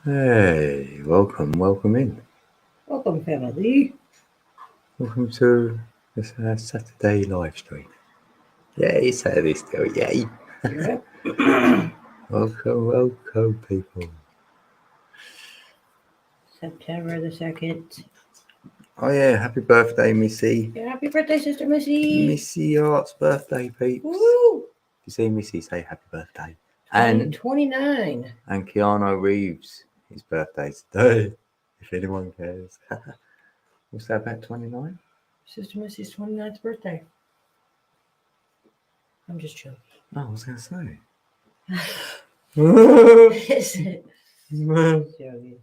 Hey, welcome in. Welcome, family. Welcome to this Saturday live stream. Yay, Saturday still, yay. Yep. Welcome, people. September the 2nd. Oh yeah, happy birthday, Missy. Yeah, happy birthday, Sister Missy. Missy Art's birthday, peeps. Woo! You see Missy say happy birthday. 29. And Keanu Reeves, his birthday today, if anyone cares. What's that about 29? Sister Missy's 29th birthday. I'm just joking. Oh, I was going to say. Is it? Joking.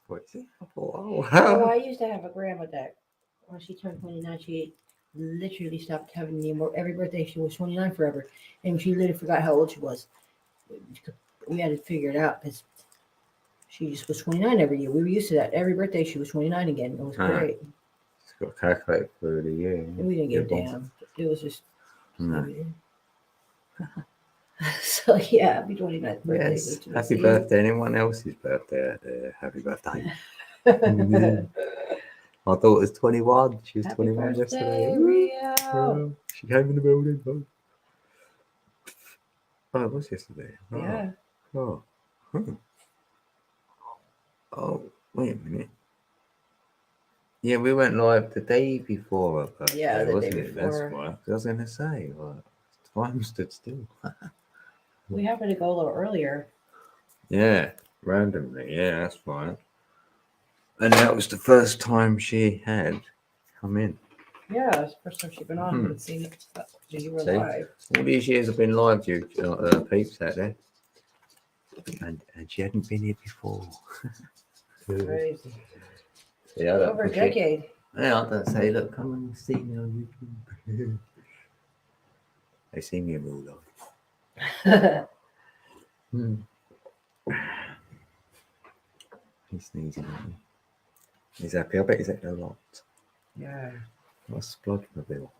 What is it? I thought, oh, Oh, I used to have a grandma that when she turned 29, she literally stopped having me every birthday. She was 29 forever. And she literally forgot how old she was. We had to figure it out because she just was 29 every year. We were used to that. Every birthday she was 29 again. It was great. It's got a calculator for the year. And we didn't give a damn. It was just. No. So yeah, happy 29th birthday. Yes, happy birthday. Anyone else's birthday out there? Happy birthday. My daughter's 21. She was Happy 21 birthday, yesterday. Rio. She came in the building. Oh, it was yesterday. Oh. Yeah. Oh. Oh, wait a minute. Yeah, we went live the day before her birthday, Yeah, the wasn't day it? before. That's why. I was going to say, time stood still. We happened to go a little earlier. Yeah, randomly. Yeah, that's fine. And that was the first time she had come in. Yeah, it's the first time she'd been on and seen it. You were live. All these years I've been live, you peeps out there. And she hadn't been here before. Crazy. Yeah, Over a decade. Yeah, I don't say, look, come and see me on YouTube. They see me in real life. He's sneezing at me. He's happy. I bet he's acting a lot. Yeah. What's blood for Bill?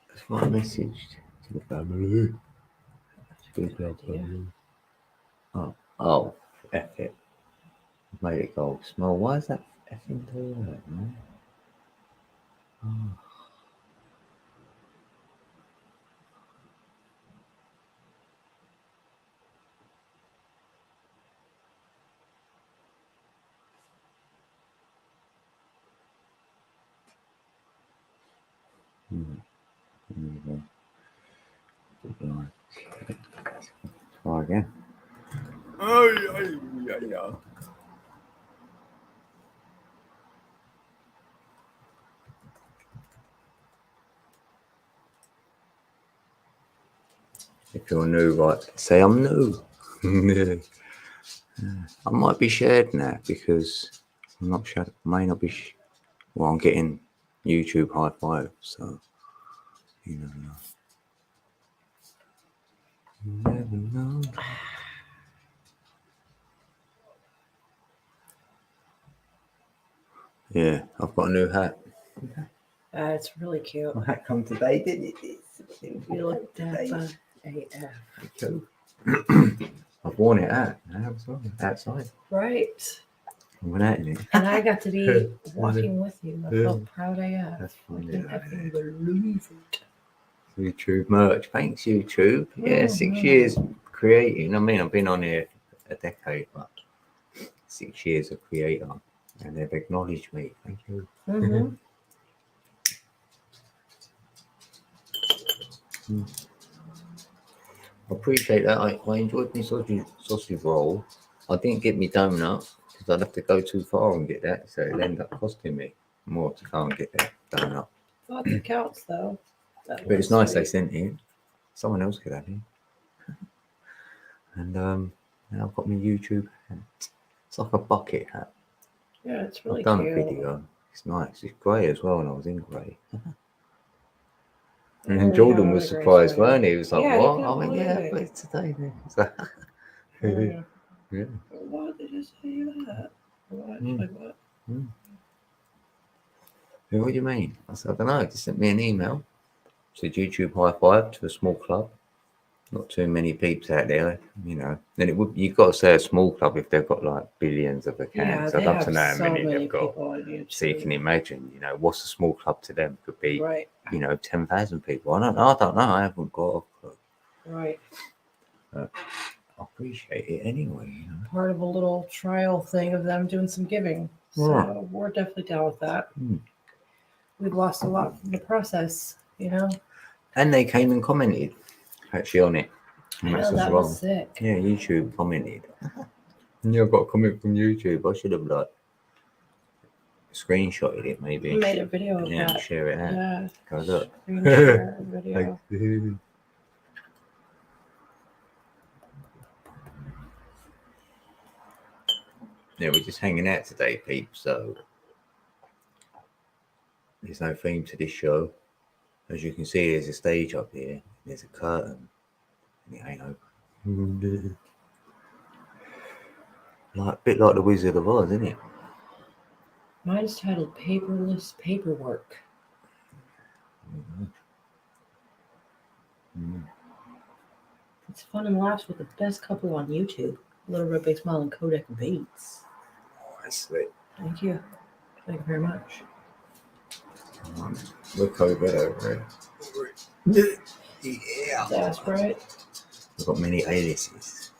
That's my message to the family. Speak up, family. Oh, F it. Made it go small. Why is that effing doing that, man? Oh. Try again. If you're new, right, say I'm new. I might be shared now because I'm not sure. May not be. Well, I'm getting YouTube high five, so you never know. You never know. Yeah, I've got a new hat. It's really cute. My hat come today, didn't it? You look AF. I've worn it out now outside. Right. I went out in it. And I got to be walking with you. I felt proud I am. That's I funny. can effing believe it. YouTube merch. Thanks, YouTube. Yeah, 6 years creating. I mean, I've been on here a decade, but 6 years of creator. And they've acknowledged me. Thank you. I appreciate that. I enjoyed my sausage roll. I didn't get me donut because I'd have to go too far and get that, so it'd end up costing me more to go and get that donut. Well, it counts though. But it's nice they sent it. Someone else could have it. And now I've got my YouTube hat. It's like a bucket hat. Yeah, it's really I've done cute. a video. It's nice. It's grey as well, and I was in grey. And then Jordan was surprised, weren't he? He was like, what? I went, yeah, but it's today then. So, yeah. Why did they just say that? What? Like what? What do you mean? I said, I don't know. Just sent me an email So YouTube high five to a small club. Not too many peeps out there, you know. And it would you've got to say a small club if they've got like billions of accounts. Yeah, I'd they love to have know how so many many they've got. people on YouTube. So you can imagine, you know, what's a small club to them could be, Right, you know, 10,000 people. I don't know. I haven't got a clue. right. I appreciate it anyway, you know. Part of a little trial thing of them doing some giving. So Yeah. we're definitely down with that. Mm. We've lost a lot from the process, you know. And they came and commented actually on it. I And know that was sick. Yeah, YouTube commented. Yeah, I've got a comment from YouTube. I should have like screenshotted it maybe. I made a video of Yeah, that. share it out. Yeah. Go look. Screen share video. Yeah, we're just hanging out today, peeps. So there's no theme to this show. As you can see, there's a stage up here. There's a curtain. And it ain't open. Like a bit like the Wizard of Oz, isn't it? Mine's titled Paperless Paperwork. It's fun and laughs with the best couple on YouTube. LittleRedBigSmile and codecabeatz. Oh, that's sweet. Thank you. Thank you very much. Look over there. Yeah. That's right. We've got many aliases.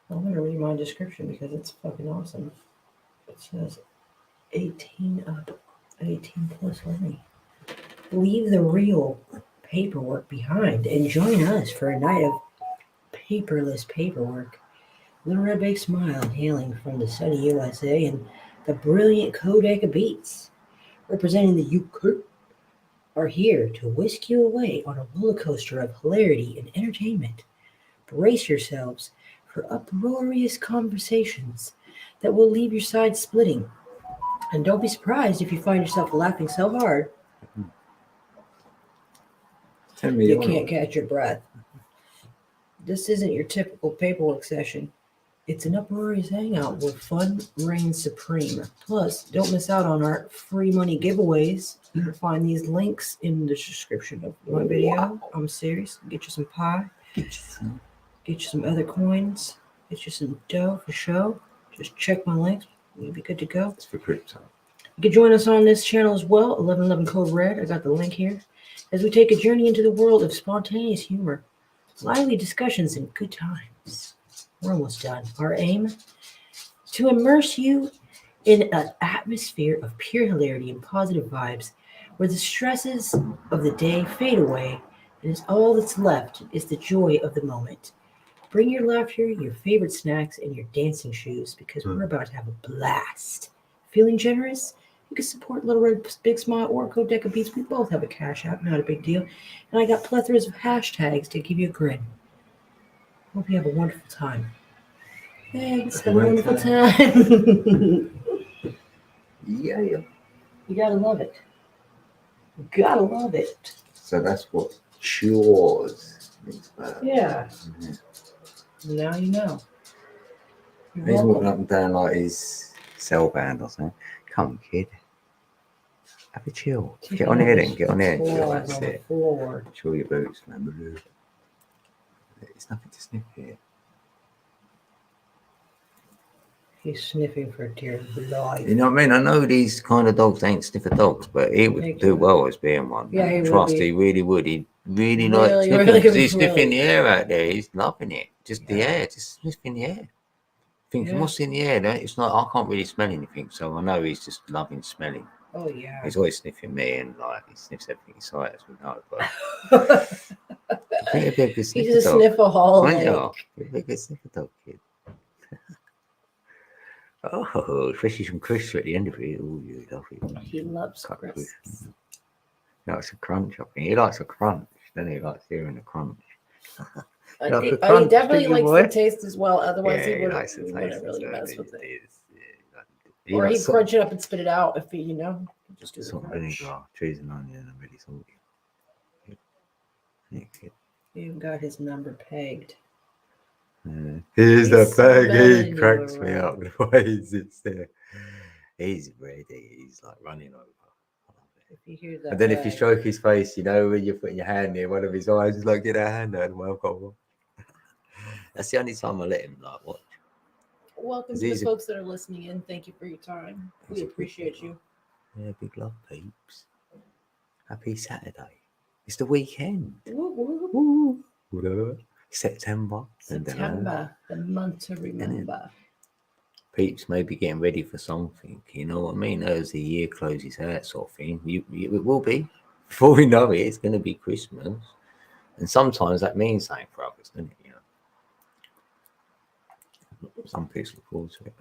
I'm going to read my description because it's fucking awesome. It says 18 up, 18 plus only. Leave the real paperwork behind and join us for a night of paperless paperwork. LittleRedBigSmile hailing from the sunny USA and the brilliant codecabeatz representing the UK are here to whisk you away on a roller coaster of hilarity and entertainment. Brace yourselves for uproarious conversations that will leave your sides splitting. And don't be surprised if you find yourself laughing so hard you can't catch your breath. This isn't your typical paperwork session. It's an uproarious hangout where fun reigns supreme. Plus, don't miss out on our free money giveaways. You can find these links in the description of my video. I'm serious. Get you some pie. Get you some other coins. Get you some dough for show. Just check my links. You'll be good to go. It's for crypto. You can join us on this channel as well. 1111 Code Red. I got the link here. As we take a journey into the world of spontaneous humor, lively discussions, and good times. We're almost done. Our aim? To immerse you in an atmosphere of pure hilarity and positive vibes where the stresses of the day fade away and all that's left is the joy of the moment. Bring your laughter, your favorite snacks, and your dancing shoes because we're about to have a blast. Feeling generous? You can support LittleRedBigSmile or codecabeatz. We both have a cash app, not a big deal. And I got plethoras of hashtags to give you a grin. Hope you have a wonderful time. Thanks. Have a wonderful time. Yeah. You gotta love it. You gotta love it. So that's what chores means about. Yeah. Now you know. You're He's welcome. walking up and down like his cell band or something. Come on, kid. Have a chill. Get on here then. Get on here and chill. That's On the it. floor. Chill your boots, man. There's nothing to sniff here. He's sniffing for dear life. You know what I mean? I know these kind of dogs ain't sniffer dogs, but he would Thank do you. well as being one. Yeah, he would Trust, be. he really would. He'd really like Really, sniffing really, because he's sniffing really. the air out there. He's loving it. Just the Yeah. air, just sniffing the air. Thinking, Yeah. what's in the air? It's not. I can't really smell anything, so I know he's just loving smelling. Oh, yeah. He's always sniffing me, and like he sniffs everything in sight, as we know. But I think he'd be a good He's sniffer a dog. sniffaholic. Aren't you? He'd be a good sniffer dog, kid. Oh, especially some crisps at the end of it. Oh, you love it. He loves Cut crisps. He likes a crunch, I think. He likes a crunch, doesn't he? He likes hearing a crunch. He Like a crunch, definitely don't you, likes boy? the taste as well. Otherwise, Yeah, he he likes the wouldn't taste. really so mess with it. Or he'd crunch it up and spit it out if he, just do the salt, crunch. vinegar, cheese and onion, and really salty. Yeah. He even got his number pegged. Here's He's the peg. smelling He you cracks me around. up the way he sits there. He's ready. He's like running over. I love it. If you hear that, And then if you stroke his face, when you're putting your hand near one of his eyes, it's like, get a hand out of my mouth. That's the only time I let him like watch. welcome to the folks that are listening in. Thank you for your time. We appreciate you. Yeah, big love, peeps. Happy Saturday. It's the weekend. Woo, woo. September, the month to remember. Peeps may be getting ready for something, you know what I mean? As the year closes out, sort of thing. It will be. Before we know it, it's going to be Christmas. And sometimes that means something for others, doesn't it? Some people look forward to it.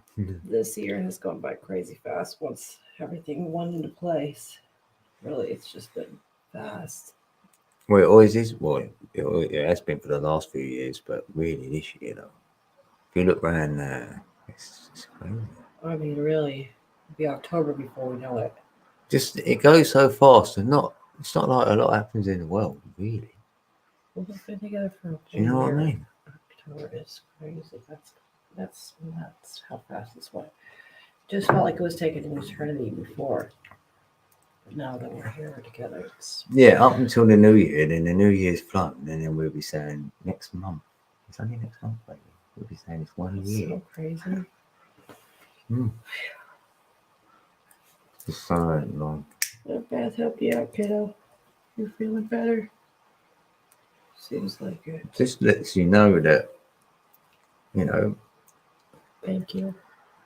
This year has gone by crazy fast once everything went into place. Really, it's just been fast. Well, it always is. Well, it has been for the last few years, but really this year, though. If you look around now, it's crazy. I mean, really, it'll be October before we know it. Just, it goes so fast, and it's not like a lot happens in the world, really. We've been together for a Do you know what I mean? October is crazy. That's how fast this went. Just felt like it was taking an eternity before. But now that we're here together, yeah, up until the new year, then the new year's flown, and then we'll be saying next month. It's only next month, baby. We'll be saying it's 1 year. So crazy. It's so long. Beth helped you out, kiddo. You're feeling better. Seems like it. Just lets you know that, Thank you.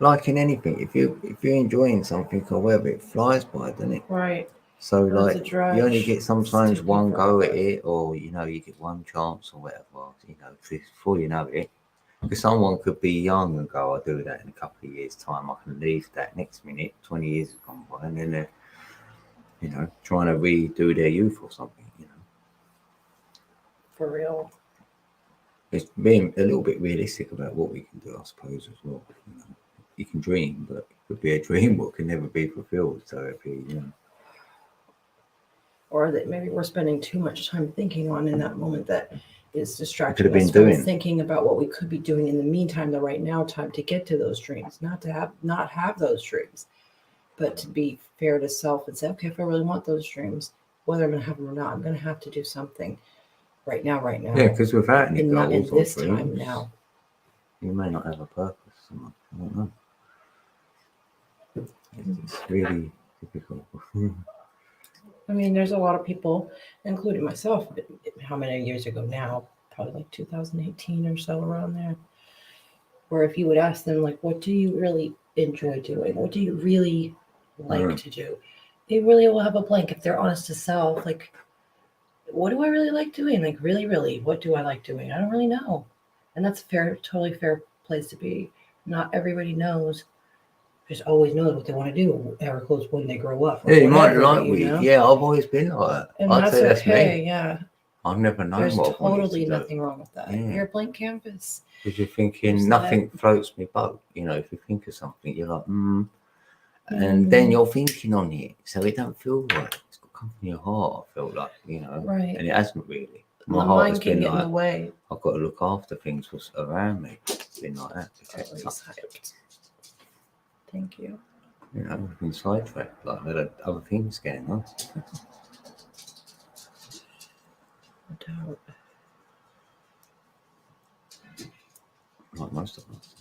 like in anything, if you're enjoying something or whatever, it flies by, doesn't it? Right. So like you only get sometimes one go at it, or you get one chance or whatever. Before you know it, because someone could be young and go, "I'll do that in a couple of years' time. I can leave that next minute." 20 years has gone by, and then they're, trying to redo their youth or something. For real. It's being a little bit realistic about what we can do, I suppose, as well. You can dream, but it could be a dream what can never be fulfilled. So it'd be, or that maybe we're spending too much time thinking on in that moment that is distracting could have us been from doing. thinking about what we could be doing in the meantime, the right now time to get to those dreams, not have those dreams, but to be fair to self and say, okay, if I really want those dreams, whether I'm going to have them or not, I'm going to have to do something right now. Yeah, because without any goals in this or time dreams, now, you may not have a purpose. So much. I don't know. It's really difficult. I mean, there's a lot of people, including myself, how many years ago now, probably like 2018 or so, around there, where if you would ask them, like, what do you really enjoy doing? What do you really like to do? They really will have a blank if they're honest to self. Like, what do I really like doing? Like, really, what do I like doing? I don't really know. And that's a totally fair place to be. Not everybody knows. Just always knows what they want to do, ever close when they grow up. Yeah, you might like weed. Yeah, I've always been like that. And I'd say that's me. Yeah. I've never known There's what I wanted totally to do. nothing wrong with that. Yeah. You're a blank canvas. Because you're thinking nothing floats me boat. If you think of something, you're like, and then you're thinking on it, so it don't feel right. It's got to come from your heart. I feel like, right. And it hasn't really. My heart has been like, in the way. I've got to look after things around me. It's been like that. Thank you. I've been sidetracked. Like there are other things going on. No doubt. Like most of us.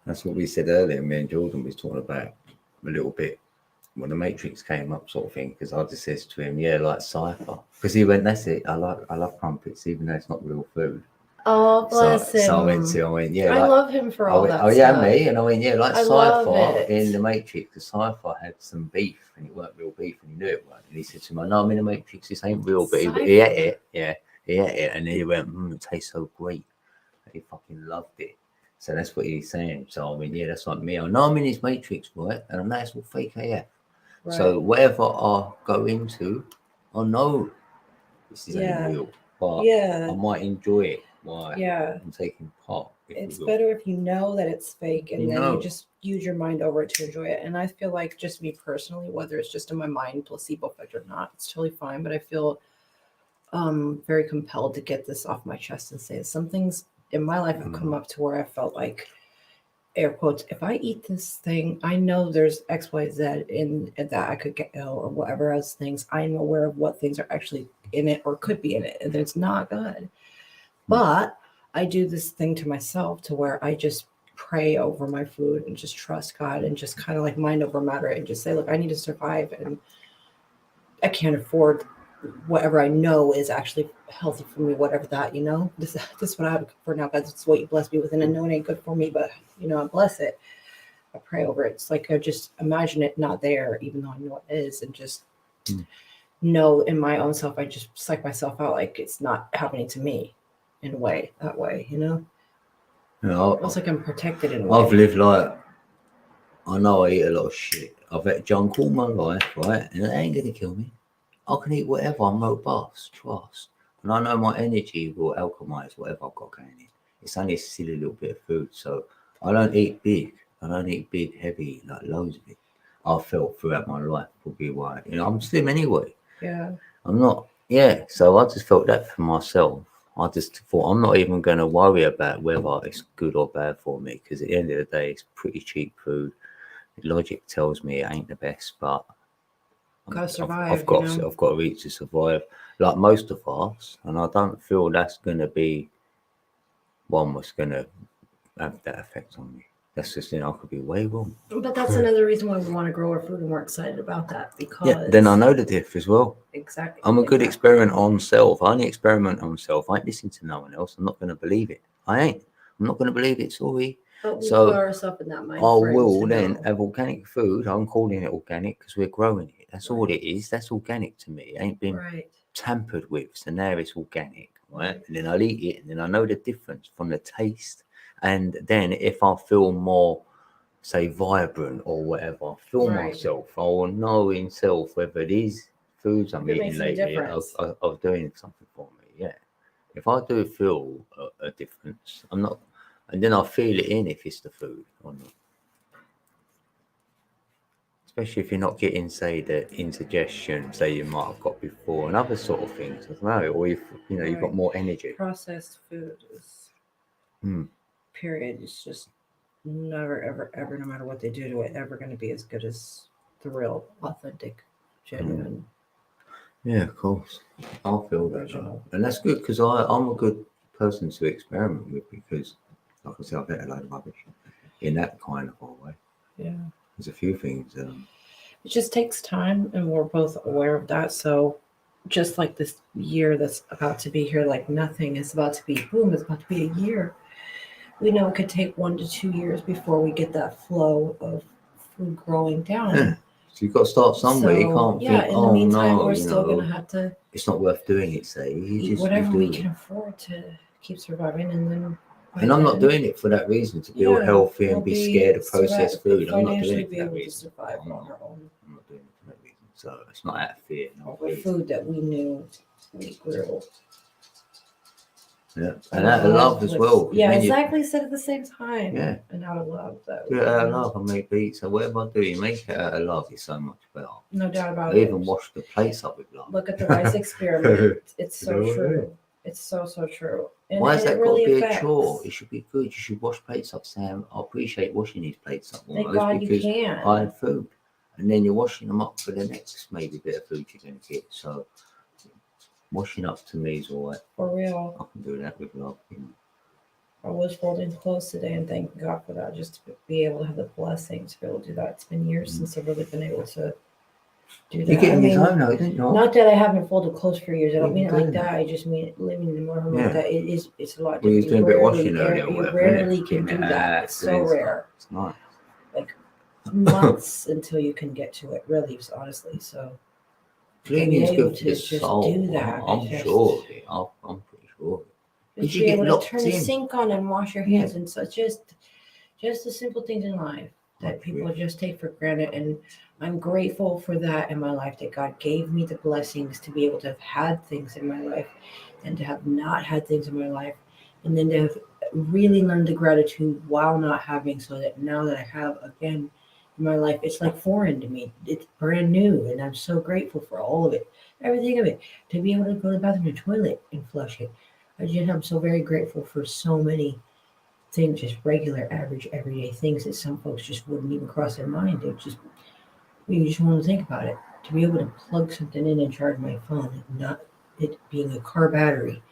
That's what we said earlier. Me and Jordan was talking about a little bit when the Matrix came up, sort of thing. Because I just said to him, "Yeah, like cipher." Because he went, "That's it. I love crumpets, even though it's not real food." Oh, bless him. So I went, "Yeah." I love him for all that. Oh yeah, me. And I went, "Yeah, like Cypher it. in the Matrix. The Cypher had some beef, and it weren't real beef, and he knew it weren't." And he said to me, "No, I'm in the Matrix. This ain't real." But he ate it. Yeah, he ate it, and he went, "It tastes so great." He fucking loved it. So that's what he's saying. So I mean, yeah, that's like me. I know I'm in his Matrix, right? And I know it's all fake AF. Right. So whatever I go into, I know this is Yeah. unreal. But I Yeah. might enjoy it while Yeah. I'm taking part. If It's you will. better if you know that it's fake and You then know. you just use your mind over it to enjoy it. And I feel like just me personally, whether it's just in my mind, placebo effect or not, it's totally fine. But I feel very compelled to get this off my chest and say some things in my life have come up to where I felt like, air quotes, if I eat this thing, I know there's XYZ in that I could get ill or whatever else things. I'm aware of what things are actually in it or could be in it, and it's not good. But I do this thing to myself to where I just pray over my food and just trust God and just kind of like mind over matter and just say, look, I need to survive and I can't afford whatever I know is actually healthy for me, whatever that, this is what I have for now, God. This is what you bless me with. And I know it ain't good for me, but I bless it. I pray over it. It's like I just imagine it not there, even though I know it is, and just know in my own self, I just psych myself out like it's not happening to me in a way, that way, It's like I'm protected in a way. I've lived like, I know I eat a lot of shit. I've had junk all my life, right? And it ain't going to kill me. I can eat whatever. I'm robust, trust. And I know my energy will alchemize whatever I've got going in. It's only a silly little bit of food. So I don't eat big. I don't eat big, heavy, like loads of it. I've felt throughout my life probably why. I'm slim anyway. Yeah. I'm not. Yeah. So I just felt that for myself. I just thought I'm not even going to worry about whether it's good or bad for me because at the end of the day, it's pretty cheap food. Logic tells me it ain't the best, but Gotta survive. I've got to eat to survive, like most of us, and I don't feel that's going to be one that's going to have that effect on me. That's just I could be way wrong. But that's another reason why we want to grow our food and we're excited about that because then I know the diff as well. Exactly. I'm a good experiment on self. I only experiment on self. I ain't listening to no one else. I'm not going to believe it. I ain't. I'm not going to believe it. Sorry. But we So put ourselves in that mind I frame will to then know. have organic food. I'm calling it organic because we're growing it. That's all it is. That's organic to me. It ain't been tampered with. So now it's organic, right? And then I'll eat it and then I know the difference from the taste. And then if I feel more, say, vibrant or whatever, I feel myself, I will know in self whether these foods I'm eating lately are doing something for me. Yeah. If I do feel a difference, I'm not. And then I feel it in if it's the food or not. Especially if you're not getting, say, the indigestion, say you might have got before, and other sort of things. I don't know, or you've got more energy. Processed food is period. It's just never, ever, ever, no matter what they do to it, ever going to be as good as the real, authentic, genuine. Yeah, of course. I'll feel that, and that's good because I'm a good person to experiment with because, like I said, I've had a load of rubbish in that kind of way. Yeah, there's a few things. It just takes time, and we're both aware of that. So, just like this year that's about to be here, like nothing is about to be boom. It's about to be a year. We know it could take 1 to 2 years before we get that flow of food growing down. Yeah. So you've got to start somewhere. You can't think, in the meantime, we're still going to have to. It's not worth doing it, say. Eat whatever we can afford to keep surviving, and then. And I'm not doing it for that reason, to feel healthy and be scared of processed food. I'm not doing it for that reason. I'm not doing it for that reason. So it's not out of fear. Food that we knew we grew. Yeah, and out of love as well. Yeah, exactly. Said at the same time. Yeah, and out of love. Do it out of love. I make beats. So whatever I do, you make it out of love. It's so much better. No doubt about it. I even wash the plates up with love. Look at the rice experiment. It's so true. It's so true. And why has that got to be a chore? It should be good. You should wash plates up, Sam. I appreciate washing these plates up almost. Thank God because you can. I had food. And then you're washing them up for the next maybe bit of food you're going to get. So washing up to me is all right. For real. I can do that with love. I was folding clothes today and thanking God for that, just to be able to have the blessing to be able to do that. It's been years since I've really been able to do that. You're getting your time now, isn't it? Not that I haven't folded clothes for years. I don't mean it like that. I just mean living in the moment that it's a lot different. Well, you was doing a bit of washing earlier. You rarely can do that. It's so rare. It's nice. Like months until you can get to it, really, honestly. So cleaning is good for the soul. Do that. I'm sure of it. I'm pretty sure of it. Just be able to turn the sink on and wash your hands and such. Just the simple things in life that people just take for granted. And I'm grateful for that in my life, that God gave me the blessings to be able to have had things in my life and to have not had things in my life. And then to have really learned the gratitude while not having, so that now that I have again in my life, it's like foreign to me. It's brand new. And I'm so grateful for all of it, everything of it. To be able to go to the bathroom and toilet and flush it. I'm so very grateful for so many things, just regular, average, everyday things that some folks just wouldn't even cross their mind. It just, you just want to think about it. To be able to plug something in and charge my phone, not it being a car battery,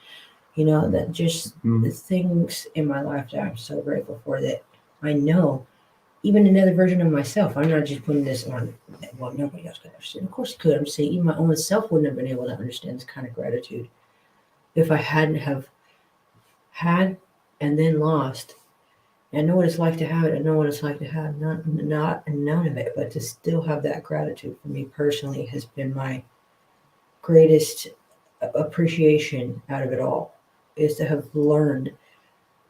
that just the things in my life that I'm so grateful for, that I know even another version of myself. I'm not just putting this on, well, nobody else could understand. Of course it could. I'm saying even my own self wouldn't have been able to understand this kind of gratitude if I hadn't have had and then lost. I know what it's like to have it. I know what it's like to have not none of it, but to still have that gratitude for me personally has been my greatest appreciation out of it all. Is to have learned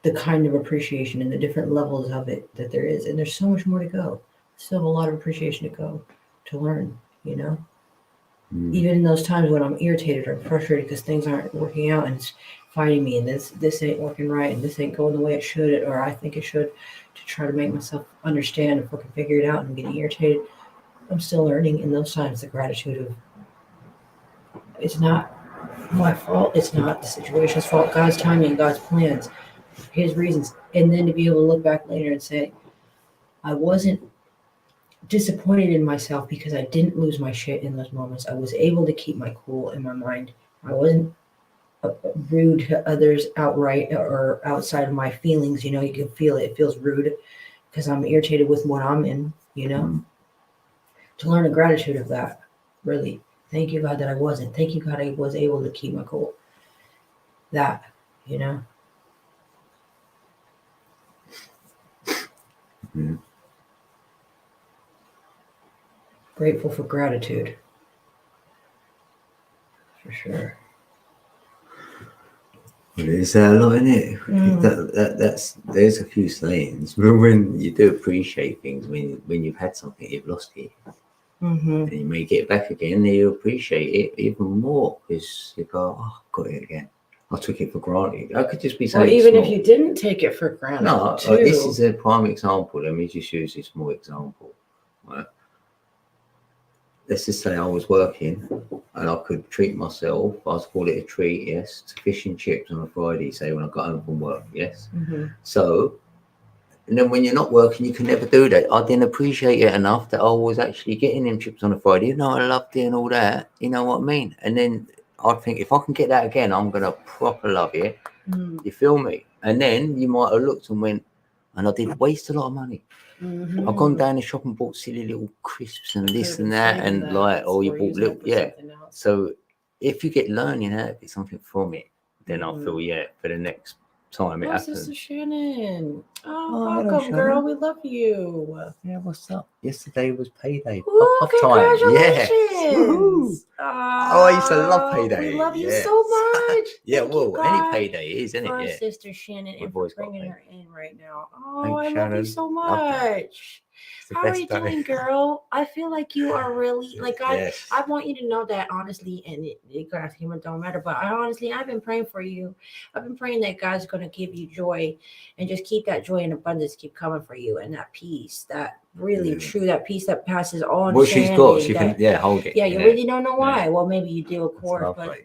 the kind of appreciation and the different levels of it that there is, and there's so much more to go. Still have a lot of appreciation to go to learn. Even in those times when I'm irritated or frustrated because things aren't working out and it's fighting me, and this ain't working right, and this ain't going the way it should, or I think it should, to try to make myself understand and fucking figure it out and getting irritated. I'm still learning in those times the gratitude of, it's not my fault, it's not the situation's fault, God's timing, God's plans, His reasons, and then to be able to look back later and say, I wasn't disappointed in myself because I didn't lose my shit in those moments. I was able to keep my cool in my mind. I wasn't rude to others outright or outside of my feelings. You can feel it. It feels rude because I'm irritated with what I'm in. To learn a gratitude of that, really. Thank you, God, that I wasn't. Thank you, God, I was able to keep my cool. That, Grateful for gratitude. For sure. Well, there's a lot in it. There's a few sayings. When you do appreciate things, when you've had something, you've lost it, and you may get it back again, and you appreciate it even more because you go, "Oh, I've got it again. I took it for granted." I could just be saying, or even if you didn't take it for granted. No, too. This is a prime example. Let me just use this small example. Right? Let's just say I was working and I could treat myself. I'd call it a treat, yes, to fish and chips on a Friday, say when I got home from work, yes. So, and then when you're not working, you can never do that. I didn't appreciate it enough that I was actually getting them chips on a Friday. I loved it and all that. You know what I mean? And then I'd think, if I can get that again, I'm going to proper love it. You feel me? And then you might have looked and went, and I did waste a lot of money. I've gone down the shop and bought silly little crisps and this and that, and or you bought little, So if you get learning out of it, something from it, then I feel, for the next time it happens. Sister Shannon. Hello, Welcome, Shannon. girl. We love you. Yeah, what's up? Yesterday was payday. Ooh, congratulations. I used to love payday. We love you so much. Any payday is, isn't for it? Sister Shannon, and for bringing her in right now. Thanks, I love you so much. How are you doing, girl? I feel like you are really I want you to know that honestly, and it don't matter, but I've been praying for you. I've been praying that God's going to give you joy, and just keep that joy and abundance keep coming for you, and that peace, that really true, that peace that passes all understanding. Well, she's got. She can hold it. Yeah, you really don't know why. Well, maybe you do, of course, but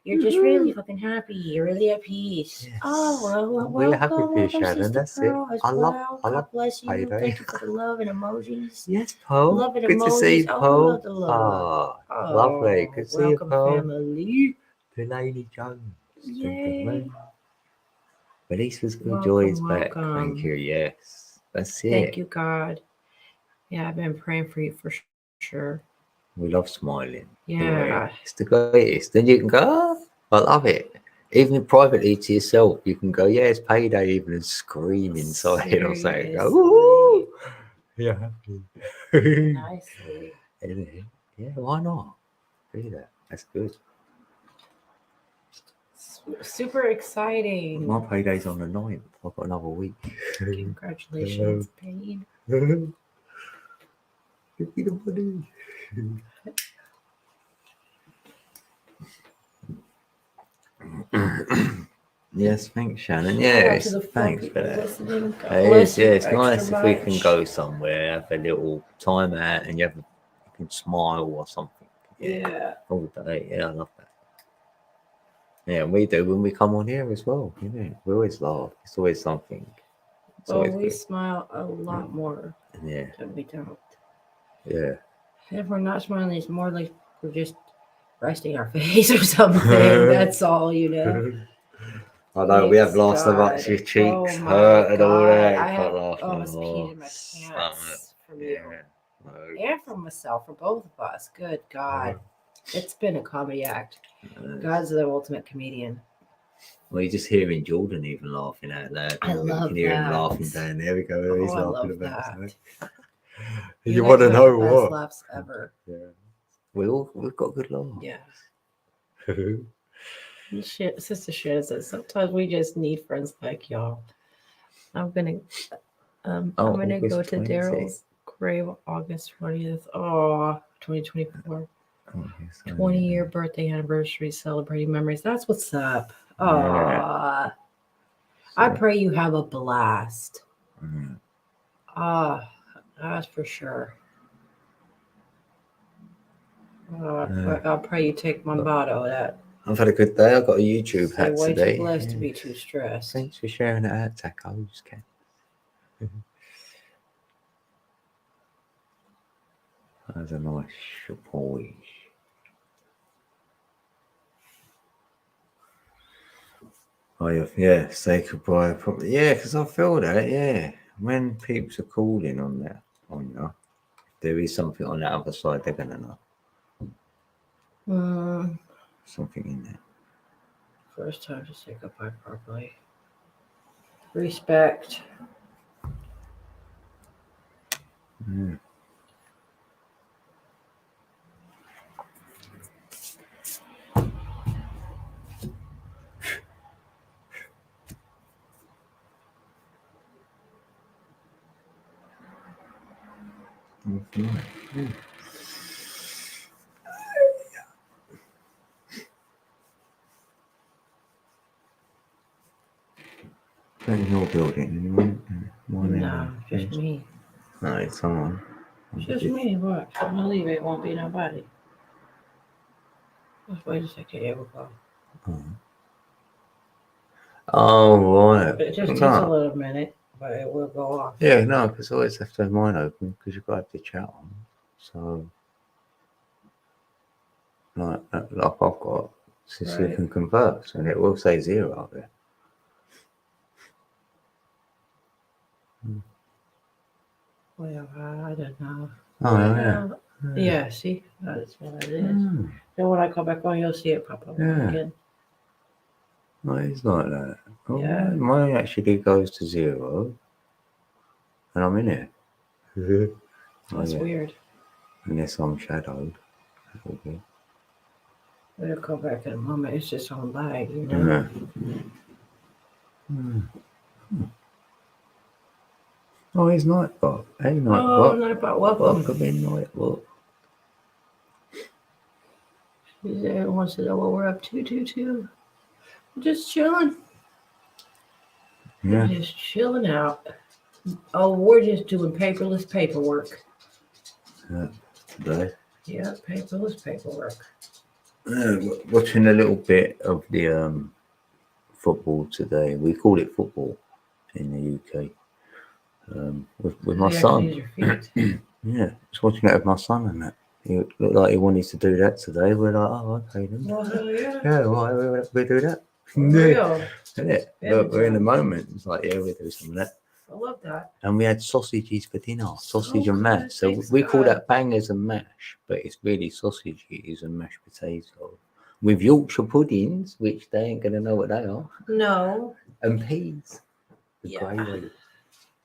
you're just really fucking happy. You're really at peace. Yes. Well, we're happy for you, Shannon. That's it. I love God bless you. Payday. Thank you for the love and emojis. Yes, Paul. Love and Good emojis. to see you, Paul. Love the love. Lovely. Good to see you, Paul. Welcome, family. To Lady Jones. Yay. Release good joys back. Thank you. Yes. That's it. Thank you, God. Yeah, I've been praying for you for sure. We love smiling. Yeah. It's the greatest. Then you can go, I love it. Even privately to yourself, you can go, it's payday, even and scream inside or say, go, woo! Yeah, happy. Nicely. Yeah, why not? Do that. That's good. Super exciting. My payday's on the 9th. I've got another week. Congratulations, babe. Give me the money. Yes, thanks, Shannon. Shout out Yes, to the 4 thanks for people that. listening. God It bless is, you yeah, it's extra nice if we much. can go somewhere, have a little time out, and you can smile or something. Yeah. All day. Yeah, I love that. Yeah, we do when we come on here as well. You know, we always laugh. It's always something. It's Well, always we good. smile a lot more Yeah, than we don't. yeah. If we're not smiling, it's more like we're just resting our face or something. That's all, you know. I know we have Thanks, lost so much. God. Your cheeks Oh my hurt and all God. that. I You have can't laugh no almost peed more. in my pants from you. No. And from myself, for both of us. Good God. It's been a comedy act. God's the ultimate comedian. Well, you're just hearing Jordan even laughing out loud. I You love can hear him that. laughing down there. We go. He's Oh, I laughing love about that. something. You You guys want to have know the best what? laughs ever. Yeah. We've got good laughs. Yeah. Shit, Sister Shannon says sometimes we just need friends like y'all. I'm gonna August go to 20th. Daryl's grave August 20th. Oh, 2024. Oh, yes, 20-year birthday anniversary celebrating memories. That's what's up. Yeah. I pray you have a blast. Mm. That's for sure. Yeah. I'll pray you take my motto that I've had a good day. I've got a YouTube say hat way today. too blessed to be too stressed. Thanks for sharing it out, Tacos. Ken. That's a nice polish. Oh, yeah, say goodbye. Probably, yeah, because I feel that, yeah. When peeps are calling on that, on you, there is something on that other side, they're going to know. Something in there. First time to say goodbye properly. Respect. Yeah. That is your building, No, just me. No, it's someone. Just me. What? I'm gonna leave. It won't be nobody. Just wait a second. Here we go. Oh, right. It just takes a little minute, but it will go off. Yeah, no, because I always have to have mine open because you've got to have the chat on. So, like I've got, so you can converse and it will say 0 up there. Well, I don't know. Oh, yeah. Yeah, see? That's what it is. Then when I come back on, you'll see it pop up again. No, it's like that. Oh, Yeah. mine actually goes to 0 and I'm in it. That's weird. Unless I'm shadowed. Okay. We'll come back in a moment. It's just on lag, you know? Oh, it's Nightbot. Hey, Nightbot. Oh, Nightbot, welcome. Welcome in, Nightbot. Everyone wants to know what we're up to, too. Just chilling. Yeah. Just chilling out. Oh, we're just doing paperless paperwork. Yeah, today. Yeah, paperless paperwork. Watching a little bit of the football today. We call it football in the UK. With my son. Yeah, just watching it with my son and that. He looked like he wanted to do that today. We're like, oh, okay then. Well, hell yeah. Yeah, why we do that? Real. Isn't it? But we're in the moment. It's like, yeah, we do some of that. I love that. And we had sausages for dinner, sausage and mash. So we call that bangers and mash, but it's really sausages and mashed potato with Yorkshire puddings, which they ain't gonna know what they are. No. And peas. Yeah. Gravy.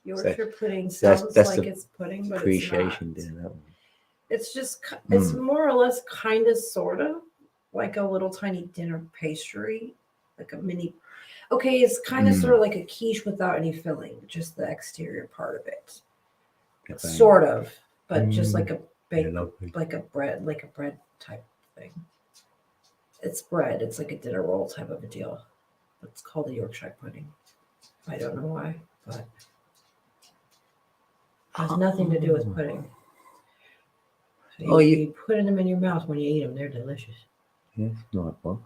Yorkshire pudding sounds like it's pudding, but appreciation it's not. dinner. That one. It's just, it's more or less kind of, sort of, like a little tiny dinner pastry, like a mini. Okay, it's kind of sort of like a quiche without any filling, just the exterior part of it. Sort of. but just like a Yeah, baked, lovely. like a bread type thing. It's bread. It's like a dinner roll type of a deal. It's called a Yorkshire pudding. I don't know why, but it has nothing to do with pudding. So you put them in your mouth when you eat them. They're delicious. Yes, not well.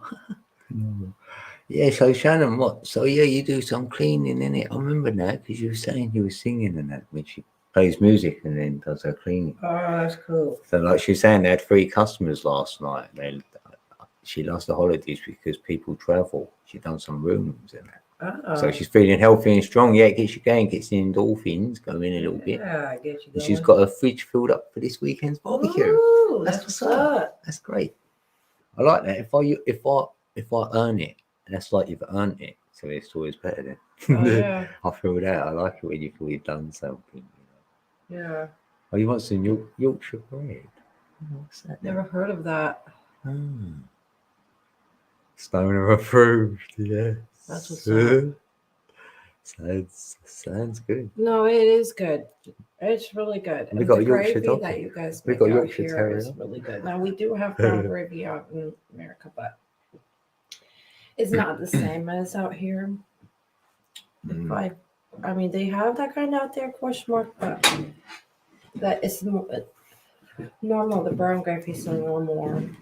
Yeah, so Shannon, what? So yeah, you do some cleaning in it. I remember that because you were saying you were singing and that when she plays music and then does her cleaning. Oh, that's cool. So like she was saying, they had 3 customers last night. She lost the holidays because people travel. She done some rooms and that. So she's feeling healthy and strong. Yeah, it gets you going, gets the endorphins going a little bit. Yeah, I get you going. And she's got her fridge filled up for this weekend's barbecue. Ooh, That's what's up. That's great. I like that. If I earn it, that's like you've earned it. So it's always better then. Oh, yeah. I feel that. I like it when you feel you've done something. You know? Yeah. Oh, you want some Yorkshire bread? Oh, what's that? Never heard of that. Stoner approved, yeah. That's what's up. Sounds good. No, it is good. It's really good. We got the Yorkshire gravy dog. that you guys We make got out Yorkshire here Terrier. is really good. Now we do have brown gravy out in America, but it's not the same as out here. I mean, they have that kind out there, question mark, but that is normal. The brown gravy is the normal one.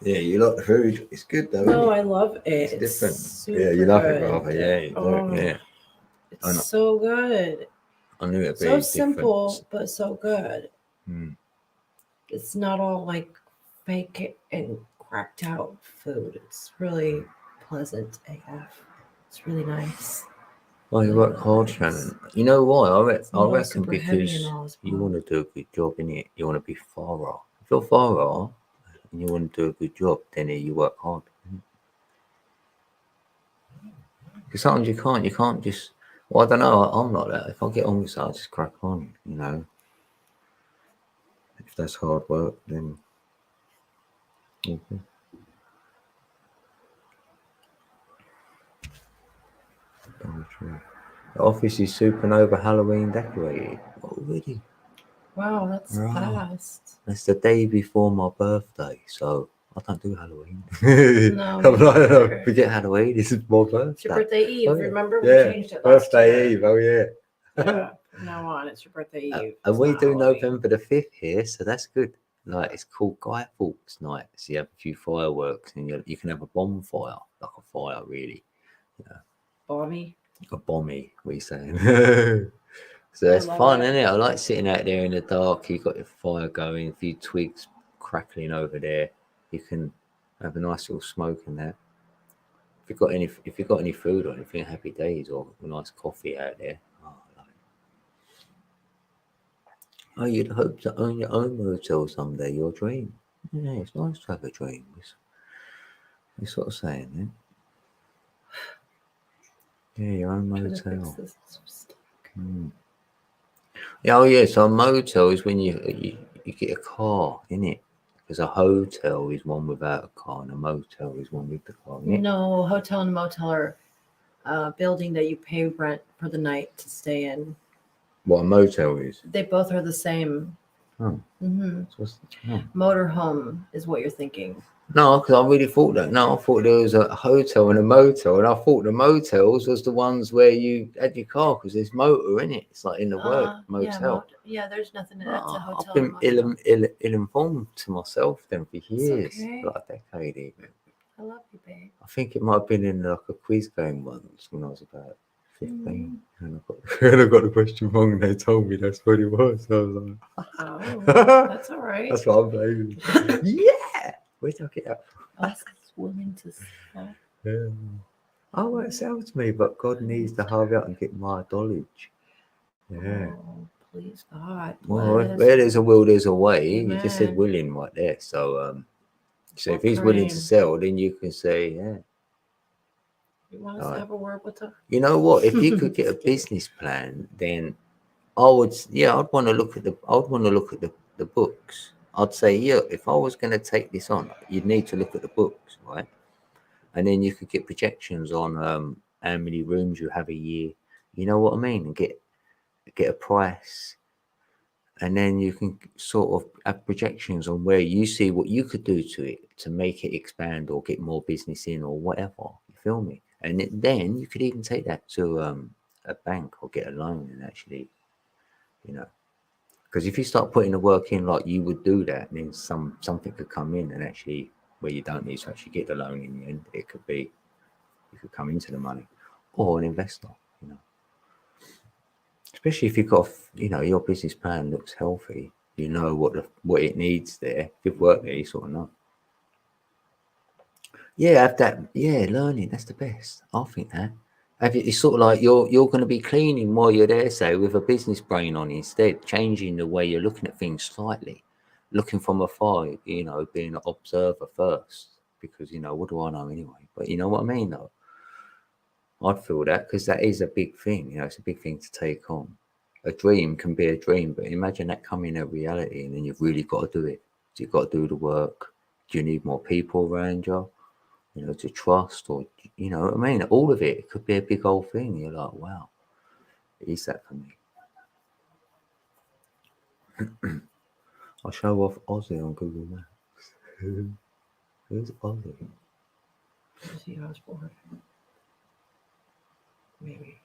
Yeah, you like the food. It's good though. No, I love it. It's different. Super Yeah, you love good. it, Barbara. Yeah, you do. Yeah. It's so good. I knew it'd be so simple, different. but so good. It's not all like fake and cracked out food. It's really pleasant AF. It's really nice. Well, you work hard, Shannon. You know why? I reckon because you want to do a good job in it. You want to be thorough. If you're thorough and you want to do a good job, then you work hard. Because sometimes you can't just. Well, I don't know. I'm like that. If I get on with it, I just crack on. You know. If that's hard work, then. Okay. The office is supernova Halloween decorated already. Wow, that's fast. That's the day before my birthday, so I don't do Halloween. No, I'm like, forget Halloween. This is my birthday. It's your birthday Eve. Oh, yeah. Remember, we changed it last birthday year. Eve. Oh yeah. Yeah. From now on, it's your birthday Eve. And we do November the 5th here, so that's good. Like it's called Guy Fawkes Night. So you have a few fireworks, and you can have a bonfire, like a fire, really. Yeah. Bommy. A bommy, we saying. So that's fun, isn't it? I like sitting out there in the dark. You've got your fire going, a few twigs crackling over there. You can have a nice little smoke in there. If you've got any food or anything, happy days or a nice coffee out there. Oh, you'd hope to own your own motel someday. Your dream. Yeah, it's nice to have a dream. You're sort of saying that. Yeah, your own motel. Yeah, oh yeah. So a motel is when you get a car, innit? Because a hotel is one without a car, and a motel is one with the car. Innit? No, hotel and motel are a building that you pay rent for the night to stay in. What a motel is? They both are the same. Oh. Motorhome is what you're thinking. No, because I really thought that. No, I thought there was a hotel and a motel, and I thought the motels was the ones where you had your car because there's motor in it. It's like in the word motel. Yeah, there's nothing. That's a hotel. I've been ill-informed to myself then for years, like a decade even. I love you, babe. I think it might have been in like a quiz game once when I was about 15, and I got the question wrong, and they told me that's what it was. So I was like, "Oh, that's all right." That's what I'm blaming. Yeah. Where did I get that from? Us willing to sell. Yeah. Oh, it sounds me, but God needs to hurry up and get my knowledge. Yeah. Oh, please, God. Well, where there's a will, there's a way. Amen. You just said willing right there. So, if he's willing to sell, then you can say, yeah. You want us to have a word with her? You know what? If you could get a business plan, then I'd want to look at the books. I'd say, yeah, if I was going to take this on, you'd need to look at the books, right? And then you could get projections on how many rooms you have a year. You know what I mean? And get a price. And then you can sort of have projections on where you see what you could do to it to make it expand or get more business in or whatever. You feel me? And then you could even take that to a bank or get a loan and actually, you know, because if you start putting the work in like you would do that, then something could come in and actually where you don't need to actually get the loan in the end. It could be you could come into the money or an investor, you know. Especially if you've got, you know, your business plan looks healthy, you know what it needs there. If you've worked there, you sort of know. Yeah, have that. Yeah, learning, that's the best. I think that. It's sort of like you're going to be cleaning while you're there, say, with a business brain on instead, changing the way you're looking at things slightly, looking from afar, you know, being an observer first, because, you know, what do I know anyway? But you know what I mean, though? I'd feel that because that is a big thing, you know, it's a big thing to take on. A dream can be a dream, but imagine that coming a reality and then you've really got to do it. So you've got to do the work. Do you need more people around you? You know, to trust, or you know what I mean, all of it could be a big old thing. You're like, wow, is that for me? I'll show off Aussie on Google Maps. Who's Aussie? Is he Osborne? Maybe.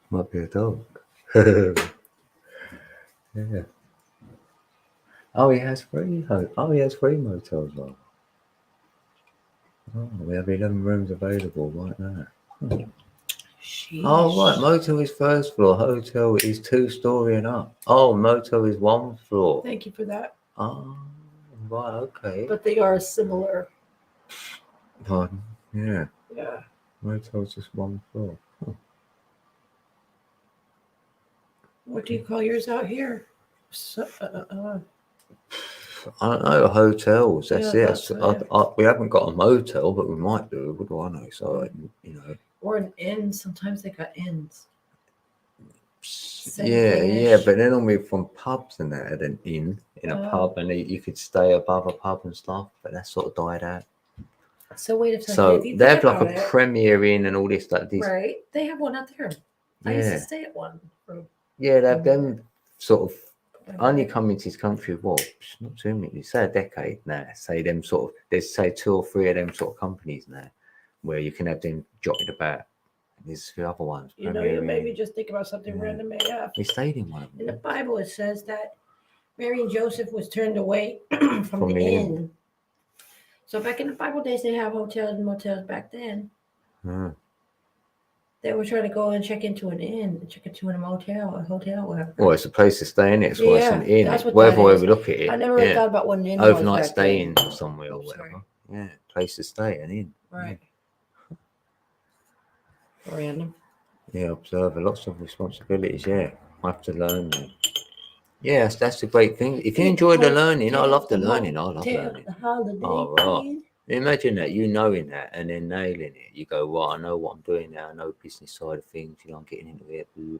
Might be a dog. Yeah. Oh, he has three. Oh, he has three motels. Well. Oh, we have 11 rooms available right now. Huh. Oh, right. Motel is first floor. Hotel is 2-story and up. Oh, motel is 1 floor. Thank you for that. Oh, right. Okay. But they are similar. Pardon? Yeah. Yeah. Motel is just 1 floor. Huh. What do you call yours out here? I don't know, hotels. That's Yeah, it. that's We haven't got a motel, but we might do. What do I know? So, you know. Or an inn. Sometimes they got inns. Yeah, but then normally from pubs and that, at an inn, in a pub, and you could stay above a pub and stuff, but that sort of died out. So wait a second. So they have like a Premier Inn and all this stuff. Right. They have one out there. I used to stay at one. Yeah, they have them sort of only come into this country, what, not too many, say a decade now. Say them sort of, there's say 2 or 3 of them sort of companies now where you can have them jotted about. There's a few other ones. You know, you made me just think about something random AF. We stayed in one of them. In the Bible, it says that Mary and Joseph was turned away from the inn. So back in the Bible days, they have hotels and motels back then. They were trying to go and check into an inn, check into a motel, a hotel, whatever. Well, it's a place to stay in it. It's why it's an inn. That's what whatever way we look at it. I never really thought about what an inn overnight was staying somewhere or whatever. Yeah, place to stay, an inn. Right. Yeah. Random. Yeah, observer, lots of responsibilities. Yeah, I have to learn. Yes, that's the great thing. If you enjoy the learning, I love the learning. I love learning. Oh, right. Imagine that, you knowing that and then nailing it. You go, well, I know what I'm doing now. I know business side of things. You know, I'm getting into it. You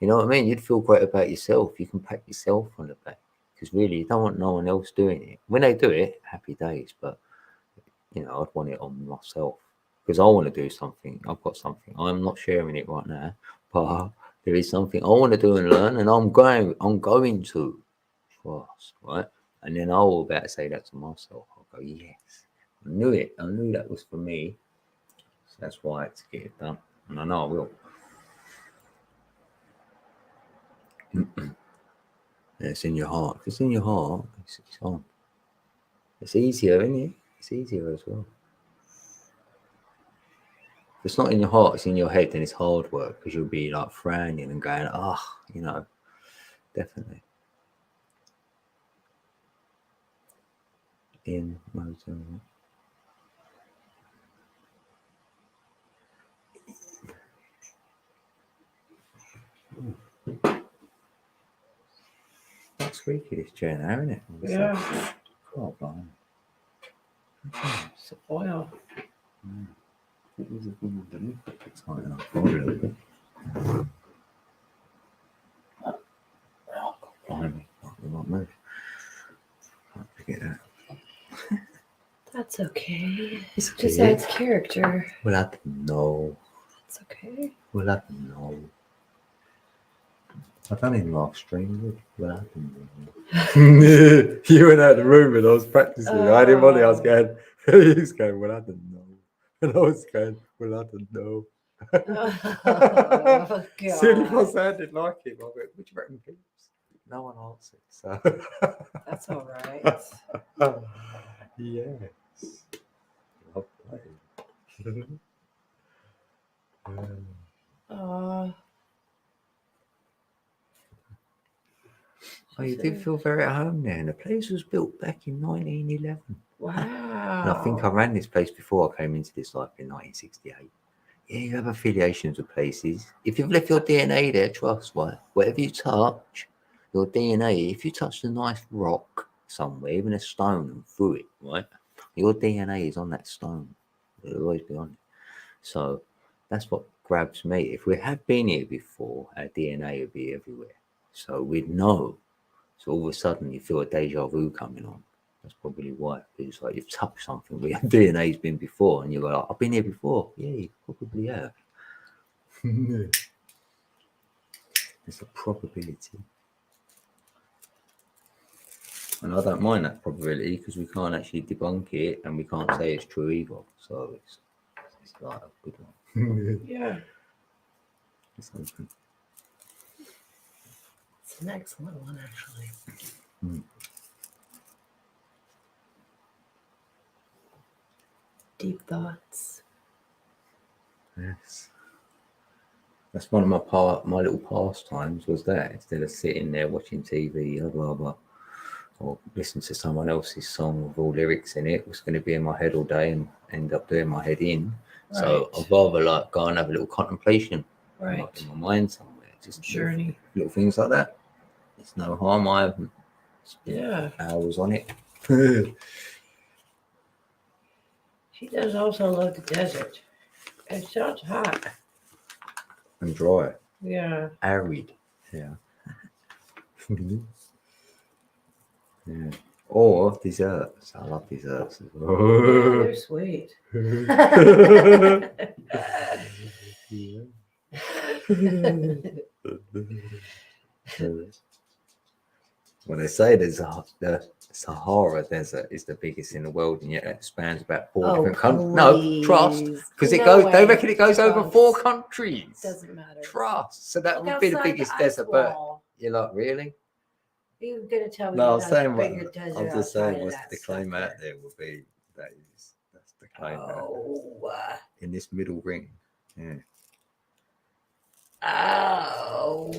know what I mean? You'd feel great about yourself. You can pat yourself on the back because really, you don't want no one else doing it. When they do it, happy days. But, you know, I'd want it on myself because I want to do something. I've got something. I'm not sharing it right now, but there is something I want to do and learn, and I'm going to trust, right? And then I will about to say that to myself. I'll go, yes. I knew it. I knew that was for me. So that's why I had to get it done. And I know I will. It's in your heart. If it's in your heart, it's on. It's easier, isn't it? It's easier as well. If it's not in your heart, it's in your head, then it's hard work because you'll be like frowning and going, you know, definitely. In motor. That's freaky, this chair now, isn't it? Yeah. Oh, blimey. It's oil. It's high enough for a little bit. Oh, blimey. We might move. Yeah. That's okay. It's Just okay. adds character. We'll have to know. It's okay. We'll have to know. I don't even like stream. We'll have to know. You went out of the room and I was practicing. I had him on it. I was going, he was going, we'll have to know. And I was going, we'll have to know. Oh, Soon if I God. sounded like him, I went, would you reckon Phillips? No one answered. So. That's all right. Yes. Well played. Uh, Oh, you did feel very at home there. And the place was built back in 1911. Wow. And I think I ran this place before I came into this life in 1968. Yeah, you have affiliations with places. If you've left your DNA there, trust what? Whatever you touch, your DNA, if you touch a nice rock somewhere, even a stone, and through it, right? Your DNA is on that stone. It'll always be on it. So that's what grabs me. If we had been here before, our DNA would be everywhere. So we'd know. So all of a sudden you feel a deja vu coming on. That's probably why. It's like you've touched something where your DNA's been before and you're like, I've been here before. Yeah, you probably have. There's a probability. And I don't mind that probability because we can't actually debunk it and we can't say it's true either. So it's like a good one. Yeah. It's open. It's an excellent one, actually. Deep thoughts. Yes. That's one of my little pastimes was that instead of sitting there watching TV, blah blah blah, or listen to someone else's song with all lyrics in it, was going to be in my head all day and end up doing my head in. Right. So I'd rather like go and have a little contemplation, Right. like in my mind somewhere, just Journey. little things like that. It's no harm. I haven't spent hours on it. She does also love the desert. It sounds hot. And dry. Yeah. Arid. Yeah. Yeah. Or desserts. I love desserts as well. Yeah, they're sweet. Well, they say the Sahara Desert is the biggest in the world, and yet it spans about four different countries. No, trust, because it goes. They reckon it goes over 4 countries. Doesn't matter. Trust. So that Look would be the outside biggest the ice desert. wall. But you're like, really? You're gonna tell me No, I'm there's saying a what bigger desert I'm just outside saying. of What's that the stuff claim there. out there will be that's the claim out Oh. there. In this middle ring. Yeah. Oh.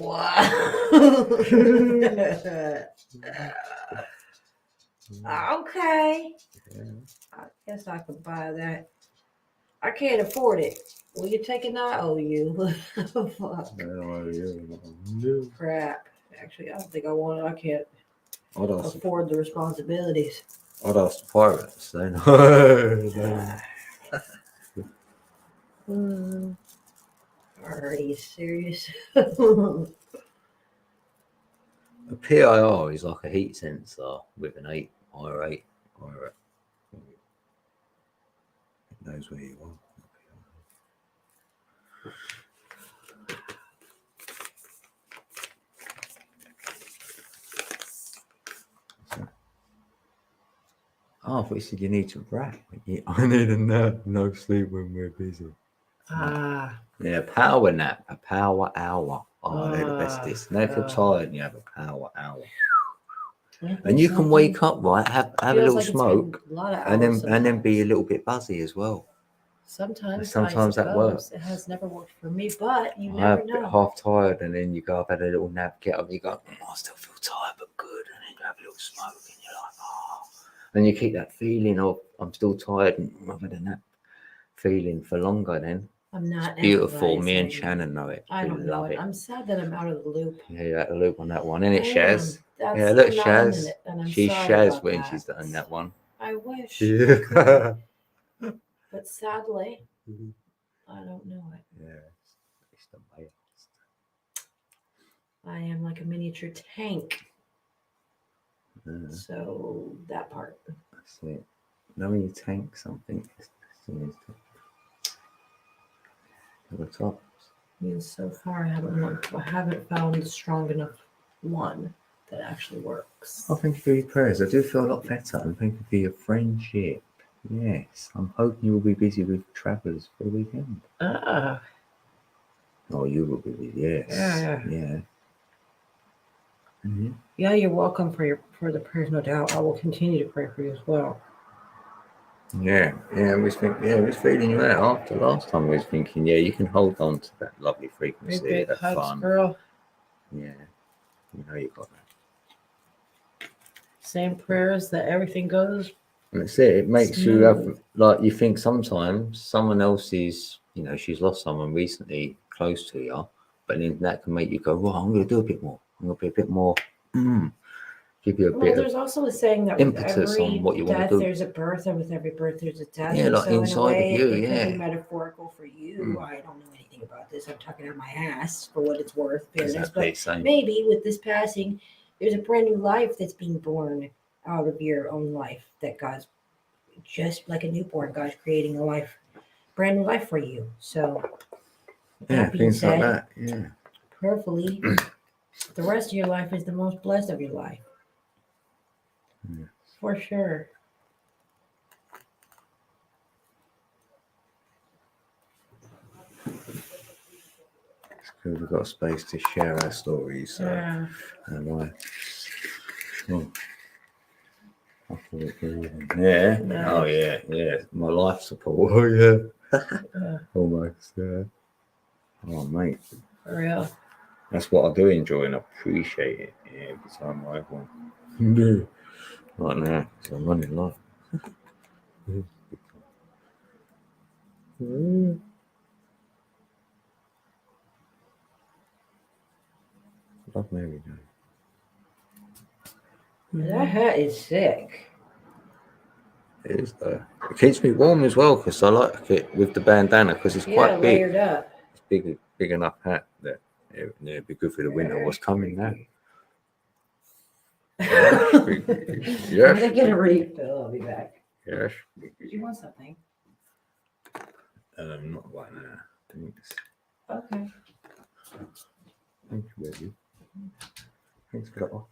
Okay. Yeah. I guess I could buy that. I can't afford it. Will you take it now? I owe you. Fuck. No. Crap. Actually, I don't think I want it. I can't I'd ask afford the responsibilities. the pirates. They know. Are you serious? A PIR is like a heat sensor with an 8 IR8. It knows where you are. Oh, I thought you said you need to rap. I need a nap. No sleep when we're busy. Yeah, power nap. A power hour. Oh, they're the bestest. Now if you're tired and you have a power hour. And you can wake up, right, have a little smoke, and then be a little bit buzzy as well. Sometimes that works. It has never worked for me, but you I never have know. half tired, and then you go, I've had a little nap, get up, you go, I still feel tired, but good. And then you have a little smoke, and you're like, oh. And you keep that feeling of, I'm still tired, and I've had a nap feeling for longer then. I'm not. It's beautiful. Me and Shannon know it. I We don't love know it. it. I'm sad that I'm out of the loop. Yeah, you're out of the loop on that one, isn't it, Shaz? That's Yeah, look, I'm not Shaz. in it, and I'm She's sorry Shaz about when that. she's done that one. I wish. Yeah. But sadly, I don't know it. Yeah. It's the best. I am like a miniature tank. So that part. That's it. Now when you tank something, it's the top. Means so far I haven't found a strong enough one that actually works. Oh, thank you for your prayers. I do feel a lot better, and thank you for your friendship. Yes, I'm hoping you will be busy with travellers for the weekend. Oh, you will be busy. Yes. Yeah. Mm-hmm. Yeah, you're welcome for the prayers, no doubt. I will continue to pray for you as well. Yeah, I was feeling you out after last time. I was thinking, yeah, you can hold on to that lovely frequency, Big that hugs, fun. girl. Yeah, you know you got that. Same prayers that everything goes. And that's it. It makes Smooth. you have, like, you think sometimes someone else is, she's lost someone recently close to you, but then that can make you go, well, I'm going to do a bit more. I'm going to be a bit more. Give you a bit There's also a saying that with impetus every on what you want death, to do. there's a birth, and with every birth, there's a death. Yeah, like so inside in a way, of you, it yeah. could be metaphorical for you. I don't know anything about this. I'm talking out of my ass for what it's worth, fairness. Exactly, but maybe with this passing, there's a brand new life that's being born out of your own life. That God's just like a newborn. God's creating a life, brand new life for you. So that being things said, like that. Yeah. prayerfully, the rest of your life is the most blessed of your life. Yeah. For sure. It's good we've got space to share our stories. So, Yeah. Yeah. Nice. Oh yeah. My life support. Oh yeah. Almost. Yeah. Oh mate. For real. That's what I do enjoy and appreciate it. Yeah, every time I have one. Right now, because I'm running light. Love Mary Jane. That hat is sick. It is though. It keeps me warm as well because I like it with the bandana because it's quite big. Layered up. It's big enough hat that it'd be good for the winter. What's coming now? Yes. Yes. I'm gonna get a refill. I'll be back. Yes. Did you want something? Not right now. Thanks. Okay. Thank you, baby. Thanks for the offer.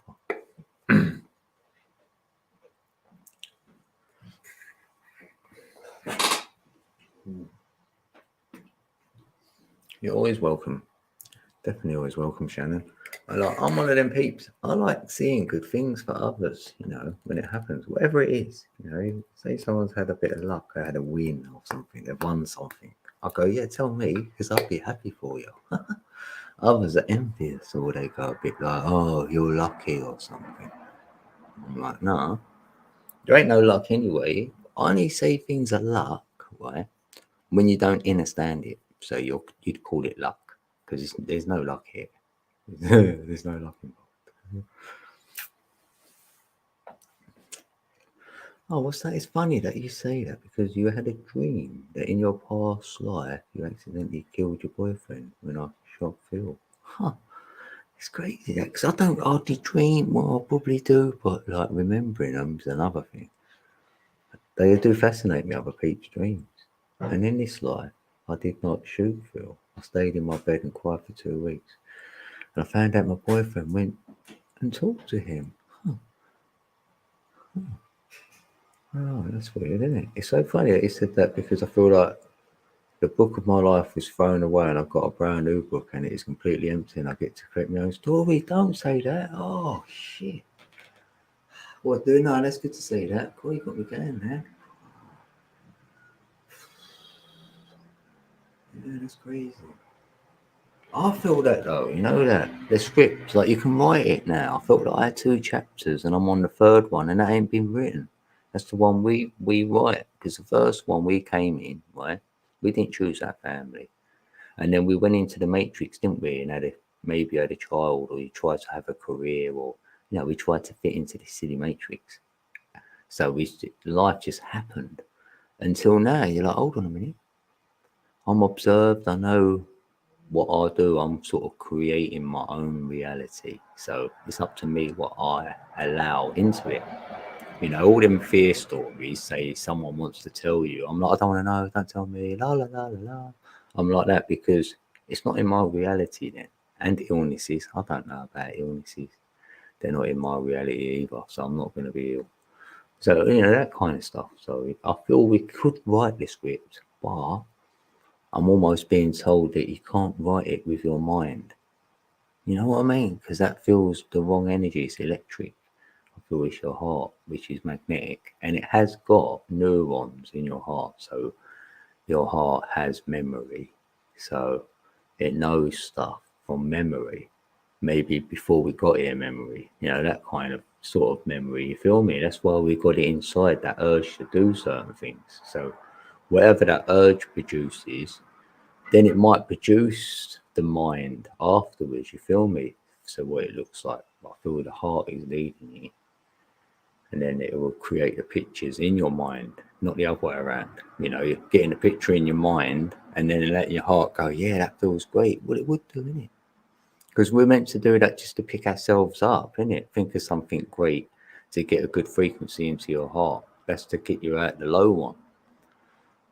You're always welcome. Definitely always welcome, Shannon. I'm one of them peeps. I like seeing good things for others, when it happens, whatever it is. Say someone's had a bit of luck, they had a win or something, they've won something. I'll go, yeah, tell me, because I'll be happy for you. Others are envious, or they go a bit like, oh, you're lucky or something. I'm like, nah, there ain't no luck anyway. I only say things are luck, right, when you don't understand it. So you'd call it luck, because there's no luck here. There's no luck involved. Oh, what's that? It's funny that you say that because you had a dream that in your past life you accidentally killed your boyfriend when I shot Phil. Huh. It's crazy that because I don't hardly dream. Well, I probably do, but like remembering them is another thing. They do fascinate me, other people's dreams. And in this life, I did not shoot Phil. I stayed in my bed and cried for 2 weeks. And I found out my boyfriend went and talked to him. Oh, that's weird, isn't it? It's so funny that he said that because I feel like the book of my life was thrown away and I've got a brand new book and it is completely empty and I get to create my own story. Don't say that. Oh, shit. What, do? No, that's good to say that. Cool, you got me going there. Yeah, that's crazy. I feel that though, that the script, like you can write it now. I felt like I had 2 chapters and I'm on the 3rd one and that ain't been written. That's the one we write because the first one we came in, right? We didn't choose our family, and then we went into the matrix, didn't we? And maybe had a child, or you tried to have a career, or we tried to fit into this silly matrix. So life just happened until now. You're like, hold on a minute. I'm observed. I know what I do, I'm sort of creating my own reality. So it's up to me what I allow into it. You know, all them fear stories, say someone wants to tell you, I'm like, I don't want to know, don't tell me, la la la la la. I'm like that because it's not in my reality then. And illnesses, I don't know about illnesses. They're not in my reality either, so I'm not going to be ill. So, you know, that kind of stuff. So I feel we could write the script, but I'm almost being told that you can't write it with your mind. You know what I mean? Because that feels the wrong energy. It's electric. I feel it's your heart, which is magnetic, and it has got neurons in your heart. So your heart has memory. So it knows stuff from memory. Maybe before we got here, memory. You know, that kind of sort of memory. You feel me? That's why we got it inside, that urge to do certain things. So whatever that urge produces, then it might produce the mind afterwards. You feel me? So what it looks like, I feel the heart is leading you, and then it will create the pictures in your mind, not the other way around. You know, you're getting a picture in your mind, and then let your heart go, yeah, that feels great. Well, it would do, isn't it? Because we're meant to do that just to pick ourselves up, isn't it? Think of something great to get a good frequency into your heart. That's to get you out the low one.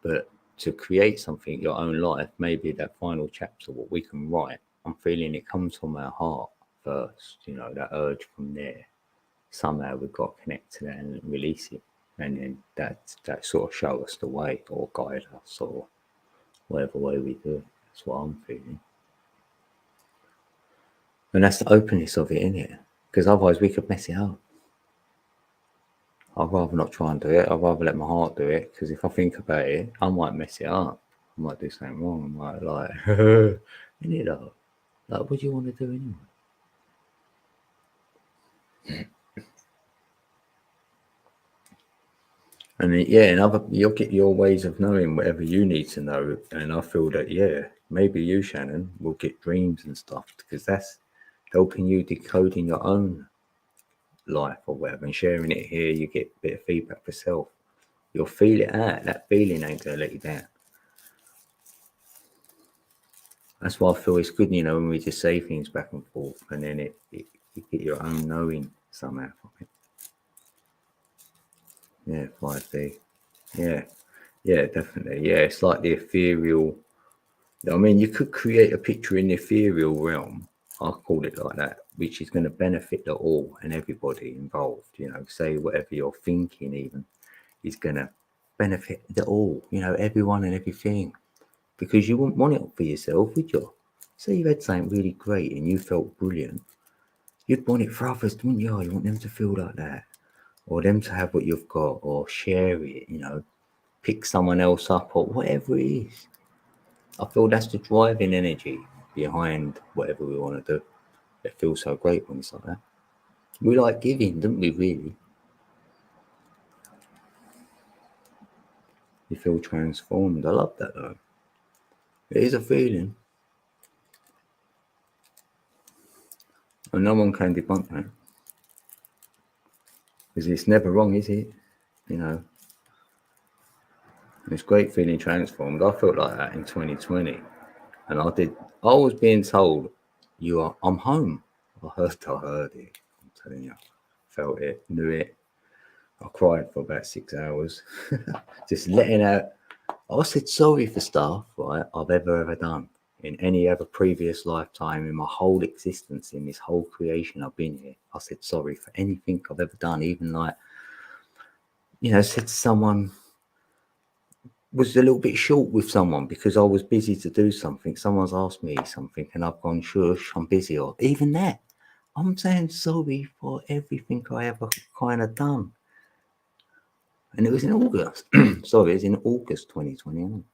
But to create something, your own life, maybe that final chapter, what we can write, I'm feeling it comes from our heart first, you know, that urge from there. Somehow we've got to connect to that and release it. And then that sort of show us the way or guide us or whatever way we do it. That's what I'm feeling. And that's the openness of it, isn't it? Because otherwise we could mess it up. I'd rather not try and do it. I'd rather let my heart do it. Because if I think about it, I might mess it up. I might do something wrong. I might like, isn't it though? Like, what do you want to do anyway? And then, yeah, and you'll get your ways of knowing whatever you need to know. And I feel that, yeah, maybe you, Shannon, will get dreams and stuff because that's helping you decoding your own life or whatever and sharing it here. You get a bit of feedback for self. You'll feel it out. That feeling ain't going to let you down. That's why I feel it's good, you know, when we just say things back and forth and then you get your own knowing somehow from it. Yeah, 5D. Yeah. Yeah, definitely. Yeah, it's like the ethereal. I mean, you could create a picture in the ethereal realm. I'll call it like that, which is going to benefit the all and everybody involved. You know, say whatever you're thinking even is going to benefit the all, you know, everyone and everything. Because you wouldn't want it for yourself, would you? Say you had something really great and you felt brilliant. You'd want it for others, wouldn't you? You want them to feel like that. Or them to have what you've got or share it, you know, pick someone else up or whatever it is. I feel that's the driving energy behind whatever we want to do. It feels so great when it's like that. We like giving, don't we, really? You feel transformed. I love that, though. It is a feeling. And no one can debunk that. Because it's never wrong, is it? You know. It's great feeling transformed. I felt like that in 2020. And I was being told, I'm home. I heard it. I'm telling you. Felt it, knew it. I cried for about 6 hours. Just letting out. I said sorry for stuff, right, I've ever done in any other previous lifetime, in my whole existence, in this whole creation I've been here. I said sorry for anything I've ever done, even like, you know, said to someone, was a little bit short with someone because I was busy to do something. Someone's asked me something and I've gone, shush, I'm busy. Or even that. I'm saying sorry for everything I ever kind of done. And it was in August. Sorry, it was in August 2020.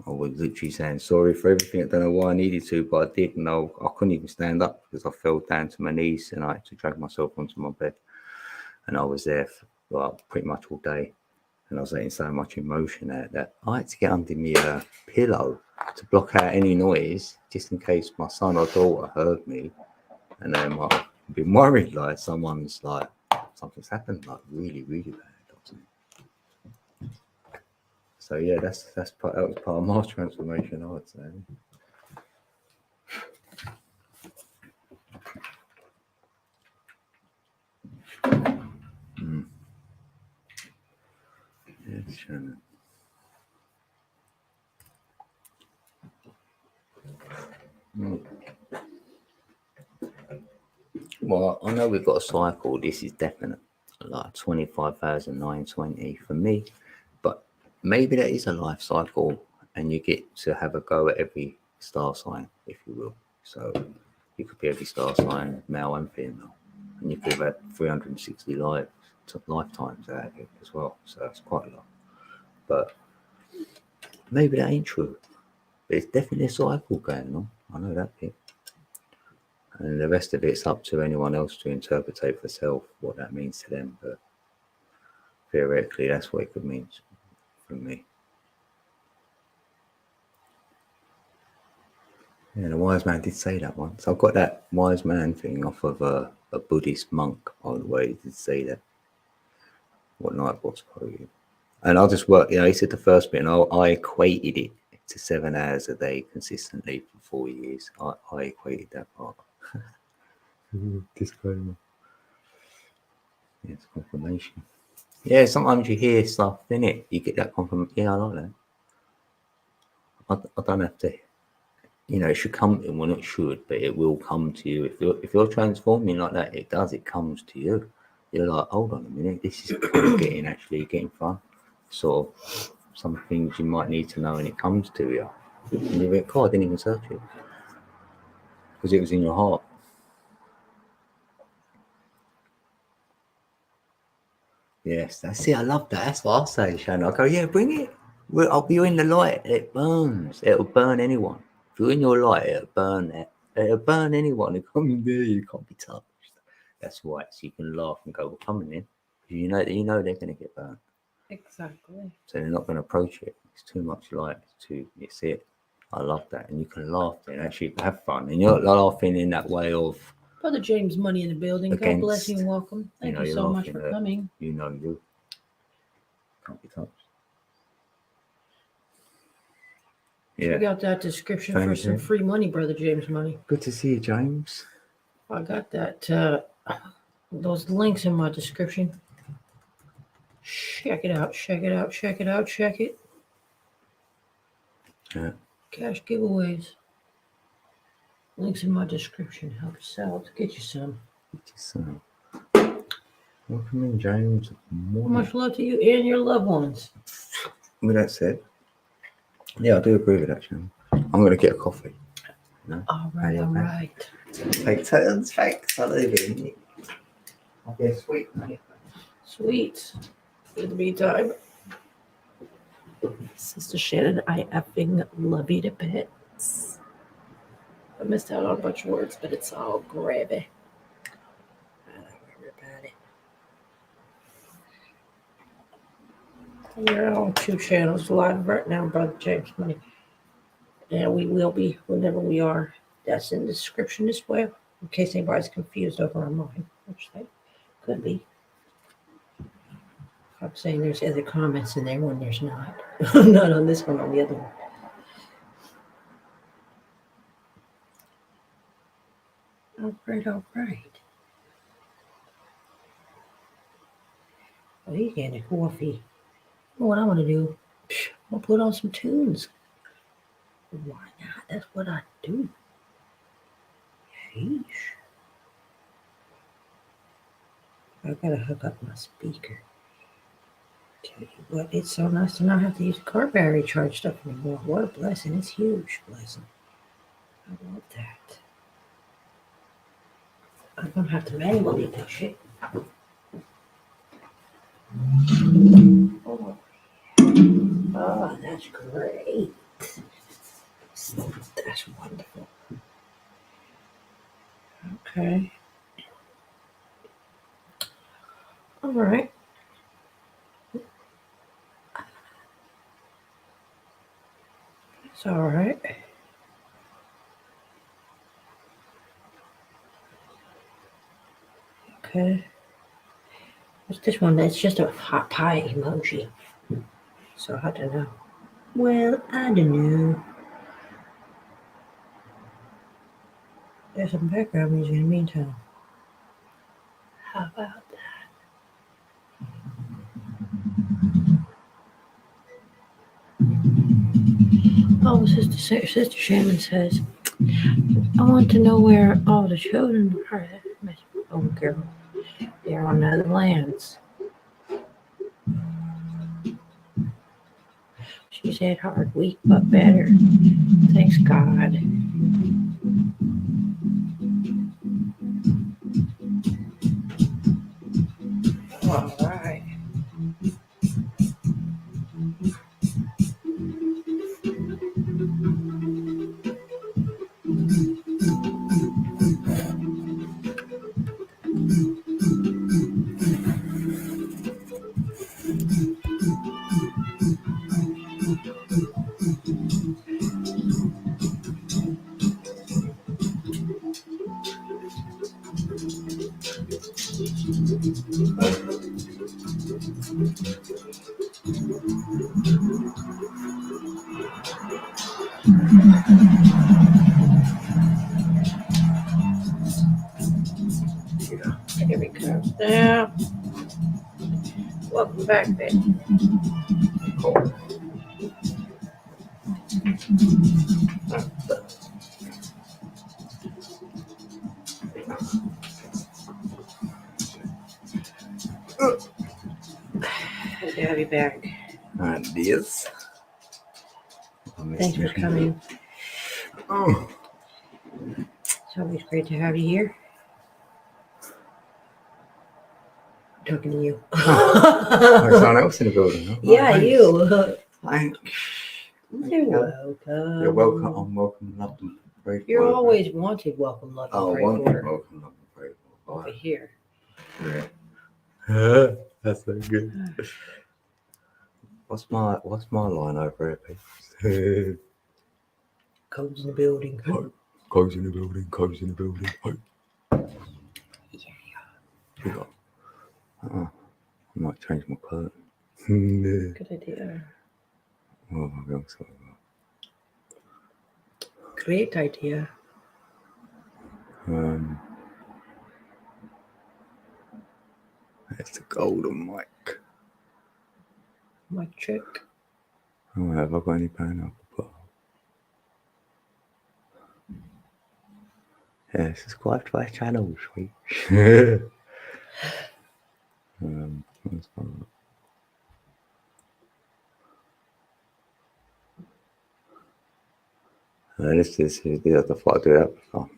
I was literally saying sorry for everything. I don't know why I needed to, but I did. And I couldn't even stand up because I fell down to my knees and I had to drag myself onto my bed. And I was there for pretty much all day. And I was letting so much emotion out that I had to get under my pillow to block out any noise, just in case my son or daughter heard me. And they might have been worried, like someone's like, something's happened, like really, really bad. So yeah, that was part of my transformation, I would say. Yes, Shannon. Well, I know we've got a cycle. This is definite, like 25,920 for me. But maybe that is a life cycle, and you get to have a go at every star sign, if you will. So you could be every star sign, male and female, and you could have had 360 lifetimes out of it as well. So that's quite a lot. But maybe that ain't true. But it's definitely a cycle going on. I know that bit. And the rest of it's up to anyone else to interpret for self what that means to them. But theoretically, that's what it could mean for me. Yeah, the wise man did say that once. I've got that wise man thing off of a Buddhist monk, by the way. He did say that. What Nightbot's quoted. And I'll just work, he said the first bit, and I equated it to 7 hours a day consistently for 4 years. I equated that part. Disclaimer. Yes, confirmation. Yeah, sometimes you hear stuff, innit? You get that confirmation. Yeah, I like that. I don't have to, it should come, well, not should, but it will come to you. If you're transforming like that, it does, it comes to you. You're like, hold on a minute, this is kind of getting fun. Sort of some things you might need to know, and it comes to you. And you think, God, I didn't even search it because it was in your heart. Yes, that's it. I love that. That's what I say, Shannon. I go, yeah, bring it. I'll be in the light. It burns. It'll burn anyone. If you're in your light, it'll burn it. It'll burn anyone who comes near you. Can't be touched. That's why. So you can laugh and go, well, coming in. You know they're going to get burnt. Exactly. So they're not going to approach it. It's too much light. It's it. I love that. And you can laugh and actually have fun. And you're not laughing in that way of, Brother James Money in the building. God bless you and welcome. Thank you so much for coming. You can't be touched. Yeah. Check out that description for some free money, Brother James Money. Good to see you, James. I got that. Those links in my description. Check it out. Check it out. Check it out. Check it. Yeah. Cash giveaways. Links in my description. Help us out. Get you some. Welcome in, James. Much love to you and your loved ones. With that said, yeah, I do agree with that, Shannon. I'm going to get a coffee. No? All right. Take turns, thanks. I leave it. I'll be sweet, mate. Sweet. In the meantime, Sister Shannon, I effing love you to bits. I missed out on a bunch of words, but it's all gravy. I don't worry about it. We're on 2 channels live right now, Brother James Money. And we will be whenever we are. That's in the description as well, in case anybody's confused over our mine, which they could be. I'm saying there's other comments in there when there's not. Not on this one, on the other one. All right. Well, he's getting a coffee. You know what I want to do? I'll put on some tunes. Why not? That's what I do. Sheesh. I gotta hook up my speaker. Tell you what, it's so nice to not have to use car battery charge stuff anymore. What a blessing. It's a huge blessing. I love that. I'm gonna have to manually push it. Oh, that's great. That's wonderful. Okay. All right. It's all right. Okay. What's this one? That's just a hot pie emoji. So I don't know. Well, I don't know. There's some background music in the meantime. How about that? Oh, Sister Shannon says, I want to know where all the children are. Oh, girl, they're on other lands. She's had a hard week, but better. Thanks God. All right. Here we go. Now, welcome back, Ben. Good to have you back. And yes. Thanks for coming. Oh. It's always great to have you here. I'm talking to you. There's someone else in the building. Huh? Yeah, Thanks. you. Thanks. You're welcome. You're welcome. I'm welcome. Welcome. You're always wanted. Welcome, love, and pray for. Welcome. Welcome. Pray for. Over here. Yeah. That's so good. What's my line over here, Codes in the building. Codes in the building. Codes in the building. Yeah. I might change my colour. Good idea. Oh, maybe I'm sorry. Great idea. It's the golden mic. Mic check. Oh, have I got any pineapple? Yeah, subscribe to our channel, sweet. This is the other thought I do that before.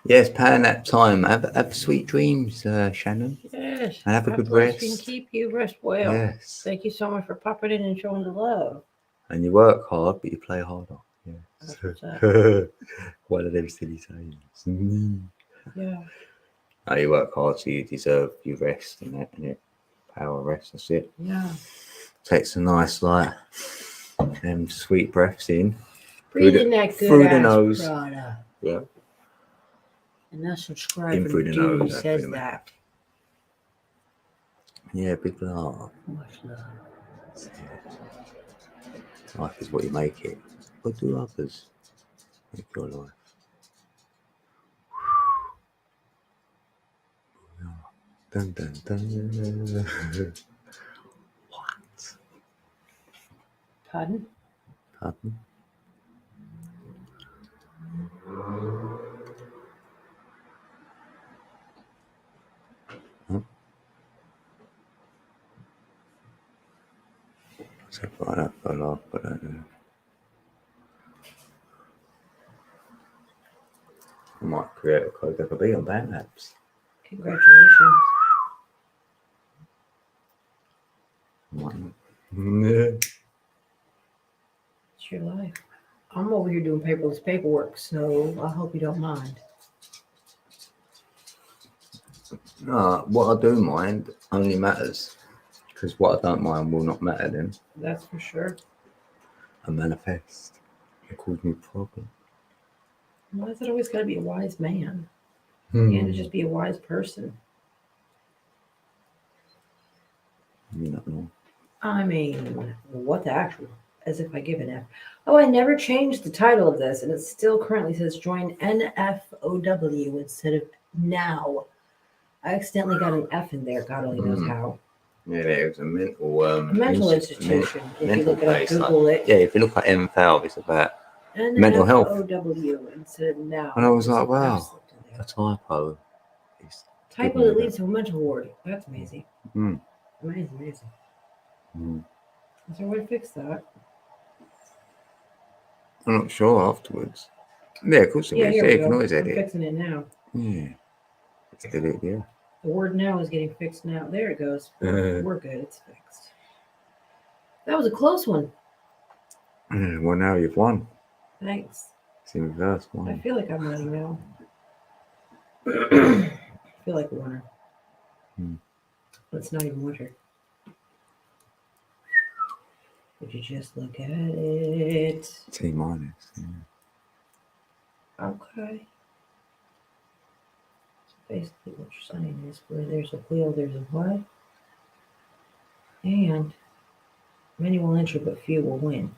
Yes, power nap time. Have sweet dreams, Shannon. Yes. And have a good rest. Can keep you rest well. Yes. Thank you so much for popping in and showing the love. And you work hard, but you play harder. Yes. One of them silly sayings. Yeah. No, you work hard, so you deserve your rest and that, and it. Power rest. That's it. Yeah. Takes a nice sweet breaths in. Breathing that good through the nose. Prada. Yeah. And that subscriber In through the dude nose, says that. Yeah, big love. Much love. Life is what you make it. What do others make your life? Dun, dun, dun. What? Pardon? Pardon? So far, that fell off, but I don't know. I might create a codecabeatz on Bandmaps. Congratulations. Yeah. It's your life. I'm over here doing paperless paperwork, so I hope you don't mind. No, what I do mind only matters. Because what I don't mind will not matter then. That's for sure. I manifest. It caused me a problem. Why is it always got to be a wise man? You can't just be a wise person. I mean, what the actual? As if I give an F. Oh, I never changed the title of this, and it still currently says join NFOW instead of now. I accidentally got an F in there. God only knows how. Yeah, it was a mental A mental institution. If you look it up, place, Google it. Yeah, if you look at MFAL, it's about mental health. NFOW instead of now. And I was like, There's an F wow, slipped in there. a typo. It's Typo giving me that leads to a mental ward. That's amazing. Mm. Amazing. Mm. Is there a way to fix that? I'm not sure afterwards. Yeah, of course it is. here Yeah, we you can go. always I'm edit. fixing it now. Yeah. Let's delete, yeah. The word now is getting fixed now. There it goes. We're good. It's fixed. That was a close one. Well, now you've won. Thanks. It's in reverse I one. feel like I'm winning now. I feel like a winner. It's not even winter. Would you just look at it? T minus. Yeah. Okay. So basically, what you're saying is where there's a wheel, there's a what? And many will enter, but few will win.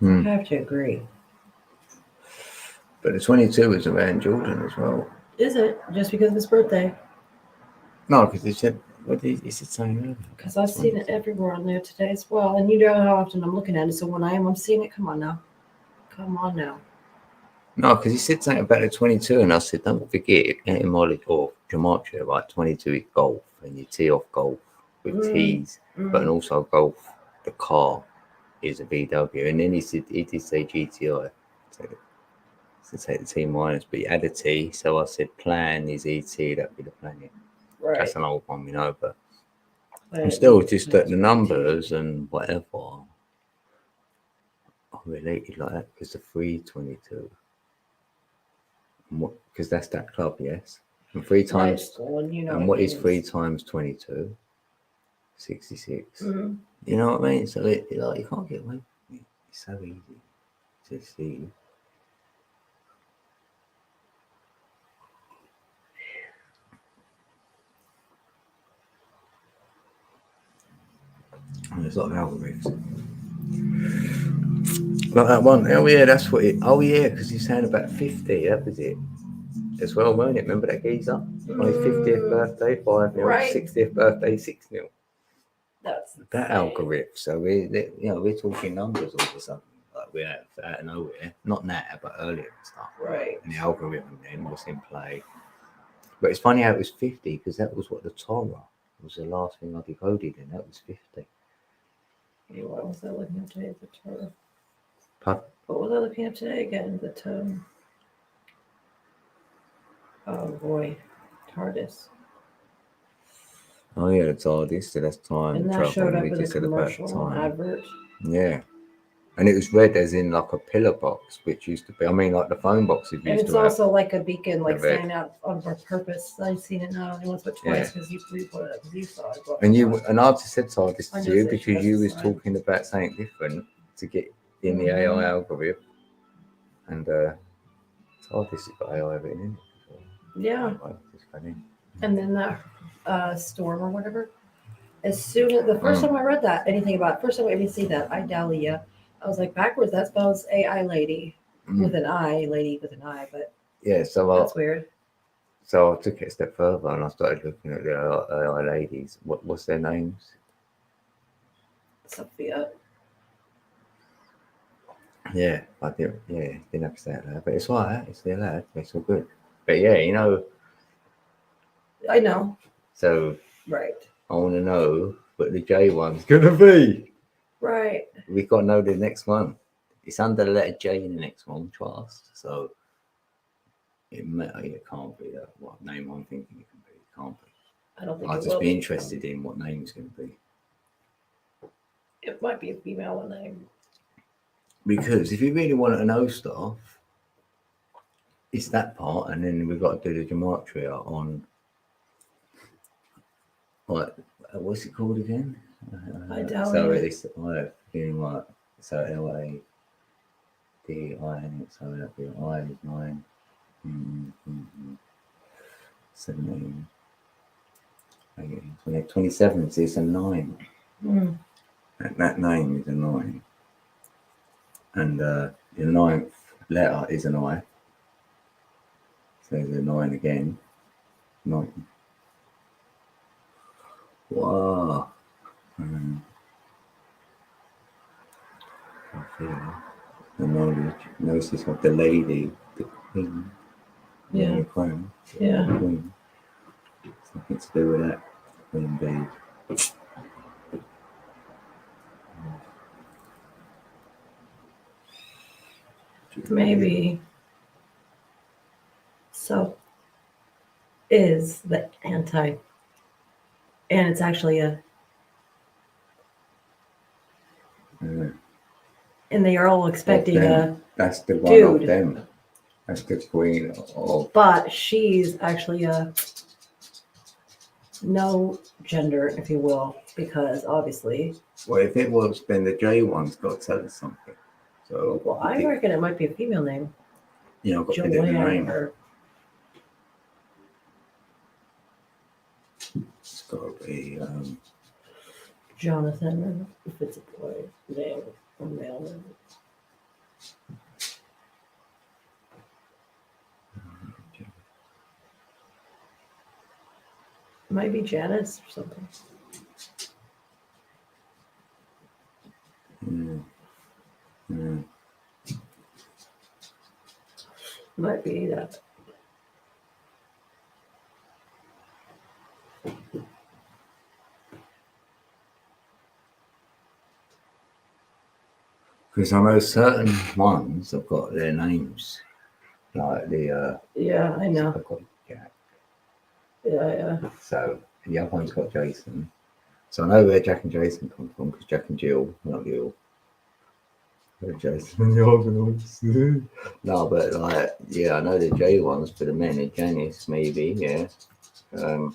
I have to agree. But the 22 is around Jordan as well. Is it? Just because of his birthday? No, because he said, what is it saying earlier? Because I've seen it everywhere on there today as well. And you know how often I'm looking at it. So when I'm seeing it, come on now. No, because he said something about the 22, and I said, don't forget, etymology or gematria, right? 22 is golf, and you tee off golf with T's, but also golf, the car is a VW. And then he did say GTI, so take the T minus, but you add a T, so I said plan is ET, that'd be the planet. Right. That's an old one, we know, but I'm still just at the numbers and whatever are related like that, because the 322. Because that's that club, yes. And 3 times, and what is 3 times 22? 66. You know what I mean? So like you can't get away from it. It's so easy to see. And there's a lot of algorithms. Like that one. Oh yeah, that's what it. Oh yeah, because he's saying about 50. That was it. As well, weren't it? Remember that geezer on his 50th birthday, 5-0, Right. 60th birthday, 6-0. That's that algorithm. So we're talking numbers all of a sudden, like we're out of nowhere. Not now, but earlier and stuff. Right. And the algorithm then was in play. But it's funny how it was 50 because that was what the Torah was the last thing I decoded, and that was 50. What was I looking at today? The Torah. Pardon? What was I looking at today again? The oh boy, TARDIS. Oh yeah, the TARDIS. So that's time. And that travel, showed up we in a just said about commercial advert. Yeah. And it was red as in like a pillar box, which used to be, I mean, like the phone boxes used to have. And it's also like a beacon, like standing out on purpose. I've seen it not only once but twice because you put it up because you saw it. And I just said TARDIS to you because you was talking about something different to get in the AI algorithm. And TARDIS has got AI written in it. Yeah. It's funny. And then that storm or whatever. As soon as the first time I read that, anything about it, first time I didn't see that, Idalia, I was like, backwards, that spells AI lady with an I, lady with an I, but yeah, so that's weird. So I took it a step further and I started looking at the AI ladies. What's their names? Sophia. Yeah, I didn't have to say it loud, but it's all right, it's still loud, it's all good. But yeah, you know. I know. So right. I want to know what the J one's gonna be. Right. We've got to know the next one. It's under the letter J in the next one, trust. So it can't be that. What name I'm thinking it can be? It can't be. I don't think I'd just be interested in what name it's going to be. It might be a female name. Because if you really want to know stuff, it's that part, and then we've got to do the gematria on. What's it called again? So it's feeling like so LA DI, so that'd be I is 9, 17. Okay, 27 is a 9. Mm. That name is a 9. And the 9th letter is an I. So there's a 9 again. 9. Wow. I feel the knowledge, gnosis of the lady, the queen, Yeah. the crown, Yeah. the queen. Something to do with that. Queen bee. Maybe so is the anti, and it's actually a, Yeah. and they are all expecting a, That's the one dude. of them. That's the queen of. but she's actually a no gender, if you will, because obviously, Well, if it was, then the J one's got to tell us something. So, well, I reckon it might be a female name, you know, I've got to predict the Joanne name. or It's got to be. Jonathan, if it's a boy, male or male name. Might be Janice or something. Might be that. Because I know certain ones have got their names, like the. Yeah, I know. I've got Jack. Yeah. So the other one's got Jason. So I know where Jack and Jason come from because Jack and Jill, not Jill. Jason and the Argonauts. No, but like, yeah, I know the J ones for the men are Janice, maybe, yeah. But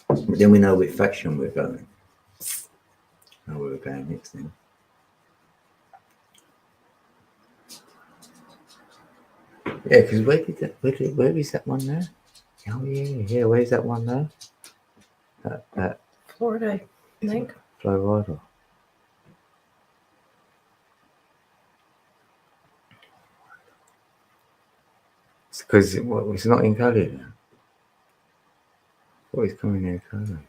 then we know which faction we're going. How we're going next then. Yeah, because where is that one there? Oh yeah, where's that one there? That Florida, I think. Florida. It's because it's not in colour then. What is coming in colour?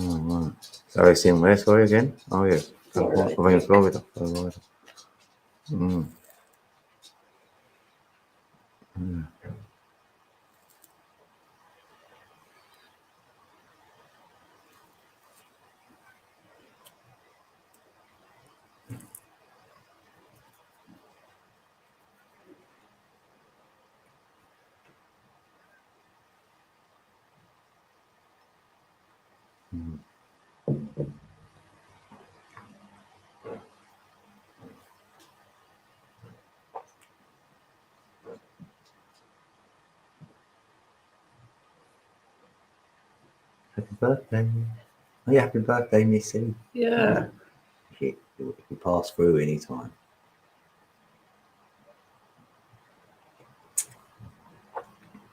Oh, right. So it's in where, sorry, again? Oh, yeah. Florida, I Florida. think. Florida. Happy birthday. Oh, yeah, happy birthday, Missy. Yeah. Shit, you can pass through any time.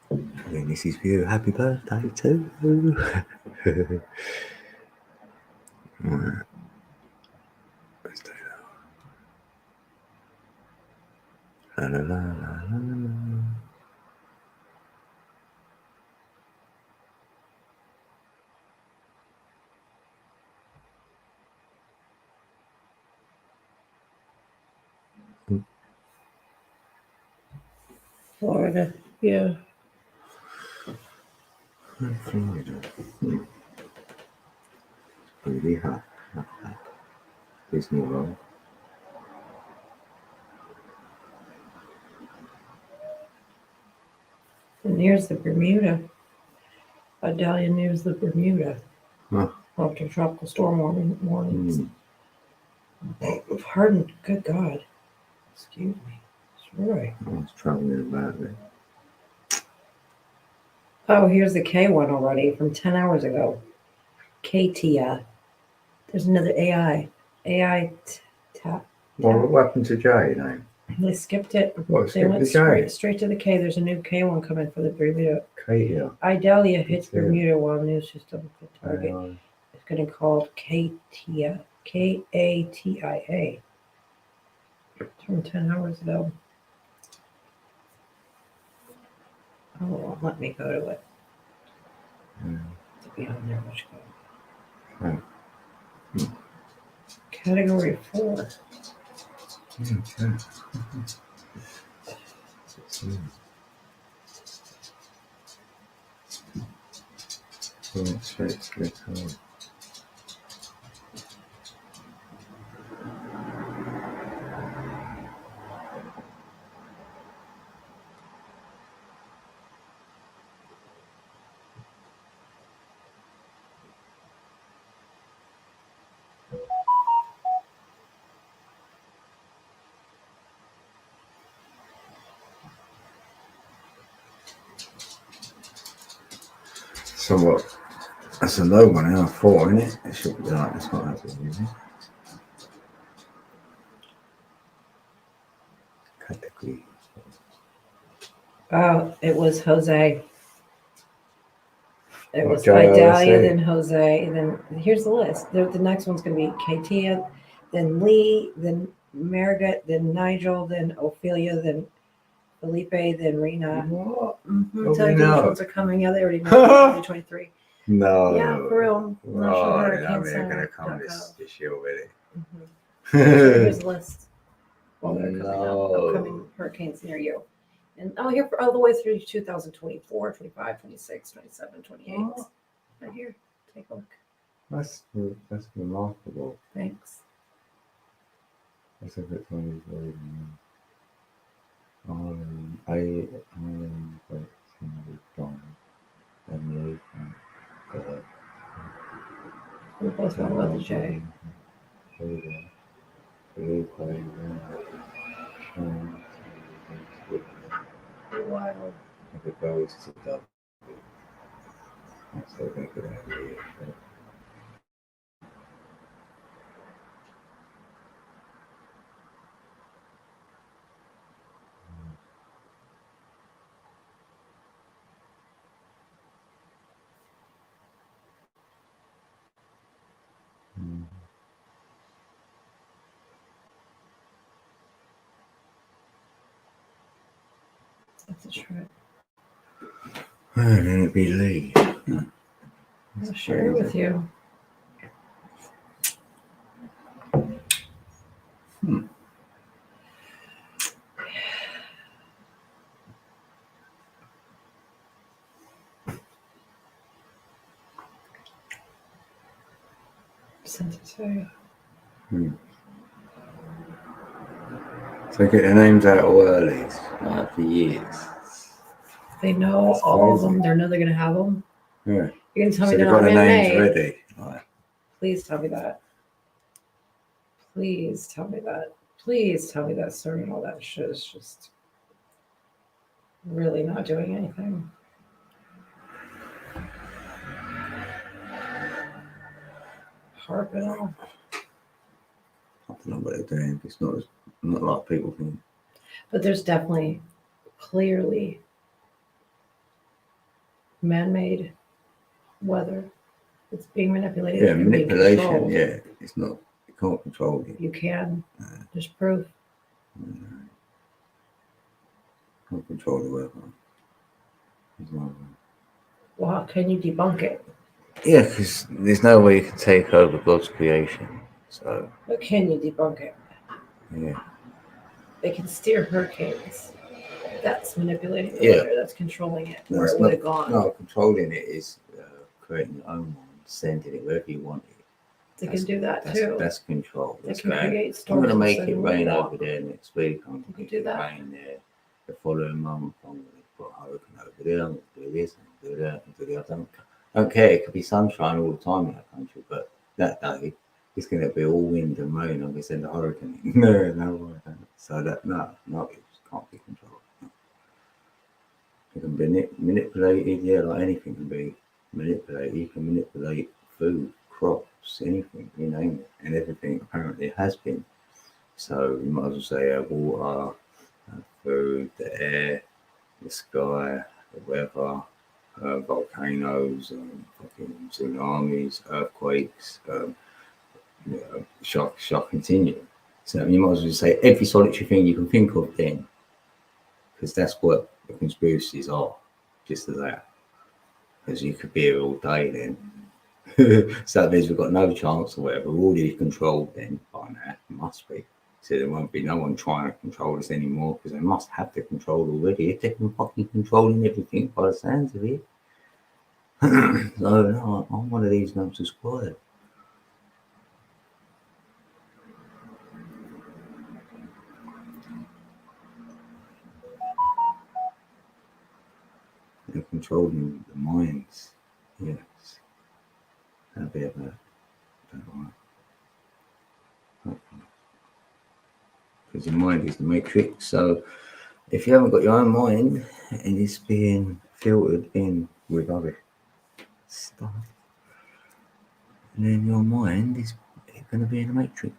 And this is for you. Happy birthday too. Right. Let's do that. La, la, la, la, la. Florida, yeah. Florida. Really hot. Disney World. And here's the Bermuda. Idalia news the Bermuda. Huh. After tropical storm warnings. Pardon, good God. Excuse me. Sorry. I was traveling about there. Oh, here's the K one already from 10 hours ago. Katia. There's another AI. AI tap. Well, what happened to Jay, name? They skipped it. What, They skip went the K? straight to the K. There's a new K one coming for the Bermuda. Katia. Idalia hits It's here. Bermuda while news system for Target. AI. It's getting called KATIA. KATIA. From 10 hours ago. Oh, let me go to it. To be on there, let's go. Category 4. Okay. Straight to the code. So what? That's a low one now, 4, isn't it? It should be like this one, is it? Category. Oh, it was Jose. It What, was JLC? Idalia, then Jose, then here's the list. The next one's going to be Katia, then Lee, then Margaret, then Nigel, then Ophelia, then Felipe, then Rena. What? Mm-hmm. Oh, Tell you we which know. ones are coming. Yeah, they already know. 2023. No. Yeah, for real. National Oh, Hurricane yeah, I mean, they're Center. going to come this year already. Here's the list. Well, they're coming up. No. Upcoming hurricanes near you. And here for all the way through 2024, 25, 26, 27, 28. Oh. Right here. Take a look. That's remarkable. Thanks. That's a bit funny. Ireland, but somebody gone. And We both know about the J. Wild. If it goes to W, that's so make it angry. That's a trip. And then it'd be Lee. I'll share it with you. Sent it to you. So get the names out early, for years. They know That's all of crazy. them. They know they're going to have them. Yeah. You can tell So me they've they're got not the names man-made. ready. Right. Please tell me that. Please tell me that. Please tell me that serving all that shit is just really not doing anything. Harp it all. I don't know what they're doing. It's not like people think. But there's definitely, clearly, man-made weather. It's being manipulated. Yeah, and being manipulation. controlled. Yeah, it's not. You can't control it. You can. There's proof. Can't control the weather. Well, how can you debunk it? Yeah, because there's no way you can take over God's creation. So. But can you debunk it? Yeah. They can steer hurricanes. That's manipulating the Yeah. weather. That's controlling it. No, Where it's it would not. have gone. No, controlling it is creating your own one, sending it wherever you want it. They can do that too. That's control. They That's can going, create I'm storms. going to make and it send rain wind over out. there next week. I'm You can going do to that. rain there. The following month, I'm going to put a hurricane over there. I'm going to do this and do that and do the other. I don't care. It could be sunshine all the time in that country, but that day it's going to be all wind and rain. I'm going to send a hurricane. No, I don't. So that no, it just can't be controlled. It can be manipulated, yeah, like anything can be manipulated. You can manipulate food, crops, anything, you name it, and everything apparently has been. So you might as well say water, food, the air, the sky, the weather, volcanoes, fucking tsunamis, earthquakes, shall continue. So you might as well say every solitary thing you can think of then, because that's what the conspiracies are, just as that. Because you could be here all day then. So that means we've got no chance or whatever. We're already controlled then by now. It must be. So there won't be no one trying to control us anymore because they must have the control already. If they're fucking controlling everything by the sounds of it. So no, I'm one of these nuts as quiet. They're controlling the minds. Yes. That'd be about right. Because your mind is the matrix. So if you haven't got your own mind and it's being filtered in with other stuff, then your mind is going to be in the matrix.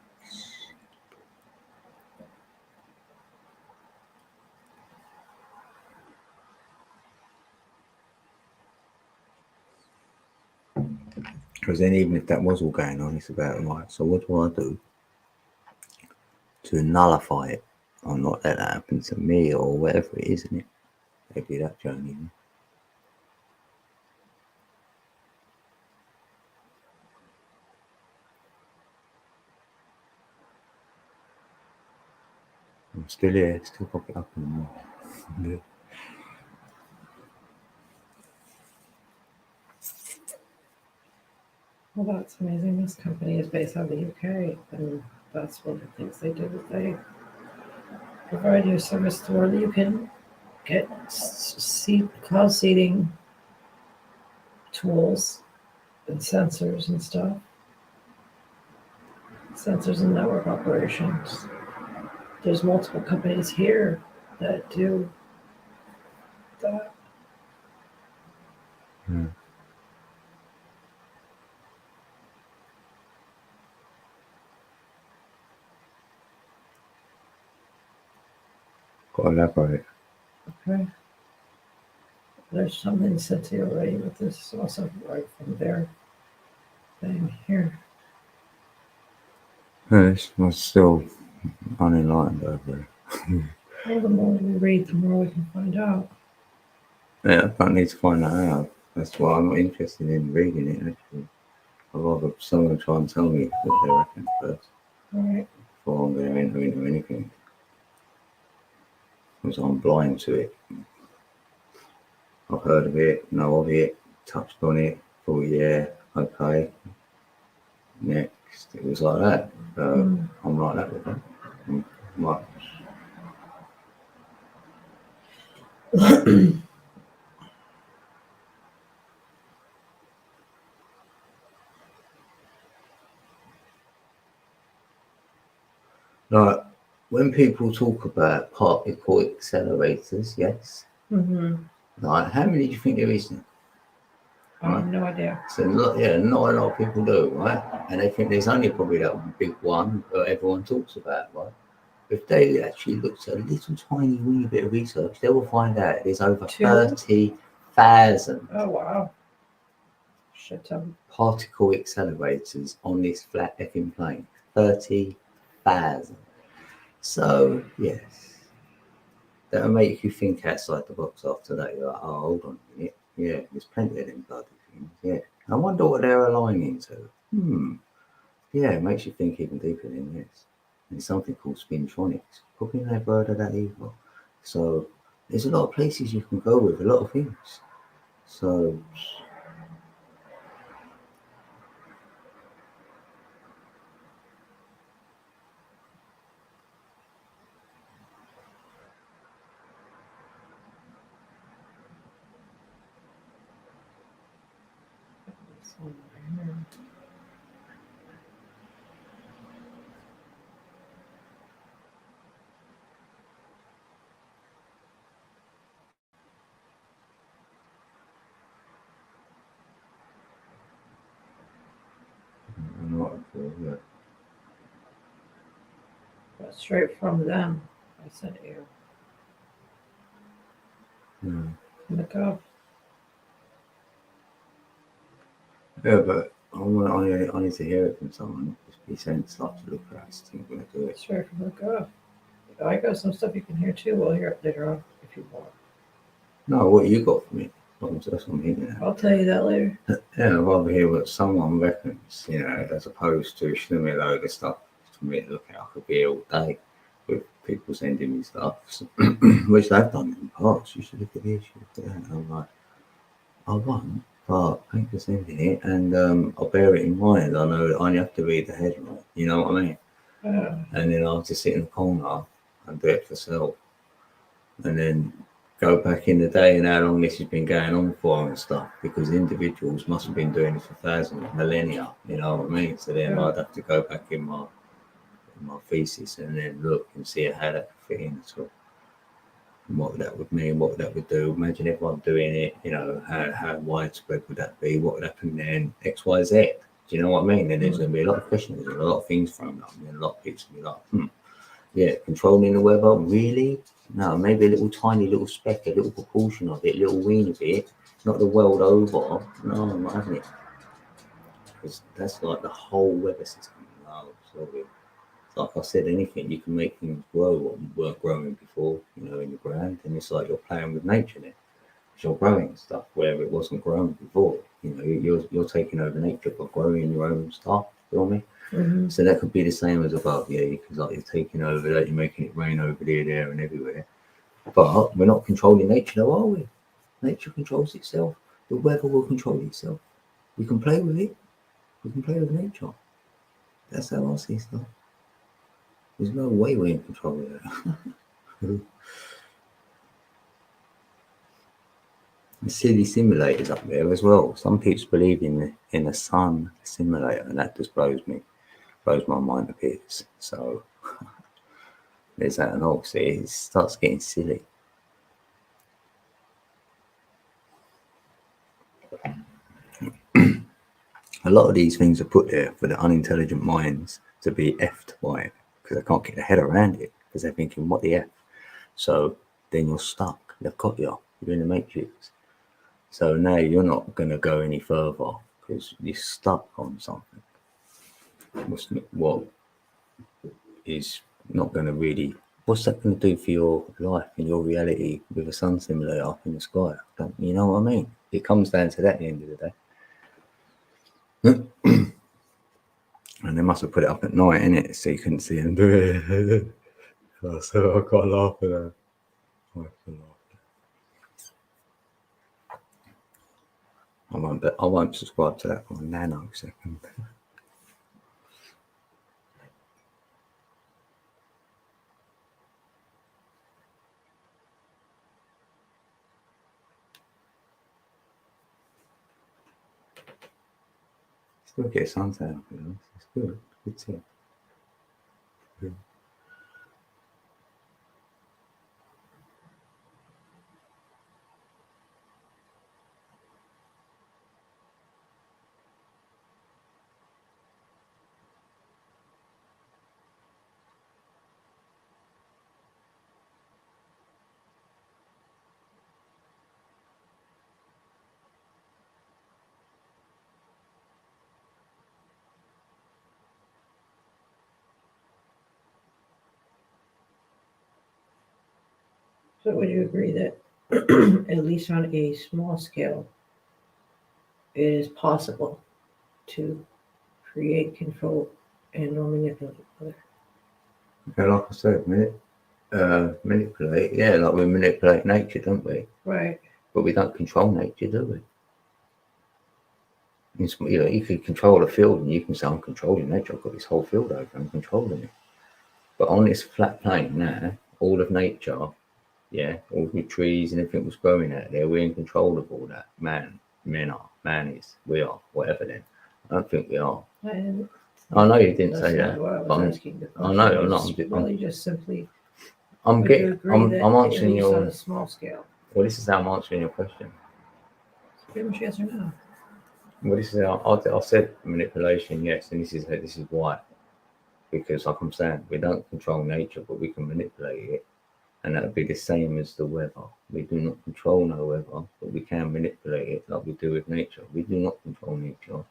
Because then even if that was all going on, it's about, right, so what do I do to nullify it or not let that happen to me or whatever it is, isn't it? Maybe that journey. I'm still here, still pop it up in the morning. Well, that's amazing. This company is based out of the UK, and that's one of the things they do. Is they provide you a service to where you can get cloud seeding tools and sensors and stuff, sensors and network operations. There's multiple companies here that do that. Got to elaborate. Okay. There's something sent to you already, but this is also right from their thing here. Yes, I'm still unenlightened over it. Well, the more we read, the more we can find out. Yeah, I need to find that out. That's why I'm not interested in reading it, actually. I'd rather someone try and tell me what they reckon first All right. before I'm going to enter into anything. Because I'm blind to it. I've heard of it, know of it, touched on it, thought, yeah, okay. Next, it was like that. I'm like that with them. Like, like, when people talk about particle accelerators, yes, like, how many do you think there is now? I have no idea. So, not a lot of people do, right? And they think there's only probably that big one that everyone talks about, right? If they actually looked at a little tiny wee bit of research, they will find out there's over 30,000 Oh, wow. Shit ton. particle accelerators on this flat effing plane. 30,000. So, yes, that'll make you think outside the box after that. You're like, oh, hold on a minute. Yeah, there's plenty of them bloody things. Yeah. I wonder what they're aligning to. Yeah, it makes you think even deeper than this. There's something called spintronics. Probably never heard of that either. So there's a lot of places you can go with a lot of things. So I'm not sure, yeah. Straight from them. I sent you. Mm. From the Gov. Yeah, but I need to hear it from someone. Just be sent stuff to look at. I just think I'm going to do it. Straight from the Gov. I got some stuff you can hear too. We'll hear it later on if you want. No, what you got for me? That's what I'm hinting at. I'll tell you that later. Yeah, I'd rather hear what someone reckons, you know, as opposed to showing me a load of stuff for me to look at. I could be here all day with people sending me stuff, which they've done in the past. You should look at this, you should look at that. And I'm like, I won't, but thanks for sending it, and I'll bear it in mind. I know that I only have to read the headline, you know what I mean? And then I'll just sit in the corner and do it for self. And then go back in the day and how long this has been going on for and stuff, because individuals must have been doing this for thousands, millennia, you know what I mean? So then I'd have to go back in my thesis and then look and see how that could fit in at all. And what that would mean, what that would do. Imagine everyone doing it, you know, how widespread would that be? What would happen then? X, Y, Z. Do you know what I mean? And there's going to be a lot of questions and a lot of things thrown up. And a lot of people will be like, yeah, controlling the weather, really? No, maybe a little tiny little speck, a little proportion of it, a little weeny bit, not the world over. No, I'm not having it. Because that's like the whole weather system. No, sorry. Like I said, anything, you can make things grow what weren't growing before, you know, in the ground. And it's like you're playing with nature there. You're growing stuff where it wasn't grown before. You know, you're taking over nature by growing your own stuff, you know what I mean? Mm-hmm. So that could be the same as above, yeah, because like you're taking over that, you're making it rain over there, and everywhere. But we're not controlling nature, though, are we? Nature controls itself. The weather will control itself. We can play with it. We can play with nature. That's how I see stuff. There's no way we're in control of that. The silly simulators up there as well. Some people believe in the sun simulator, and that just blows my mind a bit. So there's that, and also it starts getting silly. A lot of these things are put there for the unintelligent minds to be effed by it, because they can't get their head around it, because they're thinking, what the F? So then you're stuck. They've got you. You're in the matrix. So now you're not going to go any further because you're stuck on something. What is not going to really, what's that going to do for your life and your reality with a sun simulator up in the sky? You know what I mean? It comes down to that at the end of the day. And they must have put it up at night, innit? So you couldn't see them do it. So I can't laugh at that. I won't subscribe to that for a nanosecond. Still get suntan, you know. It's good. Good tip. Good. So would you agree that at least on a small scale, it is possible to create, control, and or manipulate weather? Okay, like I said, manipulate. Yeah, like we manipulate nature, don't we? Right. But we don't control nature, do we? It's, you know, you can control a field and you can say, I'm controlling nature. I've got this whole field over, I'm controlling it. But on this flat plane now, all of nature, yeah, all the trees and everything was growing out there, we're in control of all that. Man is, we are, whatever then. I don't think we are. I know you didn't say that. I know, I'm not. Really just simply. I'm answering your. On a small scale. Well, this is how I'm answering your question. Pretty much yes or no. Well, this is how I said manipulation, yes, and this is why. because, like I'm saying, we don't control nature, but we can manipulate it. And that would be the same as the weather. We do not control no weather, but we can manipulate it like we do with nature. We do not control nature.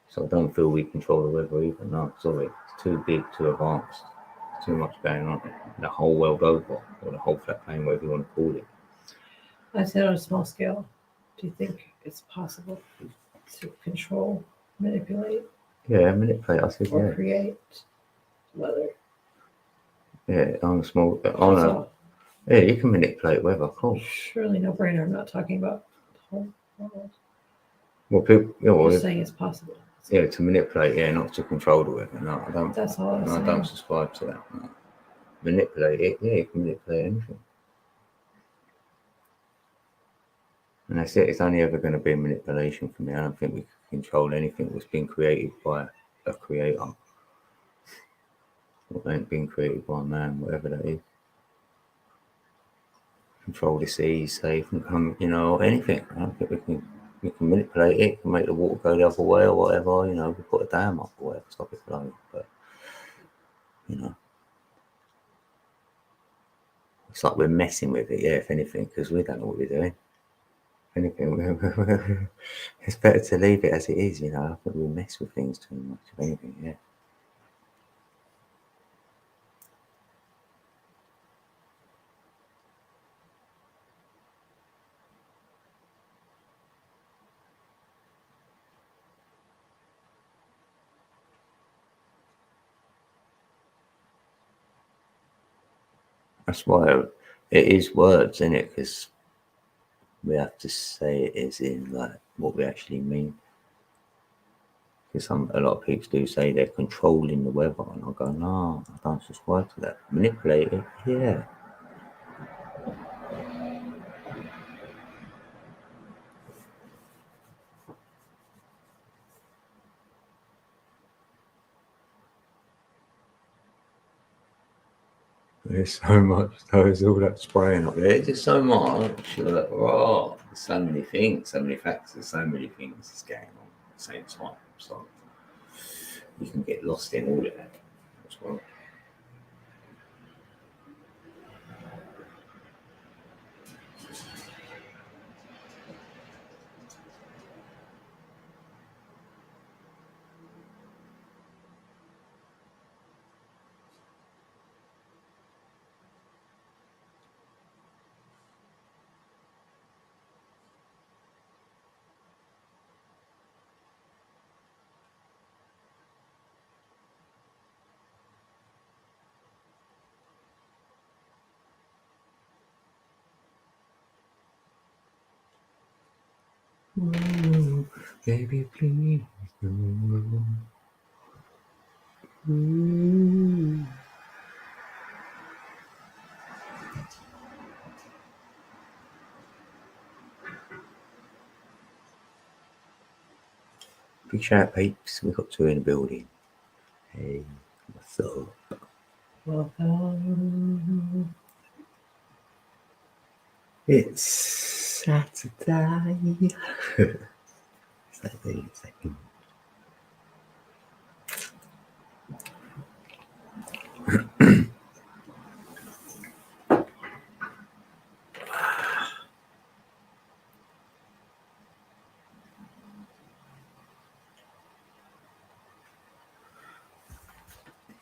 So I don't feel we control the weather either. No, sorry. It's too big, too advanced. There's too much going on. The whole world over, or the whole flat plane, whatever you want to call it. I said on a small scale, do you think it's possible to control, manipulate, Yeah, manipulate. I said, or yeah. create weather? Yeah, on a small. That's On a, all. yeah, you can manipulate weather, of course. Surely no brainer. I'm not talking about the whole world. Well, people, yeah, I'm well, just saying it's possible. yeah, to manipulate, yeah, not to control the weather. No, I don't. That's all I'm No, I saying. don't subscribe to that. No. Manipulate it, yeah, you can manipulate anything. And that's it. It's only ever going to be manipulation for me. I don't think we can control anything that's been created by a creator. Or ain't been created by a man, whatever that is. Control the seas, say, from anything. I don't think we can manipulate it, can make the water go the other way or whatever, we put a dam up or whatever, stop it flowing. But it's like we're messing with it, yeah, if anything, because we don't know what we're doing. If anything, it's better to leave it as it is, I think we mess with things too much, if anything, yeah. That's why it is words, isn't it? Because we have to say it as in like what we actually mean. Because a lot of people do say they're controlling the weather, and I go, no, I don't subscribe to that. Manipulate it, yeah. There's so much, there's all that spraying up there. It's just so much. You're like, oh, there's so many things, so many factors, so many things is going on at the same time. So you can get lost in all of that as well. Ooh, baby, please. Ooh. Big shout out, peeps. We've got 2 in the building. Hey, what's up? Welcome. It's Saturday. Saturday, second.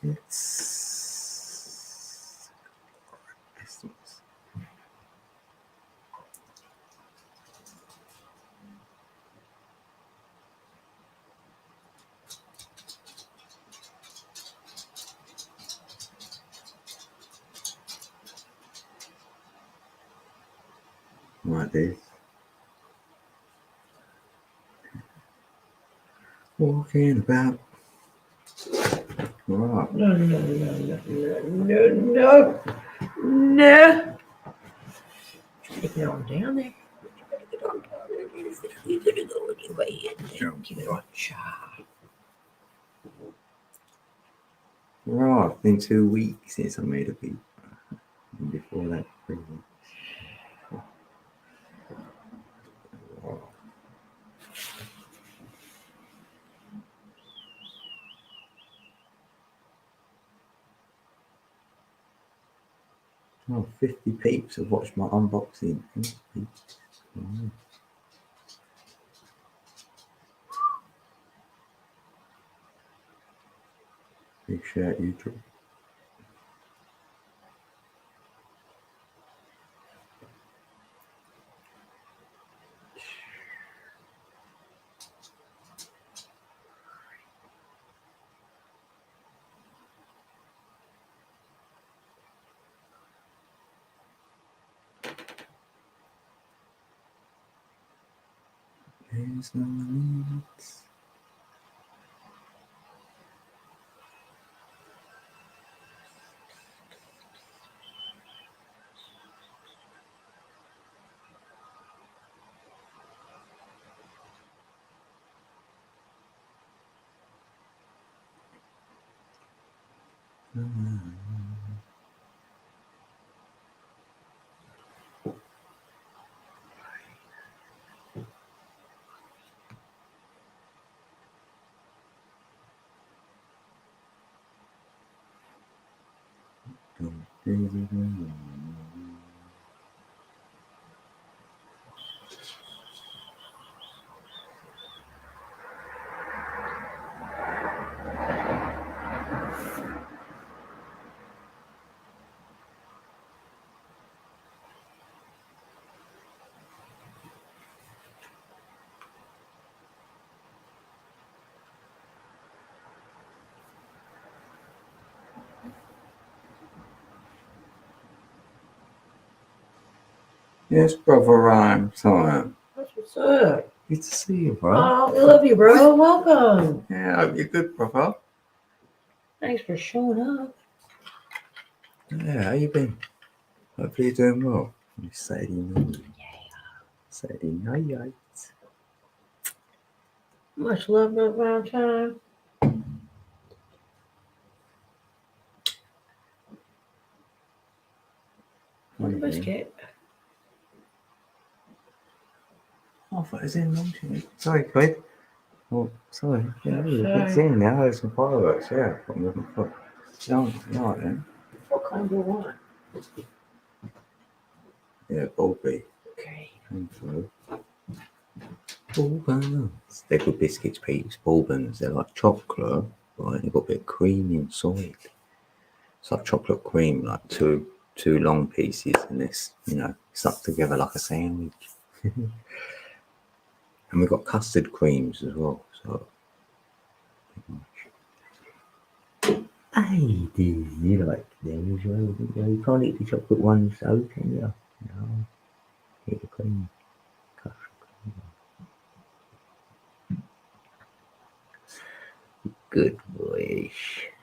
It's Christmas. Like this. Walking about. Right. No. Take it on down there. You're gonna go anyway and then give it a shot. Right. It's been 2 weeks since I made a beat. And before that, 3 weeks. Wow. Oh, 50 peeps have watched my unboxing. Oh. Big shout you, Drew. There's no limits. Yes, brother Rhyme time. That's what's up. Good to see you, bro. Oh, we love you, bro. Welcome. Yeah, I hope you're good, brother. Thanks for showing up. Yeah, how you been? Hopefully you're doing well. It's Saturday night. Saturday night. Much love, my Valentine. What a biscuit. Oh, I thought it was in launching. Sorry, Quid. Oh, sorry. Yeah, Sorry. it's in now. There's some fireworks. Yeah, I'm looking for. No, right then. What kind do you want? Yeah, Bulby. Okay. Come through. Bourbons. They're good biscuits, Pete's. Bourbons. They're like chocolate, right? They've got a bit of cream inside. It's like chocolate cream, like two long pieces, and this, stuck together like a sandwich. And we've got custard creams as well. So, hey, do you like them as well? You can't eat the chocolate ones, though, can you? No, eat the cream. Custard cream. Good boy.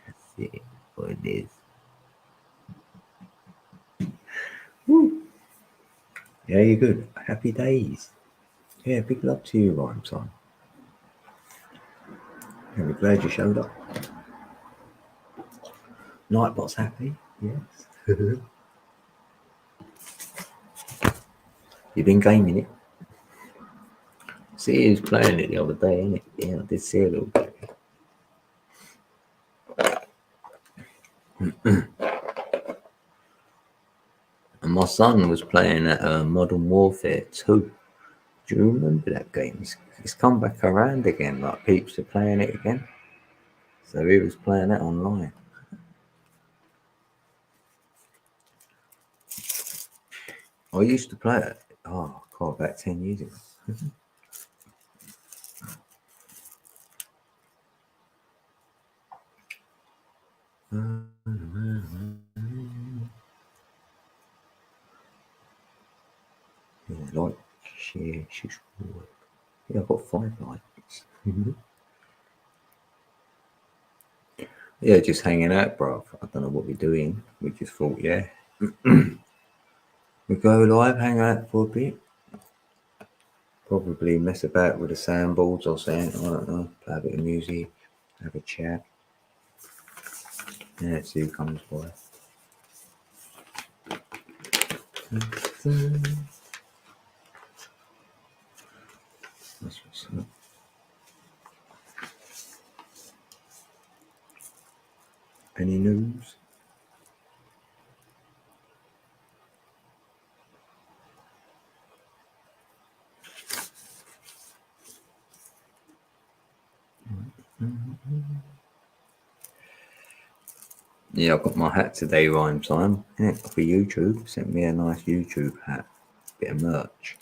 That's it. What it is. Woo. Yeah, you're good. Happy days. Yeah, big love to you, Rhyme Son. Yeah, we're glad you showed up. Nightbot's happy, yes. You've been gaming it. See, he was playing it the other day, innit? Yeah, I did see a little bit. And my son was playing at Modern Warfare 2. Do you remember that game? It's come back around again, like peeps are playing it again. So he was playing that online. I used to play it, about 10 years ago. Yeah, like, share, subscribe. Yeah, I've got 5 likes. Yeah, just hanging out, bro. I don't know what we're doing. We just thought, yeah. We go live, hang out for a bit. Probably mess about with the soundboards or something. I don't know. Play a bit of music, have a chat. Yeah, see who comes by. That's what's up. Any news? Yeah, I got my hat today, rhyme time. Yeah, for YouTube. Sent me a nice YouTube hat. Bit of merch.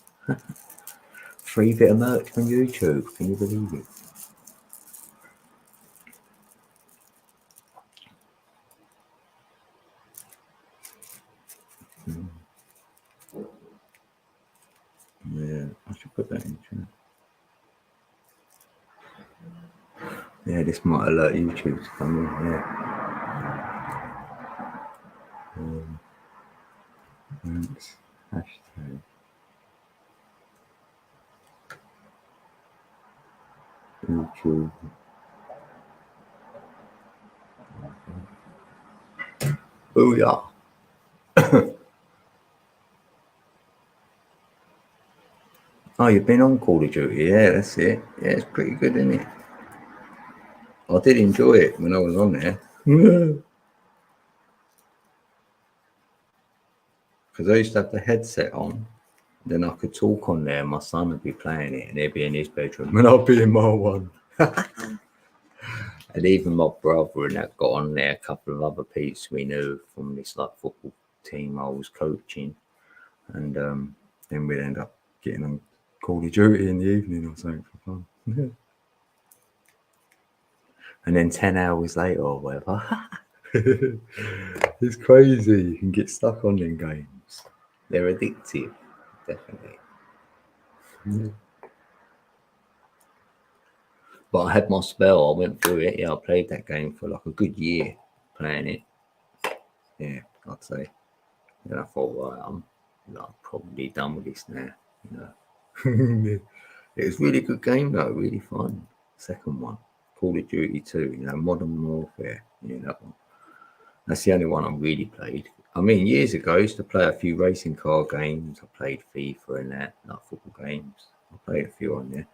Free bit of merch from YouTube. Can you believe it? Yeah, I should put that in chat. Yeah, this might alert YouTube to come in. Yeah. Thanks. Hashtag YouTube. Booyah. Oh, you've been on Call of Duty. Yeah, that's it. Yeah, it's pretty good, isn't it? I did enjoy it when I was on there. Because I used to have the headset on. Then I could talk on there. My son would be playing it and he'd be in his bedroom and I'd be in my one. And even my brother and that got on there, a couple of other peeps we knew from this like football team I was coaching. And then we'd end up getting on Call of Duty in the evening or something for fun. And then 10 hours later or whatever. It's crazy. You can get stuck on them games. They're addictive, definitely. But I had my spell. I went through it. Yeah, I played that game for like a good year playing it. Yeah, I'd say. Then I thought, right, I'm probably done with this now. You know, it was really good game though, really fun. Second one, Call of Duty 2. You know, Modern Warfare. You know, that one. That's the only one I really played. I mean, years ago, I used to play a few racing car games. I played FIFA and that, like football games. I played a few on there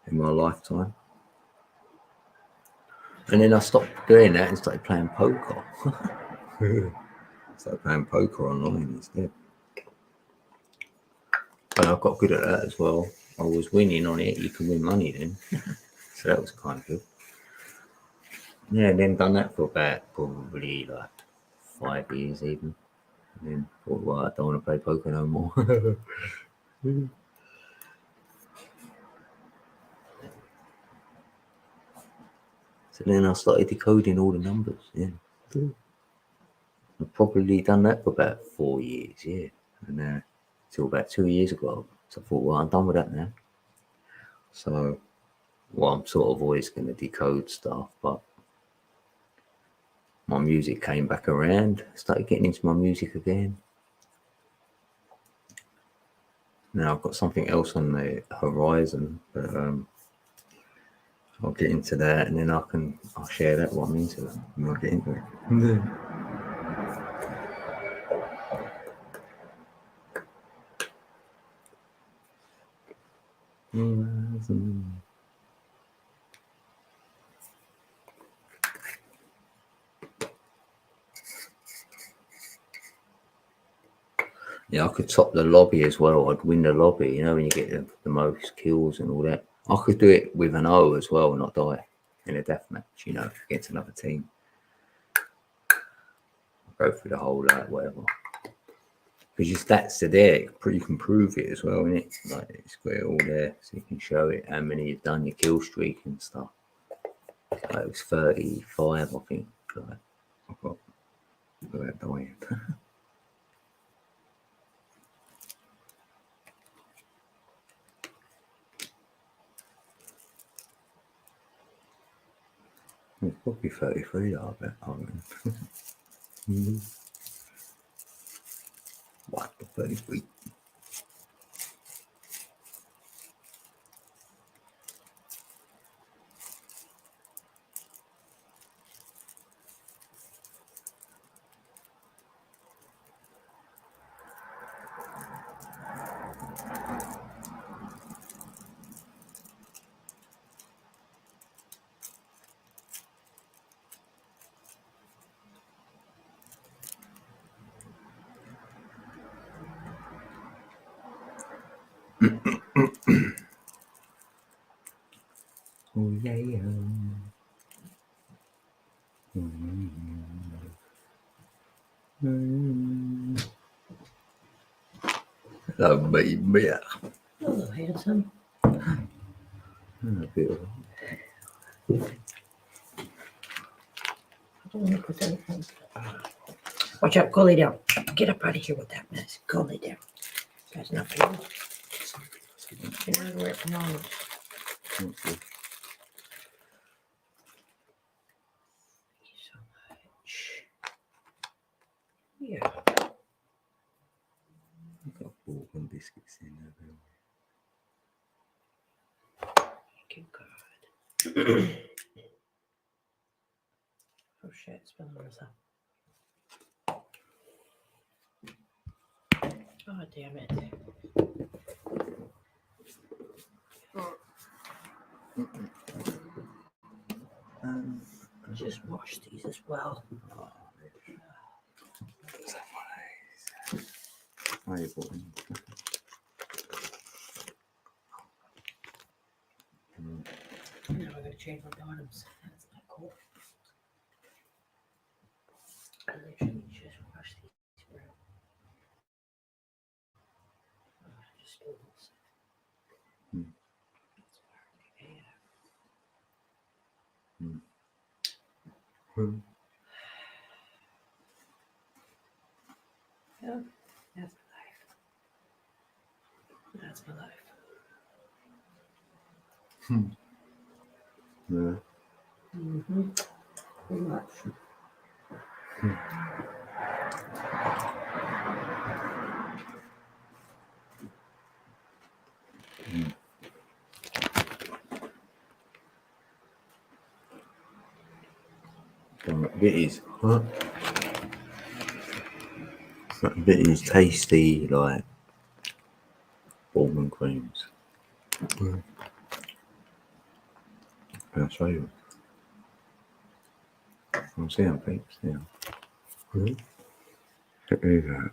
in my lifetime. And then I stopped doing that and started playing poker. Started playing poker online instead. But I got good at that as well. I was winning on it. You can win money then. So that was kind of good. Yeah, and then done that for about probably like 5 years even. And then thought, well, I don't want to play poker no more. So then I started decoding all the numbers. Yeah. I've probably done that for about 4 years, yeah. And till about 2 years ago. So I thought, well, I'm done with that now. So, well, I'm sort of always going to decode stuff, but my music came back around. Started getting into my music again. Now I've got something else on the horizon, but I'll get into that and then I'll share that what I'm into and I'll get into it. Yeah, I could top the lobby as well. I'd win the lobby, you know, when you get the most kills and all that. I could do it with an O as well, not die in a death match, you know, against another team. Go through the whole whatever. Because your stats are there, you can prove it as well, innit? Like it's got it all there, so you can show it how many you've done, your kill streak and stuff. Like it was 35, I think. Like, I've got that dying. It's probably 33 though, I bet. I mean. What, 33? Hello, baby. Hello, handsome. Beautiful. I don't want to put that in. Watch out, go lay down. Get up out of here with that mess. Go lay down. That's not for you. Get out of where it belongs. Thank you. Thank you so much. Yeah. I've got bourbon biscuits in there. Thank you, God. Oh shit, spilling on myself. Oh, damn it. Just wash these as well. Why are you putting? Now I gotta change my bottoms. That's not cool. I literally just washed these, bro. Oh, I just spilled this. That's why yeah, that's my life. That's my life. Yeah. Mm-hmm. Pretty much. BEATZ. Huh? BEATZ tasty, like bourbon creams. Can I show you? I'll see them, peeps. Yeah. Look at that.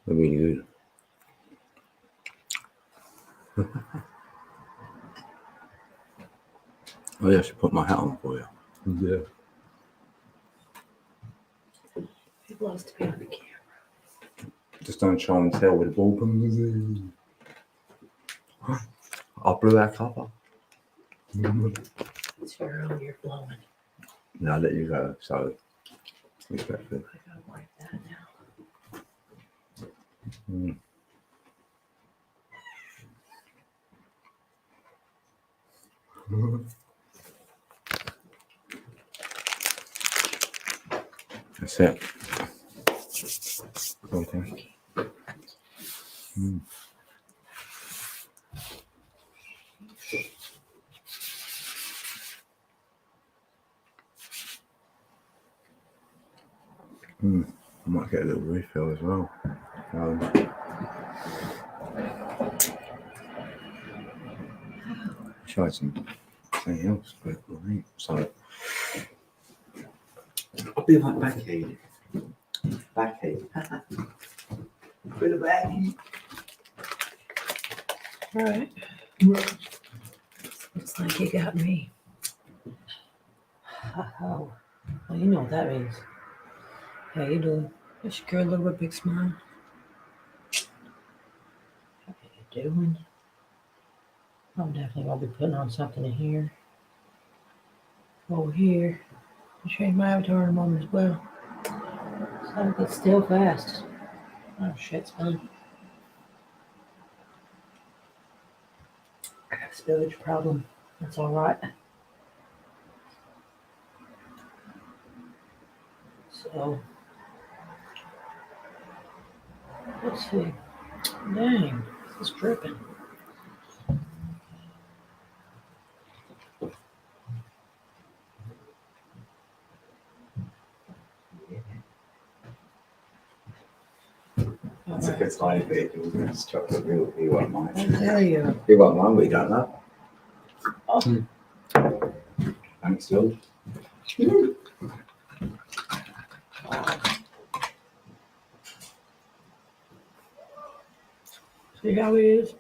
They're really good. Oh yeah, I should put my hat on for you. Yeah. It loves to be on the camera. Just don't try and tell where the bourbon is in. I blew that cover. It's your own, you're blowing. No, I'll let you go, so respectfully. I gotta wipe that now. That's it. Okay. I might get a little refill as well. Tried something else, but right. So I'll be like backache. Backache. Bit of backache. All right. Looks like you got me. Oh, well, you know what that means. How you doing? It's your girl, little big smile. How you doing? I'm definitely gonna be putting on something in here. Over here. I'll change my avatar in a moment as well. So I get still fast. Oh shit, spilling. I got a spillage problem. That's all right. So let's see. Dang, it's dripping. It's a good tiny bit. It's chocolate milk. You won't mind. I tell you. You won't mind. We don't know. Oh. Thanks, Phil. See how he is?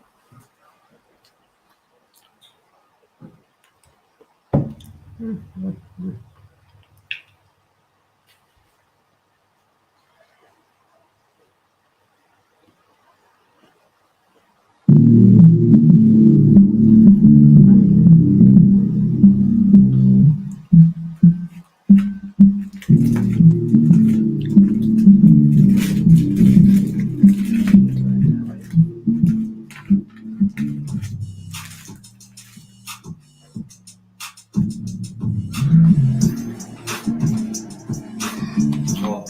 Oh,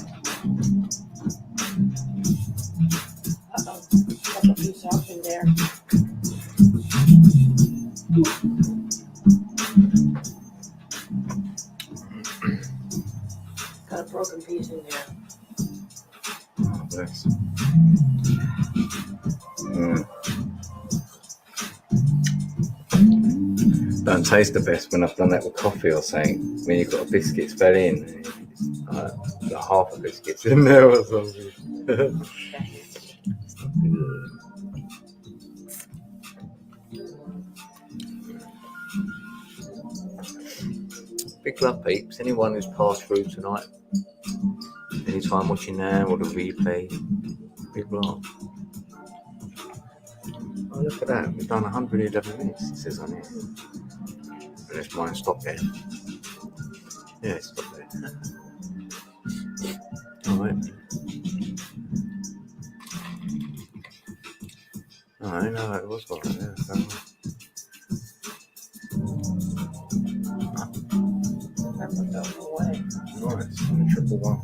Uh-oh. Got a piece off in there. Got a broken piece in there. oh bless. Don't taste the best when I've done that with coffee or something. When you've got a biscuits fell in, and it's like half a biscuit's in there or something. Big love, peeps. Anyone who's passed through tonight, anytime watching now or the replay, big love. Oh, look at that. We've done 111 minutes, it says on here. Unless mine stopped there. Yeah, it stopped there. Alright. Oh, no, it was right there. So. I put those away. Nice, on the triple one.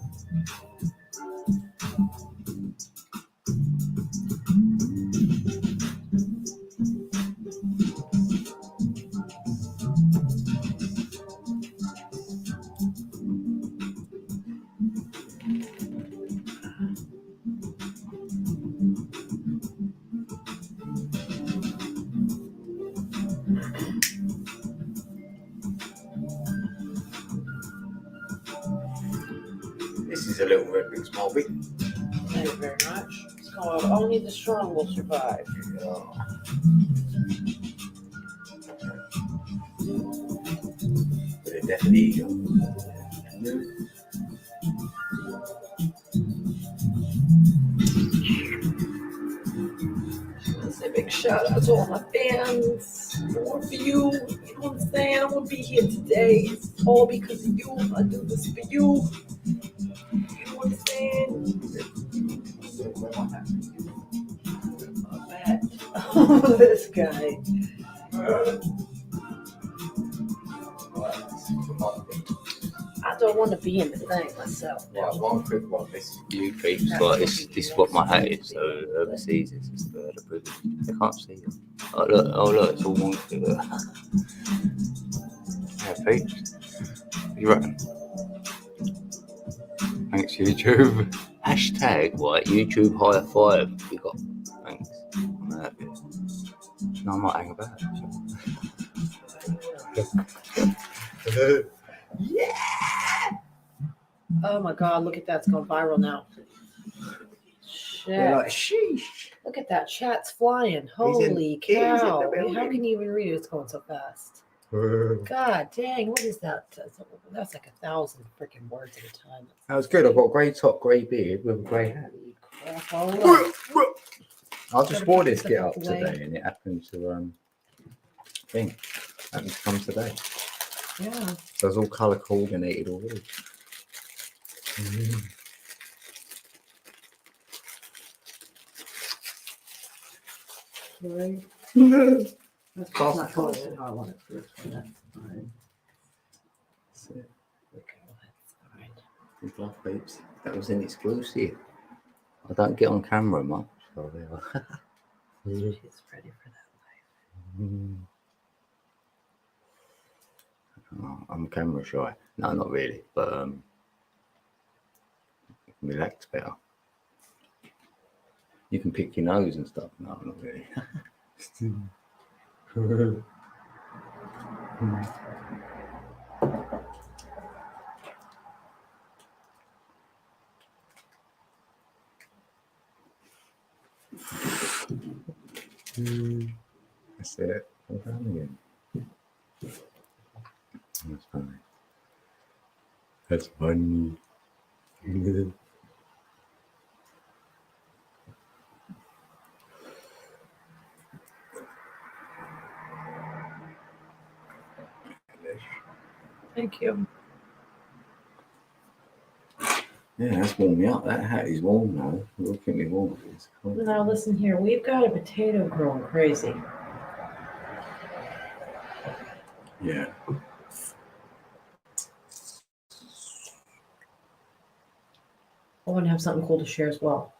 This is a little red big small bit. Thank you very much. It's called Only the Strong Will Survive. But it definitely. Let's say a big shout out to all my fans. More for you. You know what I'm saying? I won't be here today. It's all because of you. I do this for you. You know what I'm saying? I bet. Oh, this guy. I don't want to be in the thing myself. Right, one quick one. This is you peeps. Like, this is what my hat is. So overseas, it's just the privilege. They can't see you. Oh look, it's all wonky. Look. Yeah, peeps. You reckon? Thanks, YouTube. Hashtag, what? YouTube high five. You got. Thanks. I'm happy. No, I might hang about. Oh my God, look at that. It's going viral now. Shit. They're like, sheesh. Look at that. Chat's flying. Holy he's in the cow. building. How can you even read it? It's going so fast. God dang, what is that? That's like 1,000 freaking words at a time. That was good. I've got a grey top, grey beard with a grey hat. Holy crap. I just wore this get up today and it happened to happened to come today. Yeah. So it's all colour coordinated already. Right. That's Fast not forward. close to how I want it first. That's fine. That's it. Okay, well, that's fine. Good luck, babes. That was an exclusive. I don't get on camera much, so there. She's ready for that life. Oh, I'm camera shy. No, not really, but relax better. You can pick your nose and stuff. No, not really. That's it. All done again. That's funny. That's funny. Thank you. Yeah, that's warmed me up. That hat is warm now. It'll keep me warm. It's cold. Now listen here, we've got a potato growing crazy. Yeah. I want to have something cool to share as well.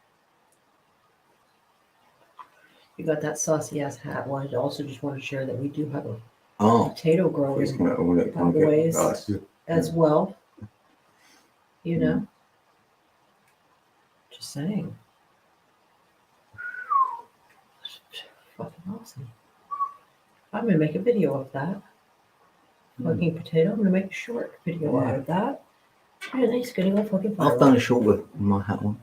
You got that saucy ass hat. Wanted to also just want to share that we do have a Oh, potato growing it's gonna all that by the ways glasses. as well. You know, just saying. Fucking awesome. I'm gonna make a video of that. Fucking potato. I'm gonna make a short video out of that. And he's gonna go fucking viral. I've done a short with my hat on.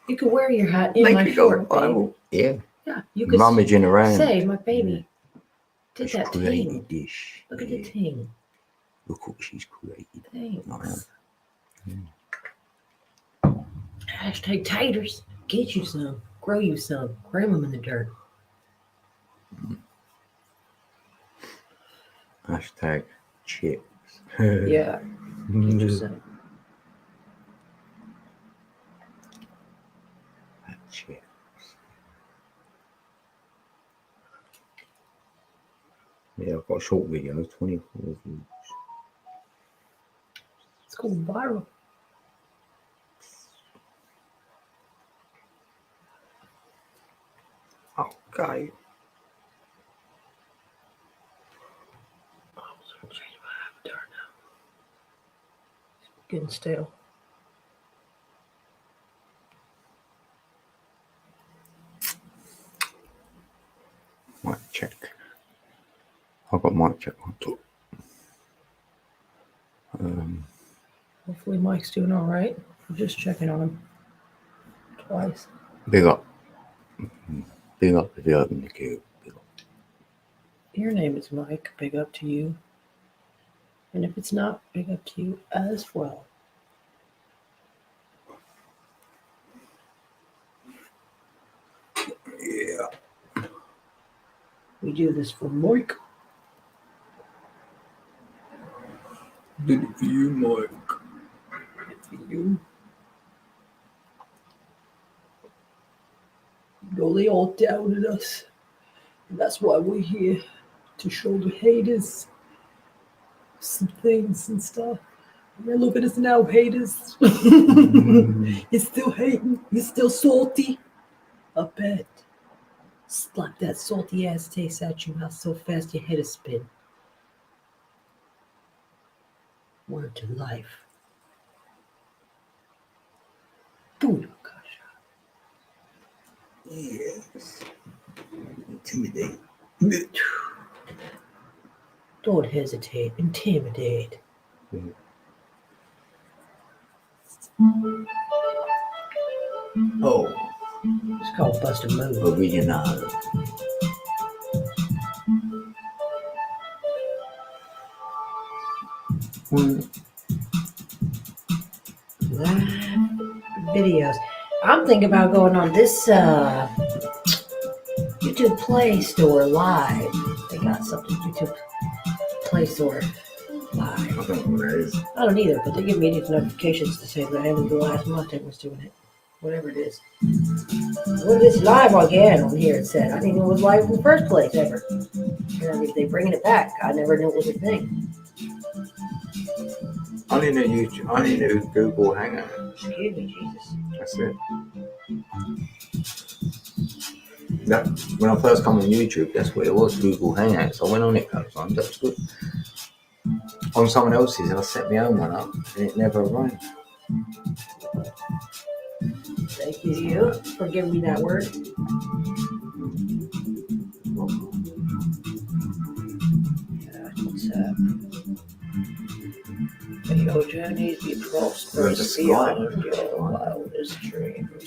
You can wear your hat in Make my it go short, babe. viral. Yeah. Yeah, you can Rummaging around. say my baby did She's that created thing. this. Look at the Yeah. thing. Look what she's created. Thanks. Mm. Hashtag taters. Get you some. Grow you some. Cram them in the dirt. Hashtag chips. Yeah. Get you some. Chips. Yeah, I've got a short video, 24 views. It's going viral. Okay. I was gonna change my avatar now. It's getting stale. Mic check. I've got mic check on top. Hopefully Mike's doing all right. I'm just checking on him twice. Big up. Big up if you open the queue. Big up. Your name is Mike. Big up to you. And if it's not, big up to you as well. Yeah. We do this for Mike. Did it for you, Mike. For you. You know, they all doubted us. And that's why we're here to show the haters some things and stuff. And look at us now, haters. You're still hating. You're still salty. I bet. Slap that salty ass taste out your mouth so fast your head is spin. Word to life. Boom, gosh. Yes. Intimidate. Don't hesitate. Intimidate. Oh, It's called Bust a Move. original. Live videos. I'm thinking about going on this YouTube Play Store live. They got something YouTube Play Store live. I don't know what that is. I don't either, but they give me these notifications to say that I am the last month I was doing it. Whatever it is. Well, it's live again on here, it said. I didn't know it was live in the first place ever. And they're bringing it back. I never knew it was a thing. I need a YouTube. I need a Google Hangout. Excuse me, Jesus. That's it. That, when I first come on YouTube, that's what it was, Google Hangouts. I went on it a couple times. That was good. On someone else's, I set my own one up, and it never rang. Thank you for giving me that word. Yeah, what's up? There you go. your journeys be prosperous Where's the beyond sky? your wildest dreams.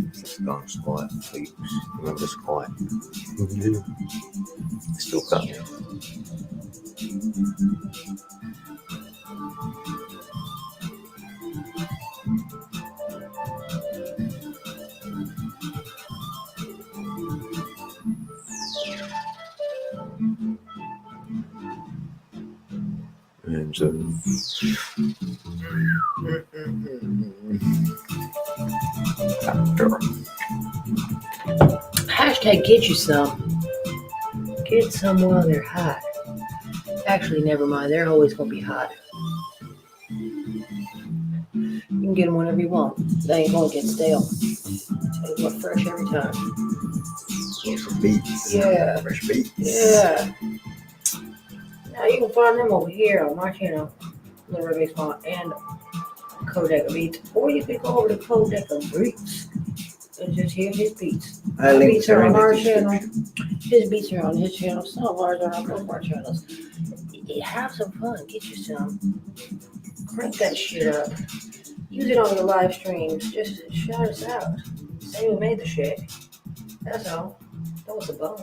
It's the sky, please. Remember the sky. It's still coming. And Hashtag get you some. Get some while they're hot. Actually, never mind. They're always going to be hot. You can get them whenever you want. They ain't going to get stale. Tell you what, fresh every time. some beats. Yeah. Fresh beats. Yeah. Now you can find them over here on my channel, LittleRedBigSmile and codecabeatz, or you can go over to codecabeatz and just hear his beats. Our links Beats are are in on our the channel. description. His beats are on his channel. Some of ours are on both of our channels. Have some fun. Get you some. Crank that shit up. Use it on your live streams. Just shout us out. Say we made the shit. That's all. That was a bone.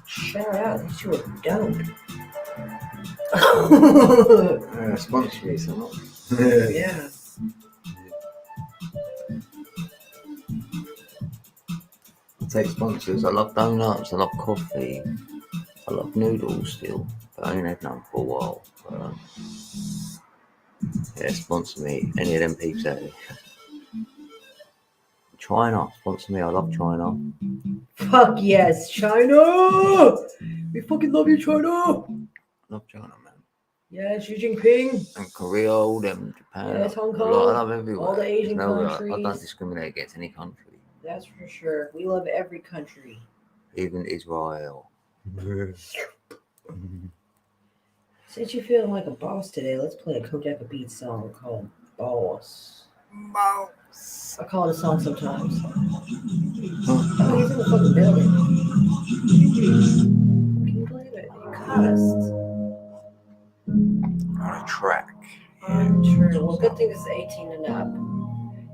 Shout out that you were dope. Sponsor me some. Yeah. I'll take sponsors. I love donuts. I love coffee. I love noodles still. But I ain't had none for a while. But, yeah, sponsor me. Any of them peeps out there. China, sponsor me. I love China. Fuck yes, China! We fucking love you, China! I love China, man. Yes, Xi Jinping. And Korea, all them, Japan. Yes, Hong I Kong. love everywhere. All the Asian There's no, I countries. don't discriminate against any country. That's for sure. We love every country. Even Israel. Since you're feeling like a boss today, let's play a codecabeatz song called Boss. Boss. I call it a song sometimes. Oh, he's in the fucking building. Can you believe it? He caught us. On a track. True. Well, good thing it's 18 and up.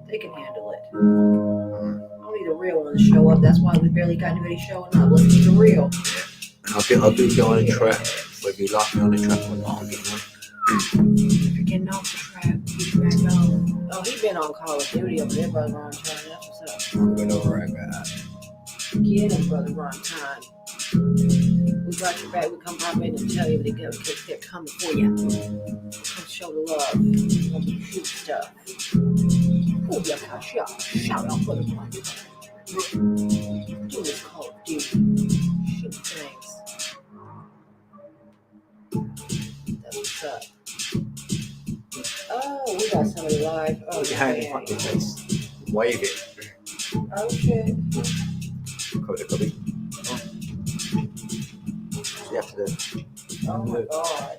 They can handle it. Only the real ones show up. That's why we barely got anybody showing up. Let's be the real. I'll do go on a track. Whether you like me on the track or not, I'll get one. If you're getting off the track, get back on. Oh, he's been on Call of Duty over there, Brother Ron Time. That's what's up. I'm going over right back. Get him, Brother Ron Time. We got your back. We come pop in and tell you they're coming for you. Come show the love. We want to shoot stuff. Pull your cash out. Shout out, Brother Ron Time. Do this Call of Duty. Shoot things. That's what's up. Oh, we got somebody live. Oh, Put your hand in front of your face. Wave it. Okay. Copy. You have to do. Oh my god.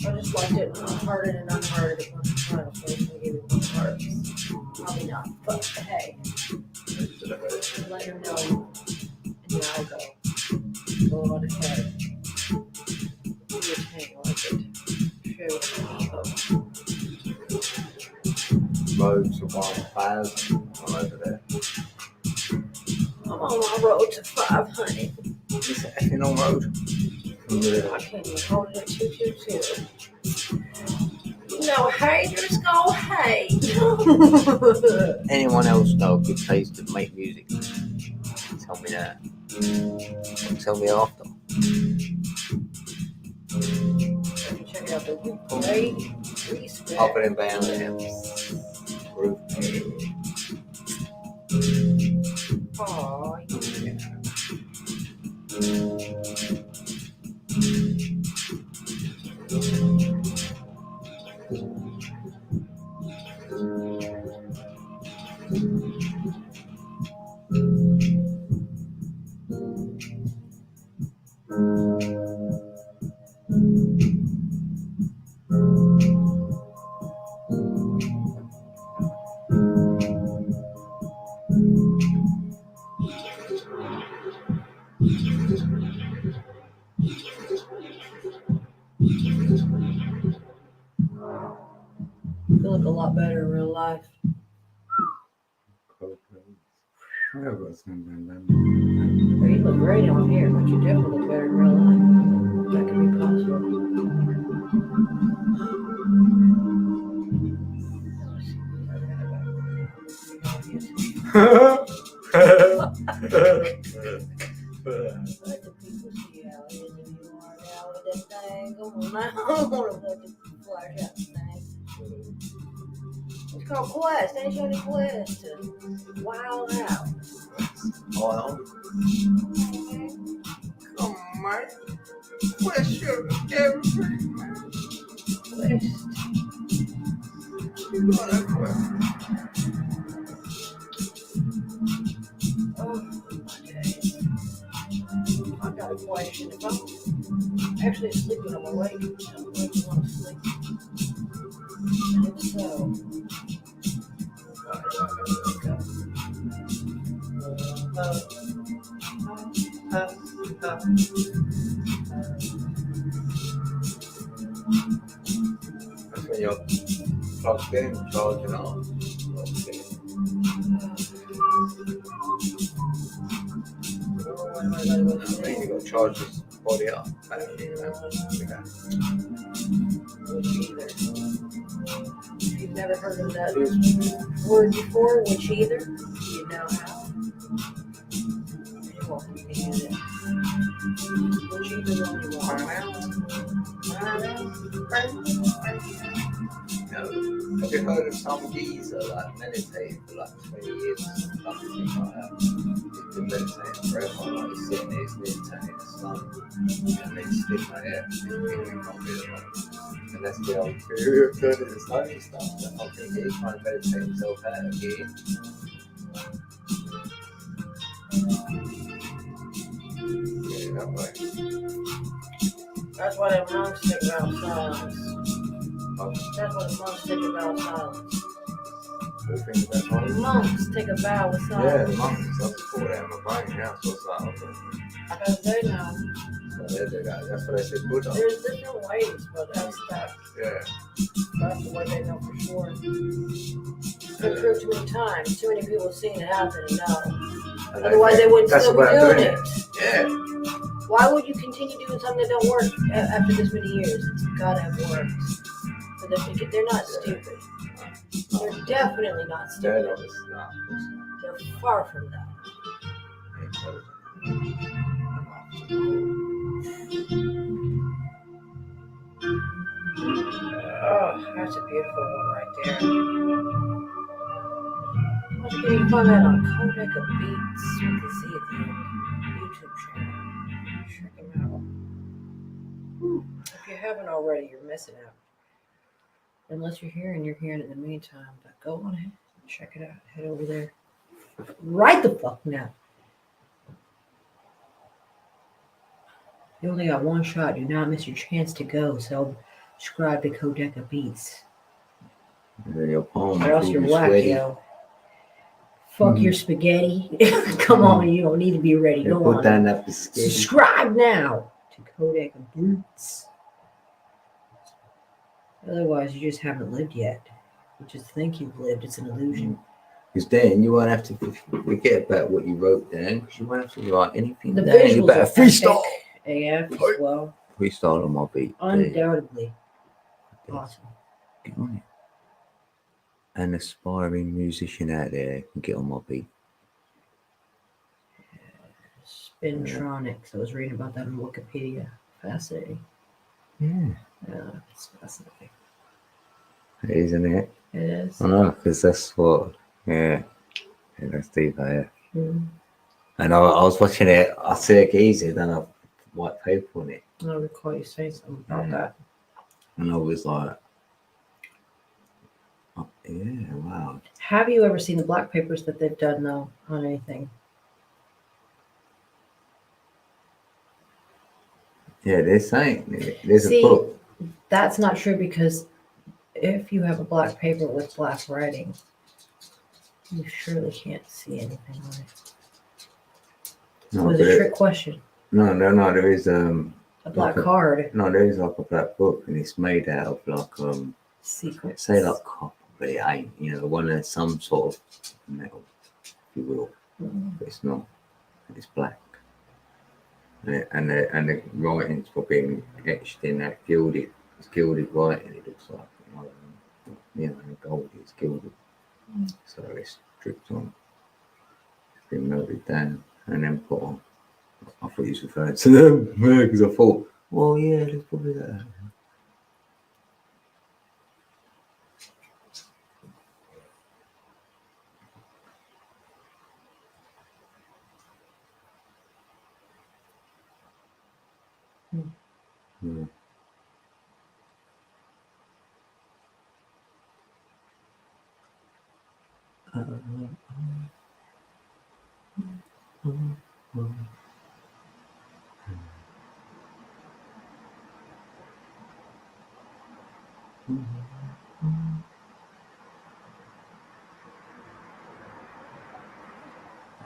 I just liked it unhearted and unhearted a bunch of times, so I'm gonna give it 1 heart. Probably not, but hey, let her know, and then I'll go. Go on ahead. Do your thing, like it. Share with me. Road to 1,000. I'm over there. I'm on my road to 500. It's an effing long road. I can't even hold it at 222. No haters go hate. Anyone else know a good place to make music? Tell me that. Tell me after. Check out the replay. Respect. Up and down there. Roof. Aw, yeah. You look a lot better in real life. I've got something done. Or you look great on here, but you definitely look better in real life. That could be possible. Let the people see how it is if you are now with this thing. Come on now. I don't want to let the flash out the thing. It's called Quest. Ain't you on the Quest? Wild out. Well, come on, man. Where's your everything, man? Quest. You got a quest. Oh, okay. I've got a question. If I'm actually asleep when I'm awake, I'm awake when I'm asleep. And if so, That's when you're plugged in, charging on. I mean, you got to charge this body up. which either. If you've never heard of that word before, which either, you know how. You're welcome to use it. Which either one you Have you heard of some geezer like meditating for like 20 years or something like that? He's been meditating forever, like he's sitting there, he's meditating in the sun, and then stick my head, and that's the old period of turning the sun and stuff. I think he's trying to meditate himself out of here. Yeah, that way. That's why the monks think about silence. That's what the monks think about silence. What do you think about monks? Monks take a vow with Yeah, silence. the monks. I just thought that in my brain. Yeah, so it's like, Because they know. so they do that. That's what they said. Buddha. There's different ways, but that's Yeah. that's the way they know for sure. It's been proved too many times. Too many people have seen it happen and know. And Otherwise, they wouldn't that's still be the way I'm doing it. Yeah. Why would you continue doing something that don't work after this many years? It's gotta have worked. But they're not stupid. They're definitely not They're stupid. not listening. No, of course not. They're far from that. Oh, that's a beautiful one right there. You can find that on CODECA with the Z at the end. YouTube channel. Check him out. If you haven't already, you're missing out. Unless you're here and you're hearing it in the meantime. But go on ahead and check it out. Head over there. Right the fuck now. You only got one shot. Do not miss your chance to go. So subscribe to CODECA BEATZ. And then your palm Or else will you're be whack, sweaty. yo. Fuck your spaghetti. Come on, you don't need to be ready. Yeah, Go put on. down that biscuit. Subscribe now to CODECA BEATZ. Otherwise, you just haven't lived yet. You just think you've lived. It's an illusion. Because then you won't have to forget about what you wrote down. Because you won't have to write anything The down. You visuals better are freestyle. AF as well. Freestyle on my beat. Undoubtedly. There. Awesome. Get on it. An aspiring musician out there can get on my beat. Spintronics. I was reading about that on Wikipedia. Fascinating. Yeah. Yeah, it's fascinating. It is, isn't it? It is. I know, because that's what, yeah, that's deep, yeah. Mm-hmm. And I was watching it, I see a geezer, then I white paper on it. I recall you saying something about that. And I was like, oh, yeah, wow. Have you ever seen the black papers that they've done, though, on anything? Yeah, they're saying, there's See, a book. That's not true because if you have a black paper with black writing, You surely can't see anything on it. No, It was but a trick question. no, there is A black like card. no, there is like a black book, and it's made out of like Secret. say like copper, but it ain't. You know, one of some sort of metal, if you will, Mhm. but it's not. It's black, and the writing's for being etched in that gilded. It's gilded writing. It looks like you know, gold is gilded, so it's dripped on. It's been melted down and then put on. I thought you was referring to them because I thought, well, yeah, let's probably that. Yeah.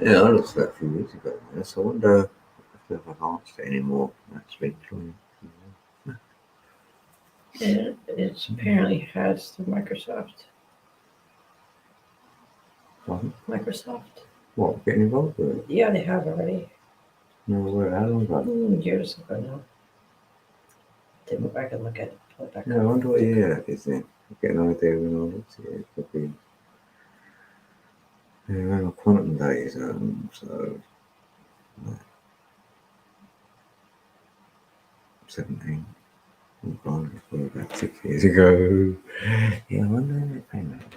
Yeah, I looked at that a few years ago. So I wonder if they've enhanced it anymore. Actually, It's apparently has through Microsoft. Microsoft. What, getting involved with it? Yeah, they have already. No, where? How long ago? Years ago now. Didn't go back and look at it. Pull it back Yeah, I up. wonder what year that is then. I get an idea when I looked at it. It could be around the quantum days. So 17. Oh, God, it's probably about 6 years ago. Yeah, I wonder when it came out.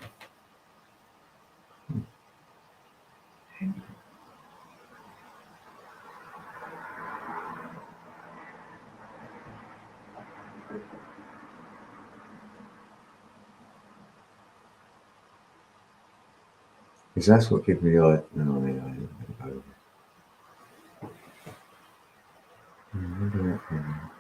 Because that's what gives me the idea. No, I go. Wonder when it came out.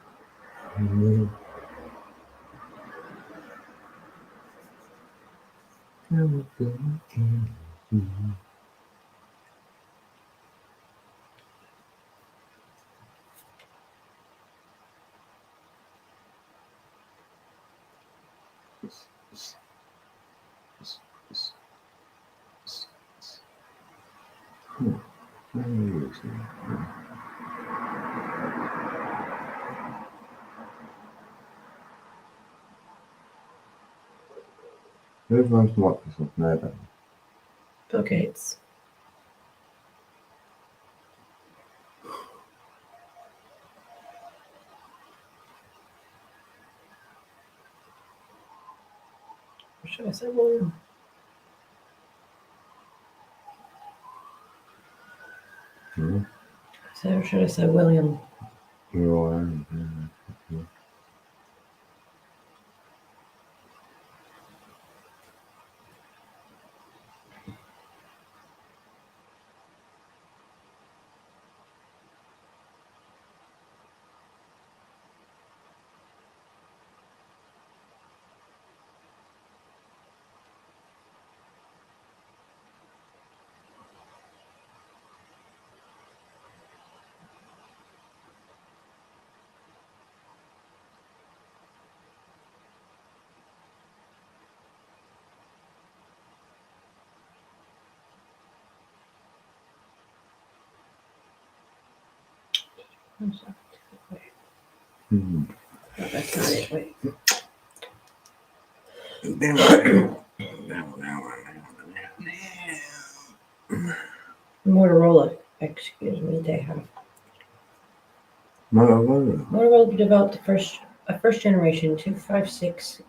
Who runs Microsoft now then? Bill Gates. Or should I say William? Or should I say William? I'm sorry. Wait. No, that's not it. Wait. Motorola. Excuse me. They have. Motorola developed a first generation 256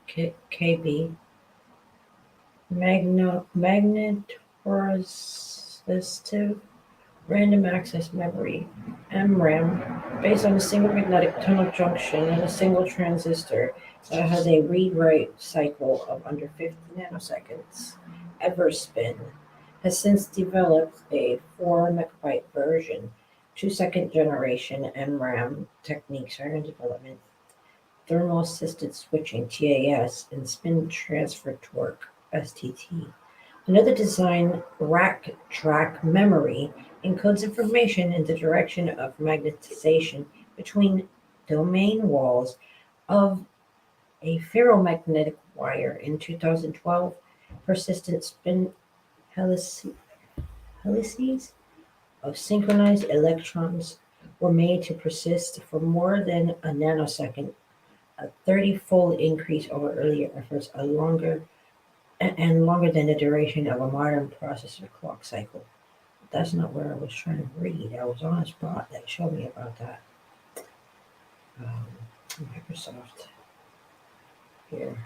KB magnetoresistive random access memory (MRAM) based on a single magnetic tunnel junction and a single transistor that has a read-write cycle of under 50 nanoseconds. Everspin has since developed a 4 megabyte version. 2nd generation MRAM techniques are in development. Thermal assisted switching (TAS) and spin transfer torque (STT) Another design, rack track memory, encodes information in the direction of magnetization between domain walls of a ferromagnetic wire. In 2012, persistent spin helices of synchronized electrons were made to persist for more than a nanosecond, a 30-fold increase over earlier efforts, longer than the duration of a modern processor clock cycle. That's not where I was trying to read. I was on a spot that showed me about that. Microsoft here.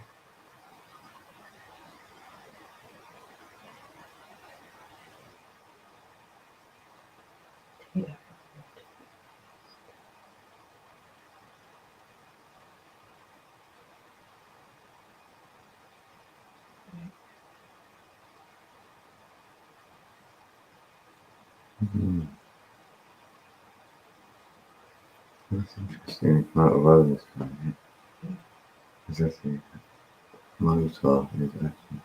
Yeah. Hmm. That's interesting. Part of others, isn't it? Is that the Mozart is actually.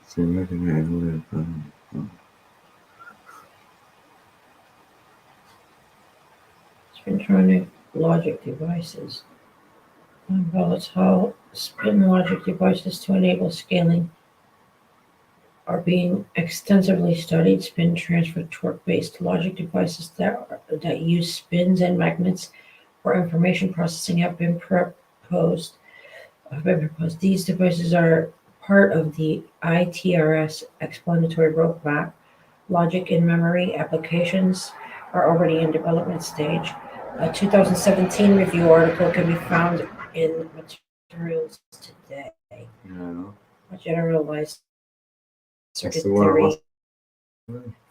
So looking at all the Spintronic logic devices. Volatile spin logic devices to enable scaling are being extensively studied. Spin transfer torque-based logic devices that use spins and magnets for information processing have been proposed. These devices are part of the ITRS explanatory roadmap. Logic in memory applications are already in development stage. A 2017 review article can be found in Materials Today. Yeah. A generalized circuit That's the one I theory was.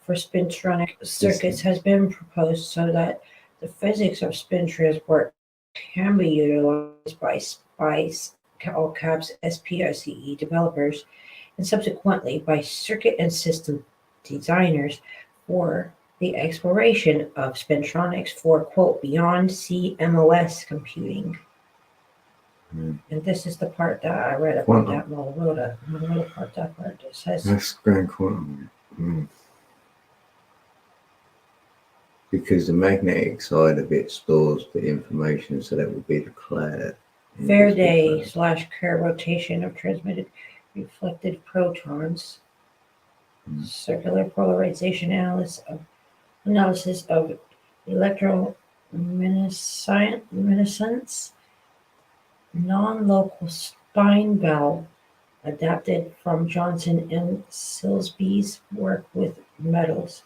for spintronic circuits has been proposed so that the physics of spin transport can be utilized by SPICE, all caps SPICE developers, and subsequently by circuit and system designers for the exploration of spintronics for, quote, beyond CMOS computing. Yeah. And this is the part that I read about that Motorola part, that part that says That's grand quantum. Because the magnetic side of it stores the information, so that would be the cloud. Faraday / Kerr rotation of transmitted reflected protons, circular polarization analysis of electroluminescence, non-local spine valve adapted from Johnson and Silsby's work with metals,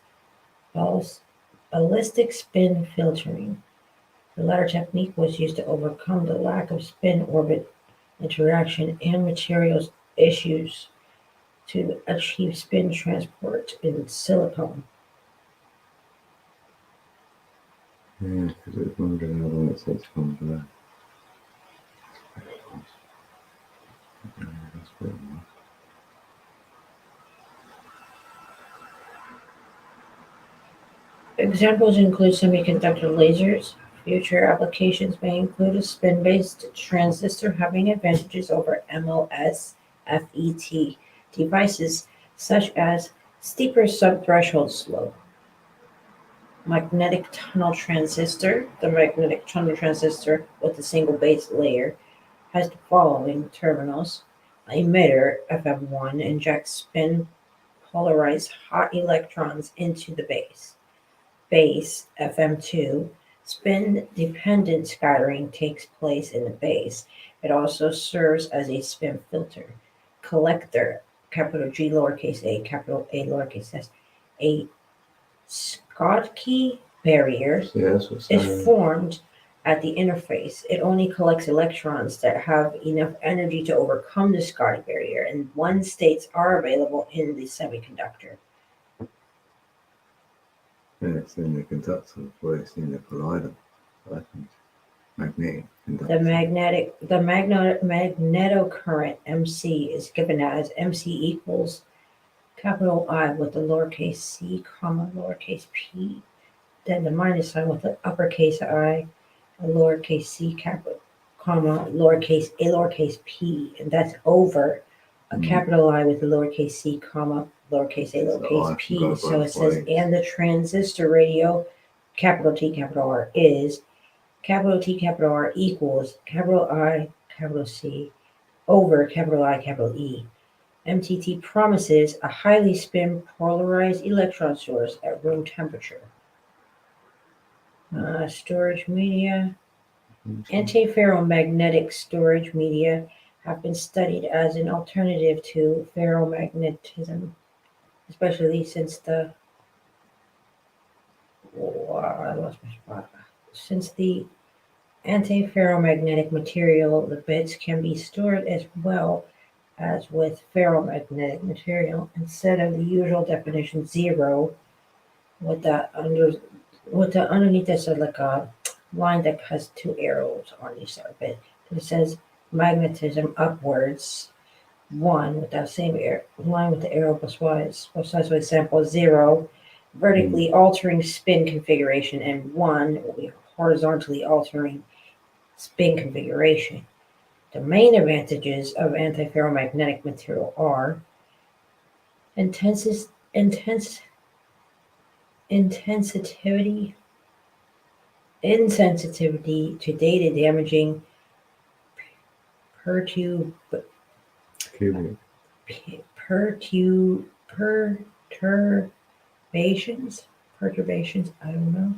ballistic spin filtering. The latter technique was used to overcome the lack of spin-orbit interaction and materials issues to achieve spin transport in silicon. Yeah, because it's wondering how long it takes to come back. That's pretty much. Examples include semiconductor lasers. Future applications may include a spin-based transistor having advantages over MOS FET devices such as steeper subthreshold slope. Magnetic tunnel transistor. The magnetic tunnel transistor with a single base layer has the following terminals. Emitter FM1 injects spin polarized hot electrons into the base. Base FM2 spin-dependent scattering takes place in the base. It also serves as a spin filter. Collector, capital G lowercase a, capital A lowercase s. A Schottky barrier Yeah, that's what's is formed at the interface. It only collects electrons that have enough energy to overcome the Schottky barrier, and one states are available in the semiconductor. Yeah, it's in the conductor, where it's in the collider. I think magnetic conductor. The magnetocurrent MC is given as MC equals capital I with the lowercase c, comma, lowercase p, then the minus sign with the uppercase I, a lowercase c, capital, comma, lowercase p, and that's over a capital I with a lowercase c, comma, lowercase a, So I lowercase can p. go So it both says, ways. and the transistor radio, capital T, capital R, is capital T, capital R equals capital I, capital C, over capital I, capital E. MTT promises a highly spin polarized electron source at room temperature. Storage media. Antiferromagnetic storage media have been studied as an alternative to ferromagnetism, especially since the antiferromagnetic material, the bits can be stored as well as with ferromagnetic material instead of the usual definition 0 with the underneath there's like a line that has two arrows on each side of it. It says magnetism upwards 1 with that same line with the arrow plus size with sample 0 vertically altering spin configuration, and 1 will be horizontally altering spin configuration. The main advantages of antiferromagnetic material are insensitivity to data damaging perturbations, I don't know,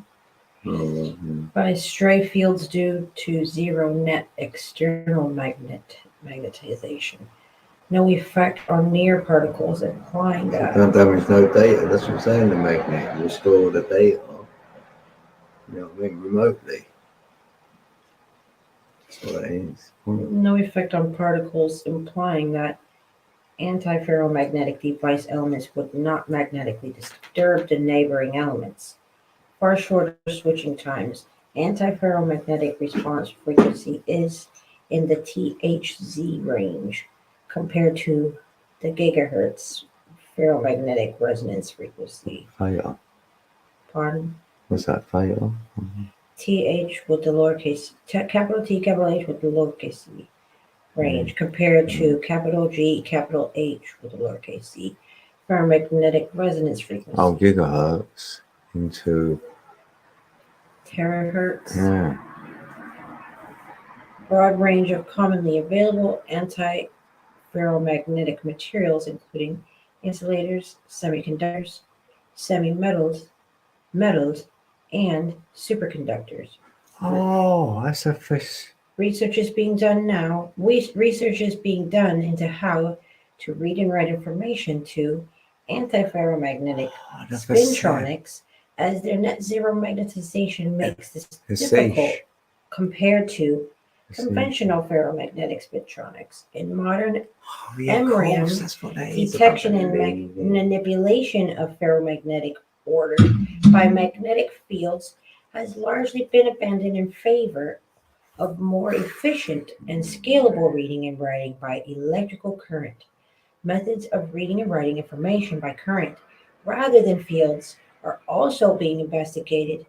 by stray fields due to zero net external magnetization. No effect on near particles, implying that Sometimes damage no data. That's what I'm saying. The magnet will store the data. You know what I mean? Remotely. That's what it is. no effect on particles, implying that antiferromagnetic device elements would not magnetically disturb the neighboring elements. Far shorter switching times. Antiferromagnetic response frequency is in the THz range compared to the gigahertz ferromagnetic resonance frequency. Fatal. Pardon? What's that? Fatal? TH with the lowercase, capital T, capital H with the lowercase c range compared to capital G, capital H with the lowercase c ferromagnetic resonance frequency. Oh, gigahertz into Terahertz. yeah. Broad range of commonly available antiferromagnetic materials, including insulators, semiconductors, semi-metals, metals, and superconductors. Oh, that's a fish. Research is being done now. Research is being done into how to read and write information to antiferromagnetic spintronics, as their net zero magnetization makes this difficult compared to conventional ferromagnetic spintronics. In modern MRAM, detection and manipulation of ferromagnetic order by magnetic fields has largely been abandoned in favor of more efficient and scalable reading and writing by electrical current. Methods of reading and writing information by current rather than fields are also being investigated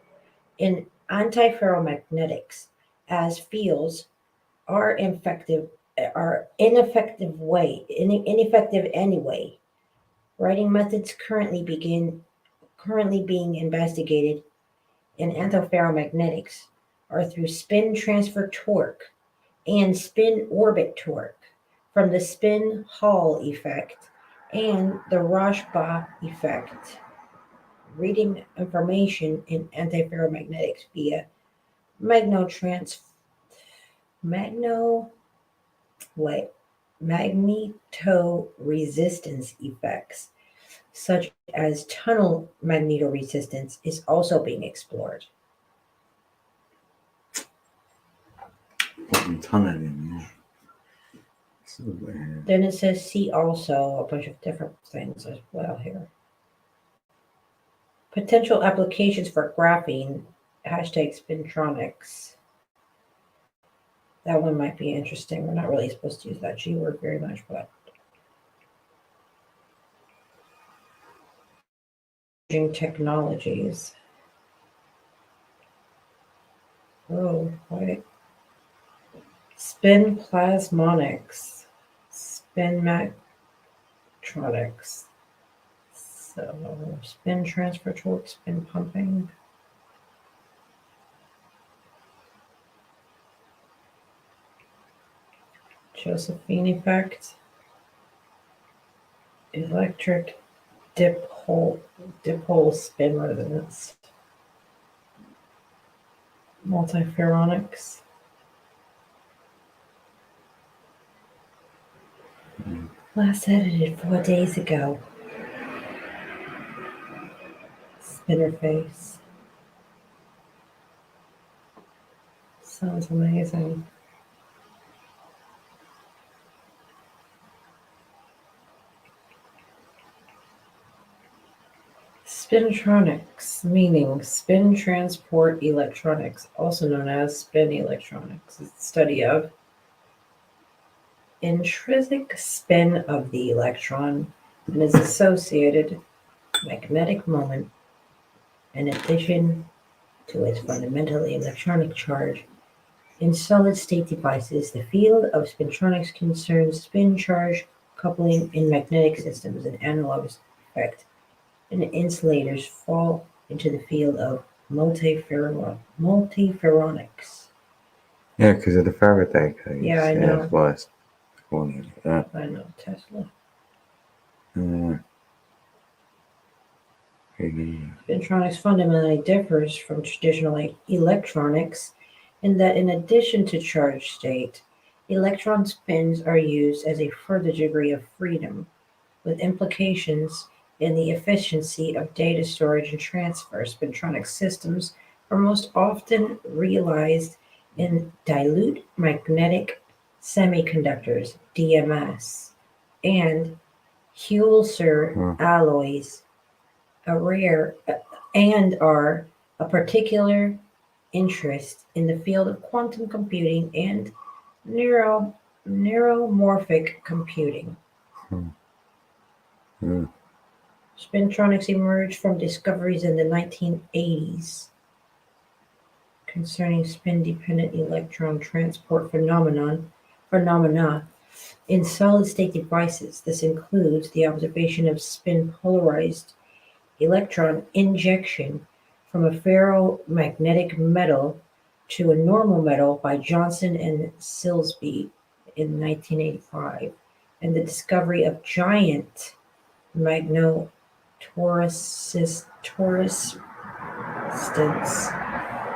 in antiferromagnetics, as fields are ineffective anyway. Writing methods currently being investigated in antiferromagnetics are through spin transfer torque and spin orbit torque from the spin Hall effect and the Rashba effect. Reading information in antiferromagnetics via magnetoresistance effects, such as tunnel magnetoresistance, is also being explored. Tunneling. Then it says see also a bunch of different things as well here. Potential applications for graphene, #spintronics. That one might be interesting. We're not really supposed to use that G word very much, but technologies. Oh, wait. Spin plasmonics. Spin metronics. So, spin transfer torque, spin pumping. Josephine effect. Electric dipole spin resonance. Multiferronics. Last edited 4 days ago. Spinner face. Sounds amazing. Spintronics, meaning spin transport electronics, also known as spin electronics, is the study of intrinsic spin of the electron and its associated magnetic moment, in addition to its fundamentally electronic charge. In solid-state devices, the field of spintronics concerns spin charge coupling in magnetic systems, an analogous effect, and insulators fall into the field of multiferronics. Yeah, because of the Faraday cage. Yeah, I know. That's why it's calling it like that. I know, Tesla. Spintronics fundamentally differs from traditional electronics in that, in addition to charge state, electron spins are used as a further degree of freedom, with implications in the efficiency of data storage and transfer. Spintronic systems are most often realized in dilute magnetic semiconductors, DMS, and Hülser alloys, are a particular interest in the field of quantum computing and neuromorphic computing. Spintronics emerged from discoveries in the 1980s concerning spin-dependent electron transport phenomena in solid-state devices. This includes the observation of spin-polarized electron injection from a ferromagnetic metal to a normal metal by Johnson and Silsby in 1985, and the discovery of giant magnetoruses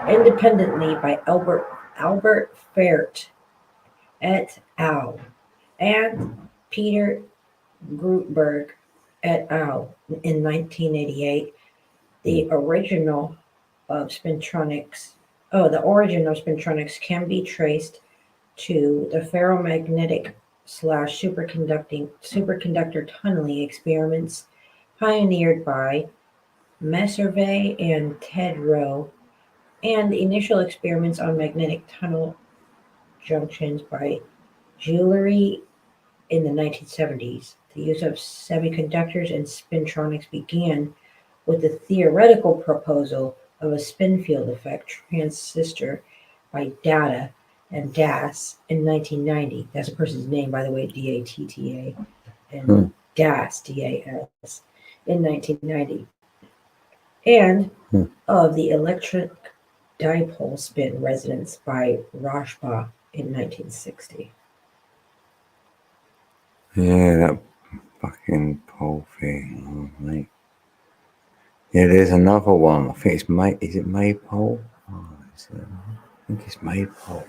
independently by Albert Fert et al. And Peter Gruberg et al. In 1988. The origin of spintronics can be traced to the ferromagnetic / superconductor tunneling experiments pioneered by Messervy and Ted Rowe, and the initial experiments on magnetic tunnel junctions by Jewelry in the 1970s. The use of semiconductors and spintronics began with the theoretical proposal of a spin field effect transistor by Data and Das in 1990. That's a person's name, by the way, Datta, and Das, Das, in 1990. And of the electric dipole spin resonance by Rashba in 1960. Yeah, that fucking pole thing, oh, mate. Yeah, there's another one. I think it's is it Maypole? Oh, I think it's Maypole.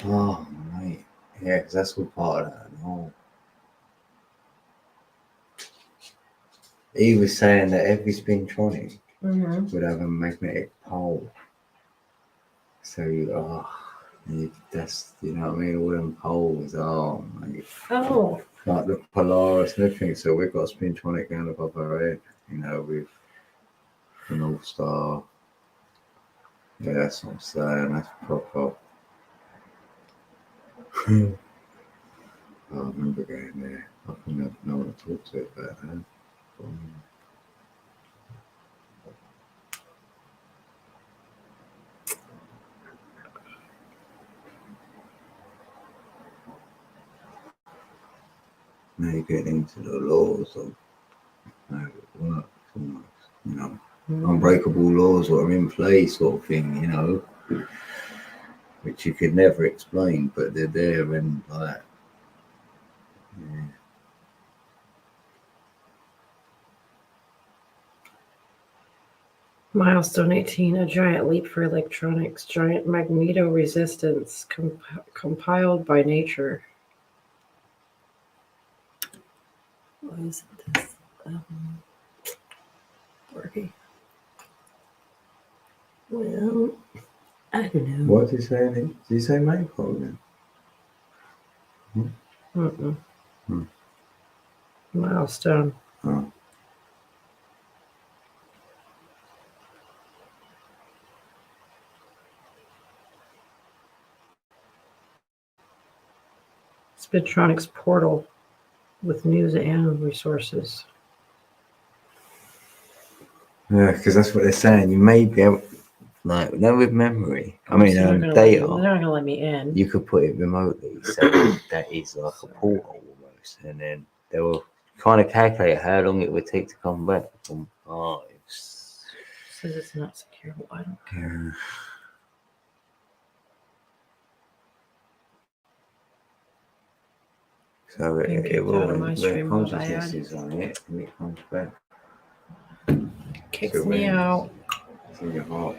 Oh, mate. Yeah, because that's all part of that. No. He was saying that every spintronic would have a magnetic pole. So that's, you know what I mean? All them poles, oh, mate. Oh. Like the Polaris and everything. So we've got a spintronic going above our head, you know, with the North Star. Yeah, that's what I'm saying. That's proper. I remember going there. I think I've no one to talk to about that. Now you get into the laws of how it works, almost, you know, unbreakable laws that are in place, sort of thing, you know, which you could never explain, but they're there and like, yeah. Milestone 18, a giant leap for electronics, giant magneto-resistance compiled by nature. Why isn't this working? Well, I don't know. What's he saying? Did he say Maypole then? Mm-mm. Hmm. Milestone. Oh. Spintronics portal with news and resources. Yeah, because that's what they're saying. You may be able, like, no, with memory. I mean, they're not data. gonna let me in. You could put it remotely, so that is like a portal almost, and then they will kind of calculate how long it would take to come back from archives. Says it's not secure. Well, I don't care. Yeah. So it will, out of my when stream, my consciousness bad. is on it, and it comes back. Kicks So me when out. it's in your heart.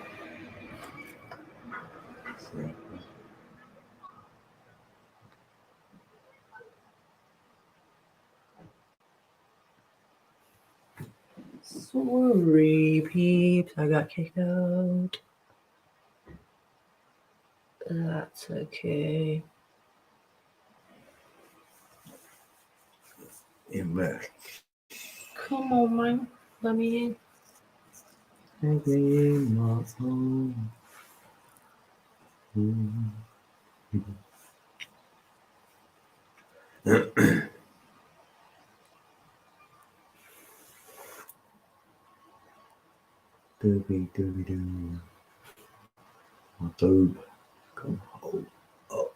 So, Sorry, peeps. I got kicked out. That's okay. in back. Come on, man. Let me in. In my home. Dooby dooby doo. My boob. Come home. Oh.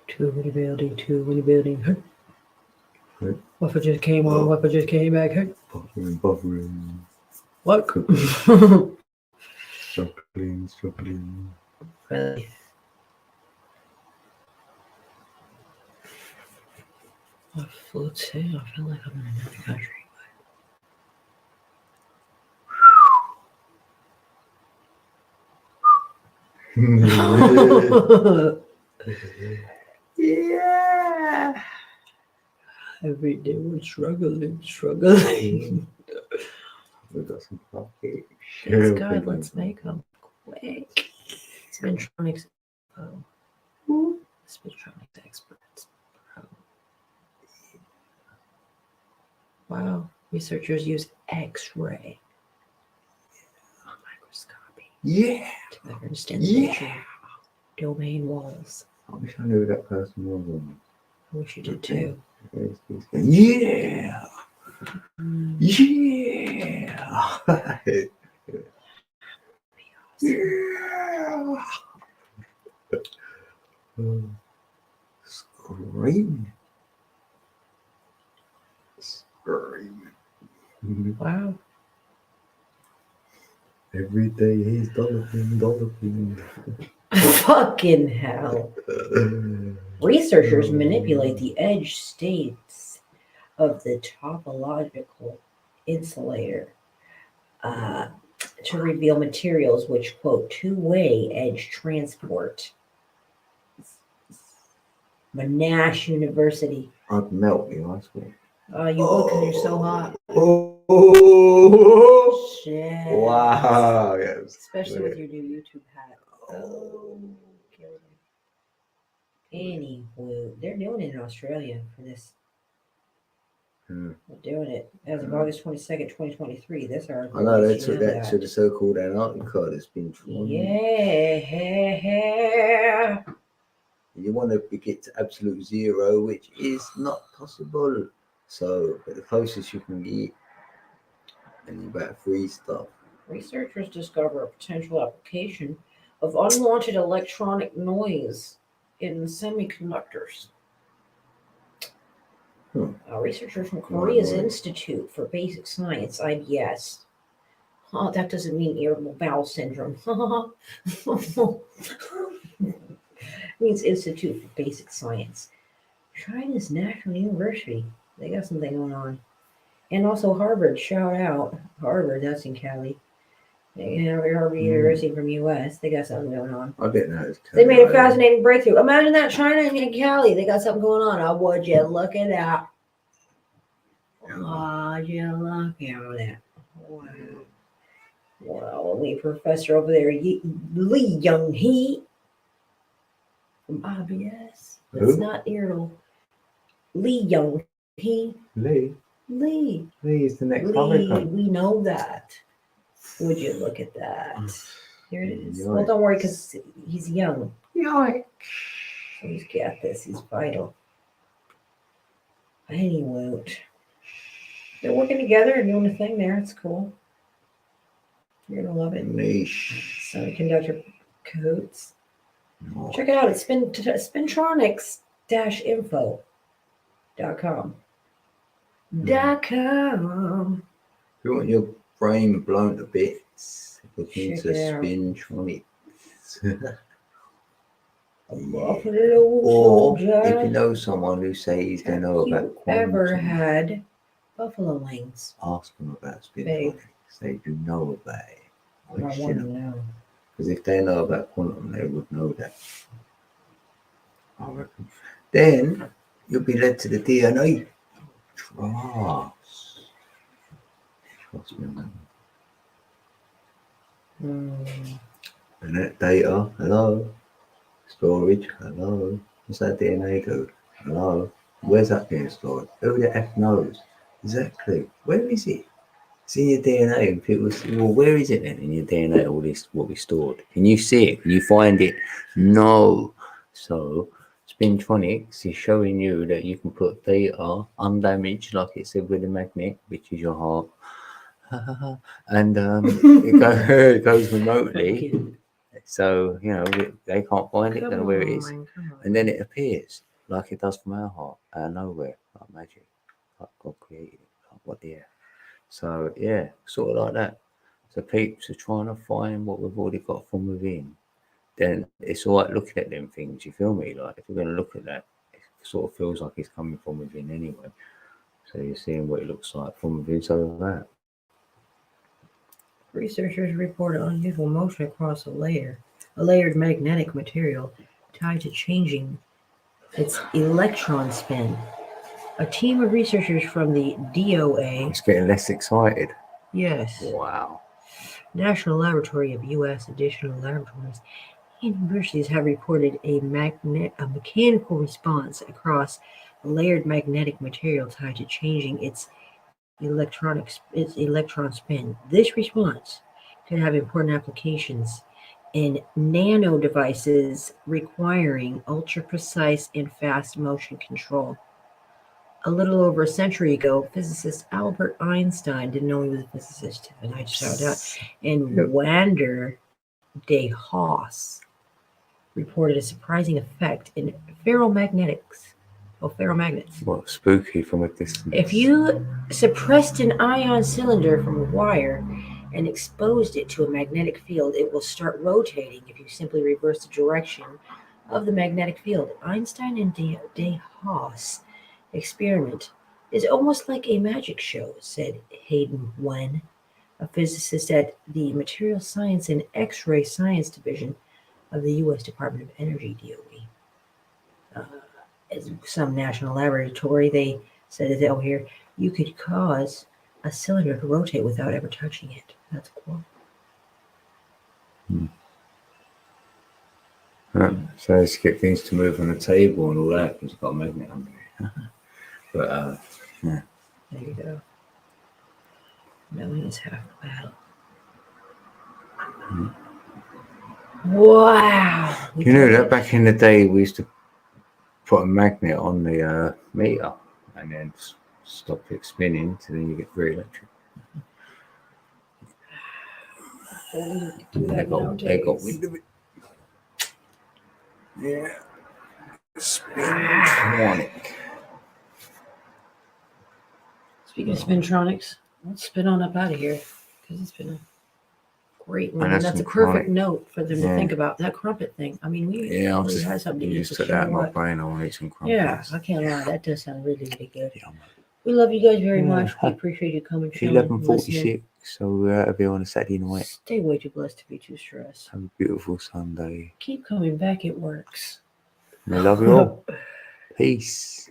Two in the building, two in the building. Hey. Wuffer just came on, Wuffer just came back. Hey. Buffering. What? Struggling. Really? I flew too. I feel like I'm in another country. Yeah. Every day we're struggling. We got some coffee. It's good. Let's make them quick. Spintronics. Oh. Spintronics experts. Wow. Researchers use X-ray microscopy Yeah. to better understand the nature of domain walls. I wish I knew who that person was. I wish you did too. Yeah. Yeah. Yeah. Scream. Wow. Every day he's dolphin. Fucking hell. Researchers manipulate the edge states of the topological insulator to reveal materials which, quote, two-way edge transport. Monash University. I'd melt you, I swear. You would because you're so hot. Oh, shit. Wow. Yes. Especially with your new YouTube hat. Oh, killed him. Anywho, they're doing it in Australia for this. They're doing it as of August 22nd, 2023. This article. I know they took that to the so-called Antarctica that's been drawn. Yeah. You want to get to absolute zero, which is not possible. So, but the closest you can get, and you better free stuff. Researchers discover a potential application of unwanted electronic noise in semiconductors. Researchers from Korea's right. Institute for Basic Science, IBS. Oh, that doesn't mean irritable bowel syndrome. Means Institute for Basic Science. China's National University. They got something going on. And also Harvard. Shout out. Harvard, that's in Cali. Harvard University from US. They got something going on. I didn't know. They made a fascinating breakthrough. Imagine that, China and Cali. They got something going on. Oh, would you look at that? Would you look at that? Wow. Well, a lead professor over there, Lee Young-hee from IBS. That's not irritable. Lee Young-hee. Lee is the next Lee, we know that. Would you look at that? Here it is. Well, don't worry, because he's young. Yikes. So he's got this. He's vital. And he won't. They're working together and doing a thing there. It's cool. You're going to love it. Niche. Semiconductor codes. No. Check it out. It's spintronics-info.com. .com. If you want your brain blown to bits, look into Check it out. Spintronics. Buffalo Or soldier. if you know someone who says they know Have about you ever quantum, had buffalo wings? ask them about Babe. Spintronics. They do know about it. I want to know. Because if they know about quantum, they would know that. I reckon. Then you'll be led to the DNA. Trust me on that. And that data, hello. Storage, hello. What's that DNA do? Hello. Where's that being stored? Who the F knows? Exactly. Where is it? It's in your DNA. And people say, well, where is it then in your DNA? All this, what we stored. Can you see it? Can you find it? No. So, Spintronics is showing you that you can put data undamaged, like it said with the magnet, which is your heart. And it goes remotely. So, you know, they can't find it, don't know where it is. And then it appears like it does from our heart, out of nowhere, like magic, like God created it, like what the F. So, yeah, sort of like that. So, peeps are trying to find what we've already got from within. Then it's all right looking at them things, you feel me? Like, if you're going to look at that, it sort of feels like it's coming from within anyway. So, you're seeing what it looks like from within, so that. Researchers reported unusual motion across a layered magnetic material tied to changing its electron spin. A team of researchers from the DOA. It's getting less excited. Yes. Wow. National Laboratory of U.S. Additional Laboratories and universities have reported a mechanical response across a layered magnetic material tied to changing its electron spin. This response could have important applications in nano devices requiring ultra-precise and fast motion control. A little over a century ago, physicist Albert Einstein, didn't know he was a physicist, and I just found out, and Wander de Haas reported a surprising effect in ferromagnets. Well, spooky from a distance. If you suppressed an ion cylinder from a wire and exposed it to a magnetic field, it will start rotating if you simply reverse the direction of the magnetic field. Einstein and de Haas experiment is almost like a magic show, said Hayden Wen, a physicist at the Material Science and X-ray Science Division of the U.S. Department of Energy, DOE. As some national laboratory, they said that over here, you could cause a cylinder to rotate without ever touching it. That's cool. So let's get things to move on the table and all that because it's got a magnet under it. But yeah. There you go. Millions half the battle. Wow. You know that back in the day we used to put a magnet on the meter and then stop it spinning so then you get free electric. They got wind of it. Yeah. Spintronic. Speaking of Spintronics, let's spin on up out of here because it's been a great one. And And that's that's a some perfect chronic. note for them to Yeah. think about that crumpet thing. I mean, we Yeah, really had something to you eat just for took sure. that out of my What? brain. I want to eat some crumpets. Yeah, I can't lie. That does sound really, really good. Yeah, mate. We love you guys very Yeah. much. We appreciate you coming, chilling, listening. 11:46. So we're out of here on a Saturday night. Stay way too blessed to be too stressed. Have a beautiful Sunday. Keep coming back. It works. And I love you all. Peace.